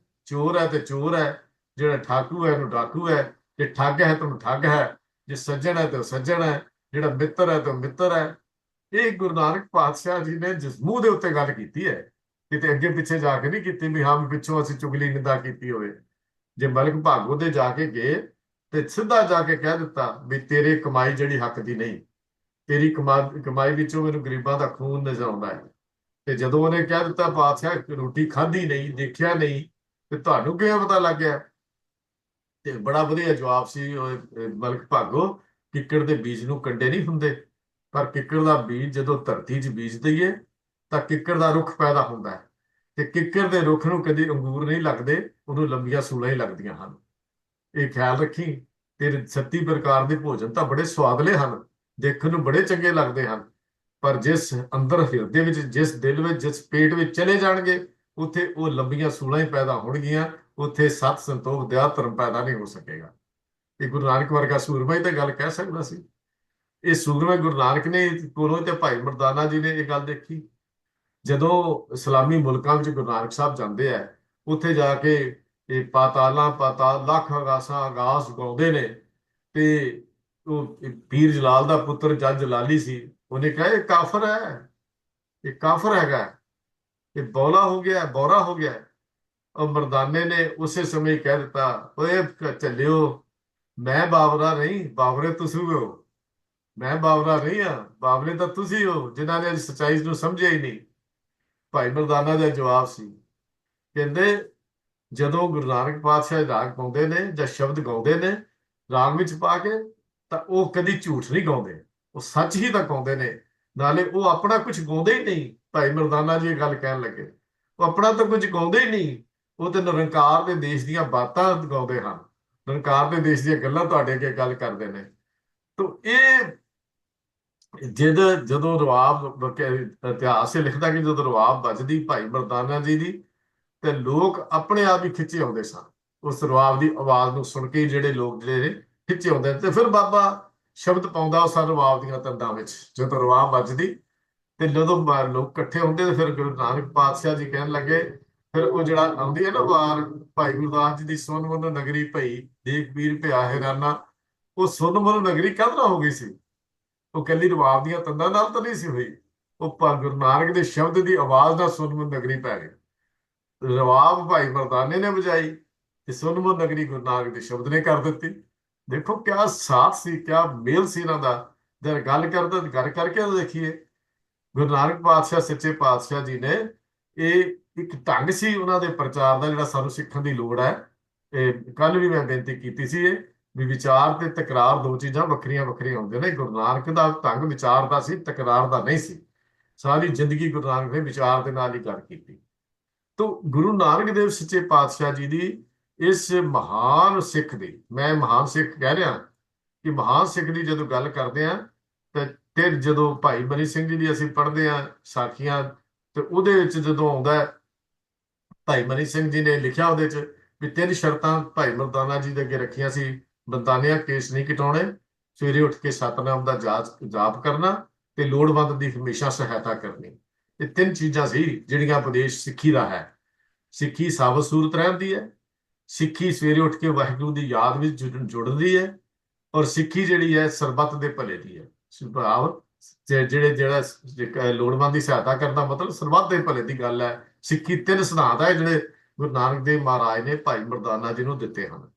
ਚੋਰ ਹੈ ਤੇ ਚੋਰ ਹੈ, ਜਿਹੜਾ ਠਾਕੂ ਹੈ ਉਹਨੂੰ ਠਾਕੂ ਹੈ, ਜੇ ਠੱਗ ਹੈ ਤਾਂ ਠੱਗ ਹੈ, ਜੇ ਸੱਜਣ ਹੈ ਤਾਂ ਸੱਜਣ ਹੈ, ਜਿਹੜਾ ਮਿੱਤਰ ਹੈ ਤਾਂ ਮਿੱਤਰ ਹੈ। ਇਹ ਗੁਰੂ ਨਾਨਕ ਪਾਤਸ਼ਾਹ ਜੀ ਨੇ ਜਿਸ ਮੂੰਹ ਦੇ ਉੱਤੇ ਗੱਲ ਕੀਤੀ ਹੈ, ਕਿਤੇ ਅੱਗੇ ਪਿੱਛੇ ਜਾ ਕੇ ਨਹੀਂ ਕੀਤੀ ਵੀ ਹਾਂ ਪਿੱਛੋਂ ਅਸੀਂ ਚੁਗਲੀ ਨਿੰਦਾ ਕੀਤੀ ਹੋਵੇ। ਜੇ ਮਲਕ ਭਾਗੋ ਦੇ ਜਾ ਕੇ ਗਏ ਤੇ ਸਿੱਧਾ ਜਾ ਕੇ ਕਹਿ ਦਿੱਤਾ ਵੀ ਤੇਰੇ ਕਮਾਈ ਜਿਹੜੀ ਹੱਕ ਦੀ ਨਹੀਂ, ਤੇਰੀ ਕਮਾਈ ਵਿੱਚੋਂ ਮੈਨੂੰ ਗਰੀਬਾਂ ਦਾ ਖੂਨ ਨਜ਼ਰ ਆਉਂਦਾ ਹੈ, ਤੇ ਜਦੋਂ ਉਹਨੇ ਕਹਿ ਦਿੱਤਾ ਪਾਤਸ਼ਾਹ ਰੋਟੀ ਖਾਧੀ ਨਹੀਂ, ਦੇਖਿਆ ਨਹੀਂ, ਤੇ ਤੁਹਾਨੂੰ ਕਿਵੇਂ ਪਤਾ ਲੱਗ ਗਿਆ? ਤੇ ਬੜਾ ਵਧੀਆ ਜਵਾਬ ਸੀ ਮਲਕ ਭਾਗੋ, ਕਿੱਕਰ ਦੇ ਬੀਜ ਨੂੰ ਕੰਡੇ ਨਹੀਂ ਹੁੰਦੇ, ਪਰ ਕਿੱਕਰ ਦਾ ਬੀਜ ਜਦੋਂ ਧਰਤੀ 'ਚ ਬੀਜ ਦਈਏ ਤਾਂ ਕਿੱਕਰ ਦਾ ਰੁੱਖ ਪੈਦਾ ਹੁੰਦਾ ਹੈ। ਤੇ ਕਿੱਕਰ ਦੇ ਰੁੱਖ ਨੂੰ ਕਦੀ ਅੰਗੂਰ ਨਹੀਂ ਲੱਗਦੇ, ਉਹਨੂੰ ਲੰਬੀਆਂ ਸੂਲਾਂ ਹੀ ਲੱਗਦੀਆਂ ਹਨ। ਇਹ ਖਿਆਲ ਰੱਖੀ। ਤੇ 36 ਪ੍ਰਕਾਰ ਦੇ ਭੋਜਨ ਤਾਂ ਬੜੇ ਸਵਾਦਲੇ ਹਨ, ਦੇਖਣ ਨੂੰ ਬੜੇ ਚੰਗੇ ਲੱਗਦੇ ਹਨ, ਪਰ ਜਿਸ ਅੰਦਰ ਹਿਰਦੇ ਵਿੱਚ, ਜਿਸ ਦਿਲ ਵਿੱਚ, ਜਿਸ ਪੇਟ ਵਿੱਚ ਚਲੇ ਜਾਣਗੇ, ਉੱਥੇ ਉਹ ਲੰਬੀਆਂ ਸੂਲਾਂ ਹੀ ਪੈਦਾ ਹੋਣਗੀਆਂ। ਉੱਥੇ ਸਤ ਸੰਤੋਖ ਦਇਆ ਧਰਮ ਪੈਦਾ ਨਹੀਂ ਹੋ ਸਕੇਗਾ। ਇਹ ਗੁਰੂ ਨਾਨਕ ਵਰਗਾ ਸੂਰਮਾ ਹੀ ਤਾਂ ਗੱਲ ਕਹਿ ਸਕਦਾ ਸੀ। ਇਹ ਸੂਰਮਾ ਗੁਰੂ ਨਾਨਕ ਨੇ ਕੋਲੋਂ, ਤੇ ਭਾਈ ਮਰਦਾਨਾ ਜੀ ਨੇ ਇਹ ਗੱਲ ਦੇਖੀ। ਜਦੋਂ ਇਸਲਾਮੀ ਮੁਲਕਾਂ ਵਿੱਚ ਗੁਰੂ ਨਾਨਕ ਸਾਹਿਬ ਜਾਂਦੇ ਆ, ਉੱਥੇ ਜਾ ਕੇ ਇਹ ਪਾਤਾਲਾਂ ਪਾਤਾਲ, ਲੱਖ ਆਗਾਸਾਂ ਆਗਾਸ ਗਾਉਂਦੇ ਨੇ। ਤੇ ਉਹ ਪੀਰ ਜਲਾਲ ਦਾ ਪੁੱਤਰ ਜੱਜ ਜਲਾਲੀ ਸੀ, ਉਹਨੇ ਕਿਹਾ ਇਹ ਕਾਫਰ ਹੈ, ਇਹ ਕਾਫਰ ਹੈਗਾ, ਇਹ ਬੌਲਾ ਹੋ ਗਿਆ, ਬੌਰਾ ਹੋ ਗਿਆ। ਉਹ ਮਰਦਾਨੇ ਨੇ ਉਸੇ ਸਮੇਂ ਕਹਿ ਦਿੱਤਾ, ਓਏ ਚੱਲਿਓ, ਮੈਂ ਬਾਬਰਾ ਨਹੀਂ, ਬਾਬਰੇ ਤੁਸੀਂ ਹੋ। ਮੈਂ ਬਾਬਰਾ ਨਹੀਂ ਆ, ਬਾਬਰੇ ਤਾਂ ਤੁਸੀਂ ਹੋ, ਜਿਨ੍ਹਾਂ ਨੇ ਸੱਚਾਈ ਨੂੰ ਸਮਝਿਆ ਹੀ ਨਹੀਂ। ਭਾਈ ਮਰਦਾਨਾ ਦਾ ਜਵਾਬ ਸੀ, ਕਹਿੰਦੇ ਜਦੋਂ ਗੁਰੂ ਨਾਨਕ ਪਾਤਸ਼ਾਹ ਰਾਗ ਗਾਉਂਦੇ ਨੇ ਜਾਂ ਸ਼ਬਦ ਗਾਉਂਦੇ ਨੇ ਰਾਗ ਵਿੱਚ ਪਾ ਕੇ, ਤਾਂ ਉਹ ਕਦੀ ਝੂਠ ਨਹੀਂ ਗਾਉਂਦੇ, ਉਹ ਸੱਚ ਹੀ ਤਾਂ ਗਾਉਂਦੇ ਨੇ। ਨਾਲੇ ਉਹ ਆਪਣਾ ਕੁਝ ਗਾਉਂਦੇ ਹੀ ਨਹੀਂ। ਭਾਈ ਮਰਦਾਨਾ ਜੀ ਇਹ ਗੱਲ ਕਹਿਣ ਲੱਗੇ, ਉਹ ਆਪਣਾ ਤਾਂ ਕੁਝ ਗਾਉਂਦੇ ਹੀ ਨਹੀਂ, ਉਹ ਤੇ ਨਿਰੰਕਾਰ ਦੇ ਦੇਸ਼ ਦੀਆਂ ਬਾਤਾਂ ਗਾਉਂਦੇ ਹਨ, ਨਿਰੰਕਾਰ ਦੇ ਦੇਸ਼ ਦੀਆਂ ਗੱਲਾਂ ਤੁਹਾਡੇ ਅੱਗੇ ਗੱਲ ਕਰਦੇ ਨੇ। ਤਾਂ ਇਹ ਜਦੋਂ ਰਵਾਬ ਇਤਿਹਾਸ ਇਹ ਲਿਖਦਾ ਕਿ ਜਦੋਂ ਰਵਾਬ ਵੱਜਦੀ ਭਾਈ ਮਰਦਾਨਾ ਜੀ ਦੀ, ਤੇ ਲੋਕ ਆਪਣੇ ਆਪ ਹੀ ਖਿੱਚੇ ਆਉਂਦੇ ਸਨ। ਉਸ ਰਵਾਬ ਦੀ ਆਵਾਜ਼ ਨੂੰ ਸੁਣ ਕੇ ਜਿਹੜੇ ਲੋਕ ਜਿਹੜੇ ਨੇ ਖਿੱਚੇ ਆਉਂਦੇ, ਤੇ ਫਿਰ ਬਾਬਾ ਸ਼ਬਦ ਪਾਉਂਦਾ ਉਸ ਰਵਾਬ ਦੀਆਂ ਤੰਦਾਂ ਵਿੱਚ। ਜਦੋਂ ਰਵਾਬ ਵੱਜਦੀ ਤੇ ਜਦੋਂ ਲੋਕ ਇਕੱਠੇ ਹੁੰਦੇ, ਤੇ ਫਿਰ ਗੁਰੂ ਨਾਨਕ ਪਾਤਸ਼ਾਹ ਜੀ ਕਹਿਣ ਲੱਗੇ, ਫਿਰ ਉਹ ਜਿਹੜਾ ਆਉਂਦੀ ਹੈ ਨਾ ਵਾਰ, ਭਾਈ ਗੁਰਦਾਸ ਜੀ ਦੀ ਸੁਨ ਮਨ ਨਗਰੀ ਭਈ, ਦੇਖ ਪੀਰ ਭਿਆ ਹੈਰਾਨਾ। ਉਹ ਸੁਨ ਮਨ ਨਗਰੀ ਕਾਹਦੇ ਨਾਲ ਹੋ ਗਈ ਸੀ? ਉਹ ਕੱਲੀ ਰਵਾਬ ਦੀਆਂ ਤੰਦਾਂ ਨਾਲ ਤਾਂ ਨਹੀਂ ਸੀ ਹੋਈ, ਉਹ ਗੁਰੂ ਨਾਨਕ ਦੇ ਸ਼ਬਦ ਦੀ ਆਵਾਜ਼ ਨਾਲ ਸੁਨ ਮਨ ਨਗਰੀ ਪੈ ਗਈ। ਰਵਾਬ ਭਾਈ ਮਰਦਾਨੇ ਨੇ ਵਜਾਈ, ਤੇ ਸੁਨਮੁ ਨਗਰੀ ਗੁਰੂ ਨਾਨਕ ਦੇ ਸ਼ਬਦ ਨੇ ਕਰ ਦਿੱਤੀ। ਦੇਖੋ ਕਿਆ ਸਾਥ ਸੀ, ਕਿਆ ਮੇਲ ਸੀ ਇਹਨਾਂ ਦਾ। ਜਦ ਗੱਲ ਕਰਦਾ ਗੱਲ ਕਰਕੇ ਤਾਂ ਦੇਖੀਏ, ਗੁਰੂ ਨਾਨਕ ਪਾਤਸ਼ਾਹ ਸੱਚੇ ਪਾਤਸ਼ਾਹ ਜੀ ਨੇ, ਇਹ ਇੱਕ ਢੰਗ ਸੀ ਉਹਨਾਂ ਦੇ ਪ੍ਰਚਾਰ ਦਾ ਜਿਹੜਾ ਸਾਨੂੰ ਸਿੱਖਣ ਦੀ ਲੋੜ ਹੈ। ਇਹ ਕੱਲ ਵੀ ਮੈਂ ਬੇਨਤੀ ਕੀਤੀ ਸੀ, ਇਹ ਵੀ ਵਿਚਾਰ ਤੇ ਤਕਰਾਰ ਦੋ ਚੀਜ਼ਾਂ ਵੱਖਰੀਆਂ ਵੱਖਰੀਆਂ ਹੁੰਦੀਆਂ ਨੇ। ਗੁਰੂ ਨਾਨਕ ਦਾ ਢੰਗ ਵਿਚਾਰ ਦਾ ਸੀ, ਤਕਰਾਰ ਦਾ ਨਹੀਂ ਸੀ। ਸਾਰੀ ਜ਼ਿੰਦਗੀ ਗੁਰੂ ਨਾਨਕ ਨੇ ਵਿਚਾਰ ਦੇ ਨਾਲ ਹੀ ਗੱਲ ਕੀਤੀ। ਤੋ ਗੁਰੂ ਨਾਨਕ ਦੇਵ ਸੱਚੇ ਪਾਤਸ਼ਾਹ ਜੀ ਦੀ ਇਸ ਮਹਾਨ ਸਿੱਖ ਦੀ, ਮੈਂ ਮਹਾਨ ਸਿੱਖ ਕਹਿ ਰਿਹਾ ਕਿ ਮਹਾਨ ਸਿੱਖ ਦੀ ਜਦੋਂ ਗੱਲ ਕਰਦੇ ਆ, ਤੇ ਜਦੋਂ ਭਾਈ ਮਨੀ ਸਿੰਘ ਜੀ ਦੀ ਅਸੀਂ ਪੜ੍ਹਦੇ ਆ ਸਾਖੀਆਂ, ਤੇ ਉਹਦੇ ਵਿੱਚ ਜਦੋਂ ਆਉਂਦਾ ਹੈ, ਭਾਈ ਮਨੀ ਸਿੰਘ ਜੀ ਨੇ ਲਿਖਿਆ ਉਹਦੇ 'ਚ ਵੀ 3 ਸ਼ਰਤਾਂ ਭਾਈ ਮਰਦਾਨਾ ਜੀ ਦੇ ਅੱਗੇ ਰੱਖੀਆਂ ਸੀ। ਬੰਦਾਨਿਆਂ ਕੇਸ ਨਹੀਂ ਕਟਾਉਣੇ, ਸਵੇਰੇ ਉੱਠ ਕੇ ਸਤਨਾਮ ਦਾ ਜਾਪ ਕਰਨਾ, ਤੇ ਲੋੜਵੰਦ ਦੀ ਹਮੇਸ਼ਾ ਸਹਾਇਤਾ ਕਰਨੀ। ਇਹ 3 ਚੀਜ਼ਾਂ ਸੀ ਜਿਹੜੀਆਂ ਉਪਦੇਸ਼ ਸਿੱਖੀ ਦਾ ਹੈ। ਸਿੱਖੀ ਸਾਬਤ ਸੂਰਤ ਰਹਿੰਦੀ ਹੈ, ਸਿੱਖੀ ਸਵੇਰੇ ਉੱਠ ਕੇ ਵਾਹਿਗੁਰੂ ਦੀ ਯਾਦ ਵਿੱਚ ਜੁੜਦੀ ਹੈ, ਔਰ ਸਿੱਖੀ ਜਿਹੜੀ ਹੈ ਸਰਬੱਤ ਦੇ ਭਲੇ ਦੀ ਹੈ। ਭਾਵ ਜਿਹੜਾ ਲੋੜਵੰਦ ਦੀ ਸਹਾਇਤਾ ਕਰਦਾ, ਮਤਲਬ ਸਰਬੱਤ ਦੇ ਭਲੇ ਦੀ ਗੱਲ ਹੈ। ਸਿੱਖੀ 3 ਸਿਧਾਂਤ ਹੈ ਜਿਹੜੇ ਗੁਰੂ ਨਾਨਕ ਦੇਵ ਮਹਾਰਾਜ ਨੇ ਭਾਈ ਮਰਦਾਨਾ ਜੀ ਨੂੰ ਦਿੱਤੇ ਹਨ।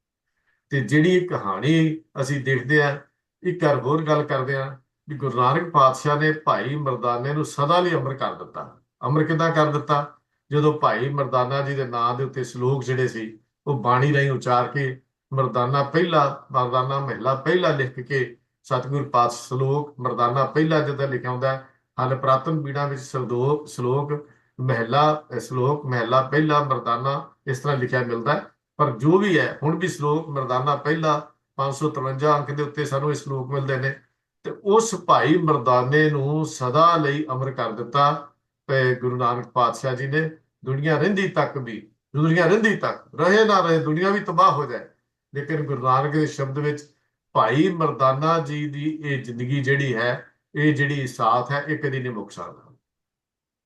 ਤੇ ਜਿਹੜੀ ਕਹਾਣੀ ਅਸੀਂ ਦੇਖਦੇ ਆ, ਇੱਕ ਹੋਰ ਗੱਲ ਕਰਦੇ ਆ ਵੀ ਗੁਰੂ ਨਾਨਕ ਪਾਤਸ਼ਾਹ ਨੇ ਭਾਈ ਮਰਦਾਨੇ ਨੂੰ ਸਦਾ ਲਈ ਅਮਰ ਕਰ ਦਿੱਤਾ। ਅਮਰ ਕਿੱਦਾਂ ਕਰ ਦਿੱਤਾ? ਜਦੋਂ ਭਾਈ ਮਰਦਾਨਾ ਜੀ ਦੇ ਨਾਂ ਦੇ ਉੱਤੇ ਸ਼ਲੋਕ ਜਿਹੜੇ ਸੀ ਉਹ ਬਾਣੀ ਰਾਹੀਂ ਉਚਾਰ ਕੇ, ਮਰਦਾਨਾ ਪਹਿਲਾ, ਮਰਦਾਨਾ ਮਹਿਲਾ ਪਹਿਲਾ ਲਿਖ ਕੇ, ਸਤਿਗੁਰ ਪਾਤਸ਼ਾਹ ਸ਼ਲੋਕ ਮਰਦਾਨਾ ਪਹਿਲਾ ਜਿੱਦਾਂ ਲਿਖਿਆ ਹੁੰਦਾ, ਹਲ ਪ੍ਰਾਤਨ ਪੀੜਾਂ ਵਿੱਚ ਸ਼ਲੋਕ ਮਹਿਲਾ, ਸ਼ਲੋਕ ਮਹਿਲਾ ਪਹਿਲਾ ਮਰਦਾਨਾ, ਇਸ ਤਰ੍ਹਾਂ ਲਿਖਿਆ ਮਿਲਦਾ। ਪਰ ਜੋ ਵੀ ਹੈ, ਹੁਣ ਵੀ ਸ਼ਲੋਕ ਮਰਦਾਨਾ ਪਹਿਲਾ 553 ਅੰਕ ਦੇ ਉੱਤੇ ਸਾਨੂੰ ਇਹ ਸ਼ਲੋਕ ਮਿਲਦੇ ਨੇ। ਤੇ ਉਸ ਭਾਈ ਮਰਦਾਨੇ ਨੂੰ ਸਦਾ ਲਈ ਅਮਰ ਕਰ ਦਿੱਤਾ ਤੇ ਗੁਰੂ ਨਾਨਕ ਪਾਤਸ਼ਾਹ ਜੀ ਨੇ। ਦੁਨੀਆ ਰਹਿੰਦੀ ਤੱਕ ਵੀ, ਦੁਨੀਆ ਰਹਿੰਦੀ ਤੱਕ, ਰਹੇ ਨਾ ਰਹੇ, ਦੁਨੀਆ ਵੀ ਤਬਾਹ ਹੋ ਜਾਏ, ਲੇਕਿਨ ਗੁਰੂ ਨਾਨਕ ਦੇ ਸ਼ਬਦ ਵਿੱਚ ਭਾਈ ਮਰਦਾਨਾ ਜੀ ਦੀ ਇਹ ਜ਼ਿੰਦਗੀ ਜਿਹੜੀ ਹੈ, ਇਹ ਜਿਹੜੀ ਸਾਥ ਹੈ, ਇਹ ਕਦੀ ਨਹੀਂ ਮੁੱਕ ਸਕਦਾ।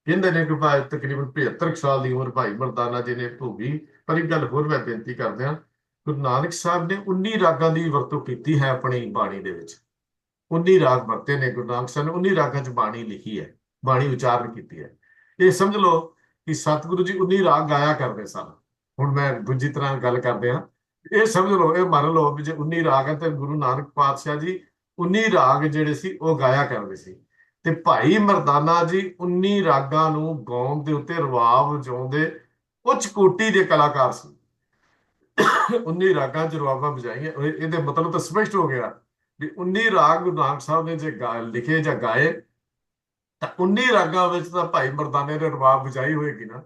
ਕਹਿੰਦੇ ਨੇ ਕਿ ਭਾਈ ਤਕਰੀਬਨ 75 ਸਾਲ ਦੀ ਉਮਰ ਭਾਈ ਮਰਦਾਨਾ ਜੀ ਨੇ ਭੋਗੀ। ਪਰ ਇੱਕ ਗੱਲ ਹੋਰ ਮੈਂ ਬੇਨਤੀ ਕਰਦਿਆਂ, ਗੁਰੂ ਨਾਨਕ ਸਾਹਿਬ ਨੇ 19 ਰਾਗਾਂ ਦੀ ਵਰਤੋਂ ਕੀਤੀ ਹੈ ਆਪਣੀ ਬਾਣੀ ਦੇ ਵਿੱਚ। 19 ਰਾਗ ਵਰਤੇ ਨੇ ਗੁਰੂ ਨਾਨਕ ਸਾਹਿਬ ਨੇ, 19 ਰਾਗਾਂ 'ਚ ਬਾਣੀ ਲਿਖੀ ਹੈ, ਬਾਣੀ ਉਚਾਰਨ ਕੀਤੀ ਹੈ। ਇਹ ਸਮਝ ਲਓ ਕਿ ਸਤਿਗੁਰੂ ਜੀ 19 ਰਾਗ ਗਾਇਆ ਕਰਦੇ ਸਨ। ਹੁਣ ਮੈਂ ਦੂਜੀ ਤਰ੍ਹਾਂ ਗੱਲ ਕਰਦੇ ਹਾਂ, ਇਹ ਸਮਝ ਲਓ, ਇਹ ਮੰਨ ਲਓ ਵੀ ਜੇ 19 ਰਾਗ ਹੈ, ਤੇ ਗੁਰੂ ਨਾਨਕ ਪਾਤਸ਼ਾਹ ਜੀ 19 ਰਾਗ ਜਿਹੜੇ ਸੀ ਉਹ ਗਾਇਆ ਕਰਦੇ ਸੀ। ਤੇ ਭਾਈ ਮਰਦਾਨਾ ਜੀ 19 ਰਾਗਾਂ ਨੂੰ ਗਾਉਣ ਦੇ ਉੱਤੇ ਰਬਾਬ ਵਜਾਉਂਦੇ ਉੱਚ ਕੋਟੀ ਦੇ ਕਲਾਕਾਰ ਸੀ। 19 ਰਾਗਾਂ ਚ ਰਬਾਬਾਂ ਵਜਾਈਆਂ, ਇਹਦੇ ਮਤਲਬ ਤਾਂ ਸਪਸ਼ਟ ਹੋ ਗਿਆ ਵੀ 19 ਰਾਗ ਗੁਰੂ ਨਾਨਕ ਸਾਹਿਬ ਨੇ ਜੇ ਲਿਖੇ ਜਾਂ ਗਾਏ, ਤਾਂ 19 ਰਾਗਾਂ ਵਿੱਚ ਤਾਂ ਭਾਈ ਮਰਦਾਨੇ ਨੇ ਰਬਾਬ ਵਜਾਈ ਹੋਏਗੀ ਨਾ।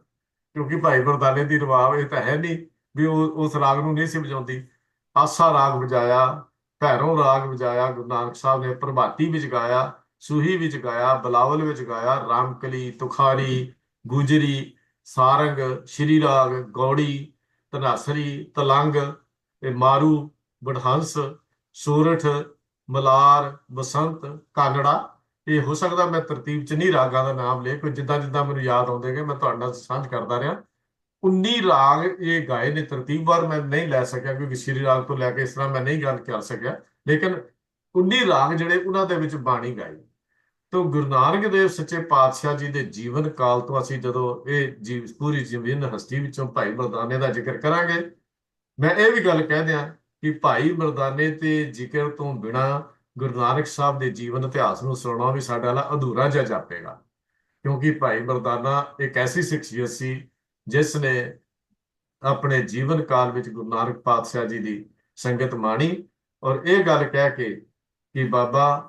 ਕਿਉਂਕਿ ਭਾਈ ਮਰਦਾਨੇ ਦੀ ਰਬਾਬ ਇਹ ਤਾਂ ਹੈ ਨਹੀਂ ਵੀ ਉਹ ਉਸ ਰਾਗ ਨੂੰ ਨਹੀਂ ਸੀ ਵਜਾਉਂਦੀ। ਆਸਾ ਰਾਗ ਵਜਾਇਆ, ਭੈਰੋਂ ਰਾਗ ਵਜਾਇਆ, ਗੁਰੂ ਨਾਨਕ ਸਾਹਿਬ ਨੇ ਪ੍ਰਭਾਤੀ ਵਿੱਚ ਗਾਇਆ, ਸੂਹੀ ਵਿੱਚ ਗਾਇਆ, ਬਲਾਵਲ ਵਿੱਚ ਗਾਇਆ, ਰਾਮਕਲੀ, ਤੁਖਾਰੀ, ਗੁਜਰੀ, ਸਾਰੰਗ, ਸ਼੍ਰੀ ਰਾਗ, ਗੌੜੀ, ਧਨਾਸਰੀ, ਤਲੰਗ, ਤੇ ਮਾਰੂ, ਬੜਹੰਸ, ਸੂਰਠ, ਮਲਾਰ, ਬਸੰਤ, ਕਾਨੜਾ। ਇਹ ਹੋ ਸਕਦਾ ਮੈਂ ਤਰਤੀਬ ਚ ਨਹੀਂ ਰਾਗਾਂ ਦਾ ਨਾਮ ਲਿਆ, ਕੋਈ ਜਿੱਦਾਂ ਜਿੱਦਾਂ ਮੈਨੂੰ ਯਾਦ ਆਉਂਦੇ ਗਏ ਮੈਂ ਤੁਹਾਡੇ ਨਾਲ ਸਾਂਝ ਕਰਦਾ ਰਿਹਾ। 19 ਰਾਗ ਇਹ ਗਾਏ ਨੇ, ਤਰਤੀਬਵਾਰ ਮੈਂ ਨਹੀਂ ਲੈ ਸਕਿਆ ਕਿਉਂਕਿ ਸ਼੍ਰੀ ਰਾਗ ਤੋਂ ਲੈ ਕੇ ਇਸ ਤਰ੍ਹਾਂ ਮੈਂ ਨਹੀਂ ਗੱਲ ਕਰ ਸਕਿਆ, ਲੇਕਿਨ 19 ਰਾਗ ਜਿਹੜੇ ਉਹਨਾਂ ਦੇ ਵਿੱਚ ਬਾਣੀ ਗਾਈ। ਤੋਂ ਗੁਰੂ ਨਾਨਕ ਦੇਵ ਸੱਚੇ ਪਾਤਸ਼ਾਹ ਜੀ ਦੇ ਜੀਵਨ ਕਾਲ ਤੋਂ ਅਸੀਂ ਜਦੋਂ ਇਹ ਪੂਰੀ ਜੀਵਨ ਹਸਤੀ ਵਿੱਚੋਂ ਭਾਈ ਮਰਦਾਨੇ ਦਾ ਜ਼ਿਕਰ ਕਰਾਂਗੇ, ਮੈਂ ਇਹ ਵੀ ਗੱਲ ਕਹਿ ਦਿਆਂ ਕਿ ਭਾਈ ਮਰਦਾਨੇ ਤੇ ਜ਼ਿਕਰ ਤੋਂ ਬਿਨਾ ਗੁਰੂ ਨਾਨਕ ਸਾਹਿਬ ਦੇ ਜੀਵਨ ਇਤਿਹਾਸ ਨੂੰ ਸੁਣਨਾ ਵੀ ਸਾਡਾ ਨਾਲ ਅਧੂਰਾ ਜਿਹਾ ਜਾਪੇਗਾ। ਕਿਉਂਕਿ ਭਾਈ ਮਰਦਾਨਾ ਇੱਕ ਐਸੀ ਸ਼ਖਸੀਅਤ ਸੀ ਜਿਸ ਨੇ ਆਪਣੇ ਜੀਵਨ ਕਾਲ ਵਿੱਚ ਗੁਰੂ ਨਾਨਕ ਪਾਤਸ਼ਾਹ ਜੀ ਦੀ ਸੰਗਤ ਮਾਣੀ, ਔਰ ਇਹ ਗੱਲ ਕਹਿ ਕੇ ਕਿ ਬਾਬਾ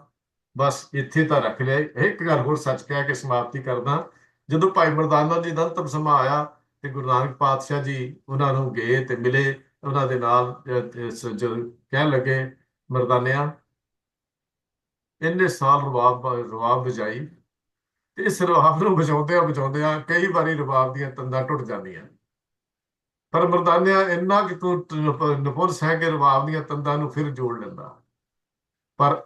ਬਸ ਇੱਥੇ ਤਾਂ ਰੱਖ ਲਿਆ। ਇੱਕ ਗੱਲ ਹੋਰ ਸੱਚ ਕਹਿ ਕੇ ਸਮਾਪਤੀ ਕਰਦਾ। ਜਦੋਂ ਭਾਈ ਮਰਦਾਨਾ ਜੀ ਦਾ ਅੰਤਮ ਸਮਾਂ ਆਇਆ ਤੇ ਗੁਰੂ ਨਾਨਕ ਪਾਤਸ਼ਾਹ ਜੀ ਉਹਨਾਂ ਨੂੰ ਗਏ ਤੇ ਮਿਲੇ ਉਹਨਾਂ ਦੇ ਨਾਲ, ਜੋ ਕਹਿਣ ਲੱਗੇ, ਮਰਦਾਨਿਆਂ ਇੰਨੇ ਸਾਲ ਰਬਾਬ ਵਜਾਈ, ਤੇ ਇਸ ਰਬਾਬ ਨੂੰ ਵਜਾਉਂਦਿਆਂ ਕਈ ਵਾਰੀ ਰਬਾਬ ਦੀਆਂ ਤੰਦਾਂ ਟੁੱਟ ਜਾਂਦੀਆਂ, ਪਰ ਮਰਦਾਨਿਆਂ ਇੰਨਾ ਕਿ ਤੂੰ ਨਪੁੰਸ ਹੈ ਕਿ ਰਬਾਬ ਦੀਆਂ ਤੰਦਾਂ ਨੂੰ ਫਿਰ ਜੋੜ ਲੈਂਦਾ। ਪਰ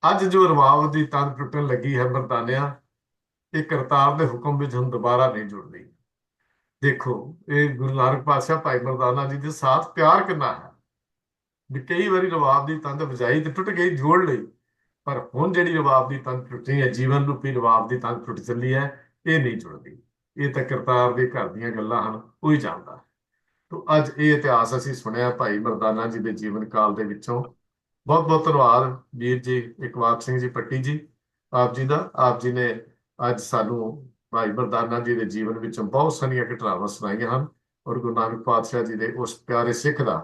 ਅੱਜ ਜੋ ਰਬਾਬ ਦੀ ਤੰਦ ਟੁੱਟਣ ਲੱਗੀ ਹੈ ਮਰਦਾਨਿਆਂ, ਇਹ ਕਰਤਾਰ ਦੇ ਹੁਕਮ ਵਿੱਚ ਹੁਣ ਦੁਬਾਰਾ ਨਹੀਂ ਜੁੜਦੀ। ਦੇਖੋ, ਇਹ ਗੁਰੂ ਨਾਨਕ ਪਾਤਸ਼ਾਹ ਭਾਈ ਮਰਦਾਨਾ ਜੀ ਦੇ ਸਾਥ ਪਿਆਰ ਕਿੰਨਾ ਹੈ ਵੀ ਕਈ ਵਾਰੀ ਰਬਾਬ ਦੀ ਤੰਦ ਵਜਾਈ ਤੇ ਟੁੱਟ ਗਈ, ਜੋੜ ਲਈ, ਪਰ ਹੁਣ ਜਿਹੜੀ ਰਬਾਬ ਦੀ ਤੰਦ ਟੁੱਟੀ ਹੈ, ਜੀਵਨ ਰੂਪੀ ਰਬਾਬ ਦੀ ਤੰਦ ਟੁੱਟ ਚੱਲੀ ਹੈ, ਇਹ ਨਹੀਂ ਜੁੜਦੀ। ਇਹ ਤਾਂ ਕਰਤਾਰ ਦੇ ਘਰ ਦੀਆਂ ਗੱਲਾਂ ਹਨ, ਉਹ ਹੀ ਜਾਣਦਾ। ਤੋ ਅੱਜ ਇਹ ਇਤਿਹਾਸ ਅਸੀਂ ਸੁਣਿਆ ਭਾਈ ਮਰਦਾਨਾ ਜੀ ਦੇ ਜੀਵਨ ਕਾਲ ਦੇ ਵਿੱਚੋਂ। ਬਹੁਤ ਬਹੁਤ ਧੰਨਵਾਦ ਵੀਰ ਜੀ ਇਕਬਾਲ ਸਿੰਘ ਜੀ ਪੱਟੀ ਜੀ, ਆਪ ਜੀ ਦਾ। ਆਪ ਜੀ ਨੇ ਅੱਜ ਸਾਨੂੰ ਭਾਈ ਮਰਦਾਨਾ ਜੀ ਦੇ ਜੀਵਨ ਵਿੱਚੋਂ ਬਹੁਤ ਸਾਰੀਆਂ ਘਟਨਾਵਾਂ ਸੁਣਾਈਆਂ ਹਨ, ਔਰ ਗੁਰੂ ਨਾਨਕ ਪਾਤਸ਼ਾਹ ਜੀ ਦੇ ਉਸ ਪਿਆਰੇ ਸਿੱਖ ਦਾ,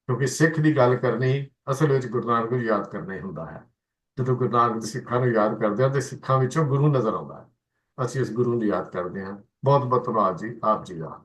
ਕਿਉਂਕਿ ਸਿੱਖ ਦੀ ਗੱਲ ਕਰਨੀ ਅਸਲ ਵਿੱਚ ਗੁਰੂ ਨਾਨਕ ਨੂੰ ਯਾਦ ਕਰਨਾ ਹੀ ਹੁੰਦਾ ਹੈ। ਜਦੋਂ ਗੁਰੂ ਨਾਨਕ ਦੇ ਸਿੱਖਾਂ ਨੂੰ ਯਾਦ ਕਰਦੇ ਹਾਂ ਤੇ ਸਿੱਖਾਂ ਵਿੱਚੋਂ ਗੁਰੂ ਨਜ਼ਰ ਆਉਂਦਾ ਹੈ। ਅਸੀਂ ਉਸ ਗੁਰੂ ਨੂੰ ਯਾਦ ਕਰਦੇ ਹਾਂ। ਬਹੁਤ ਬਹੁਤ ਧੰਨਵਾਦ ਜੀ ਆਪ ਜੀ ਦਾ।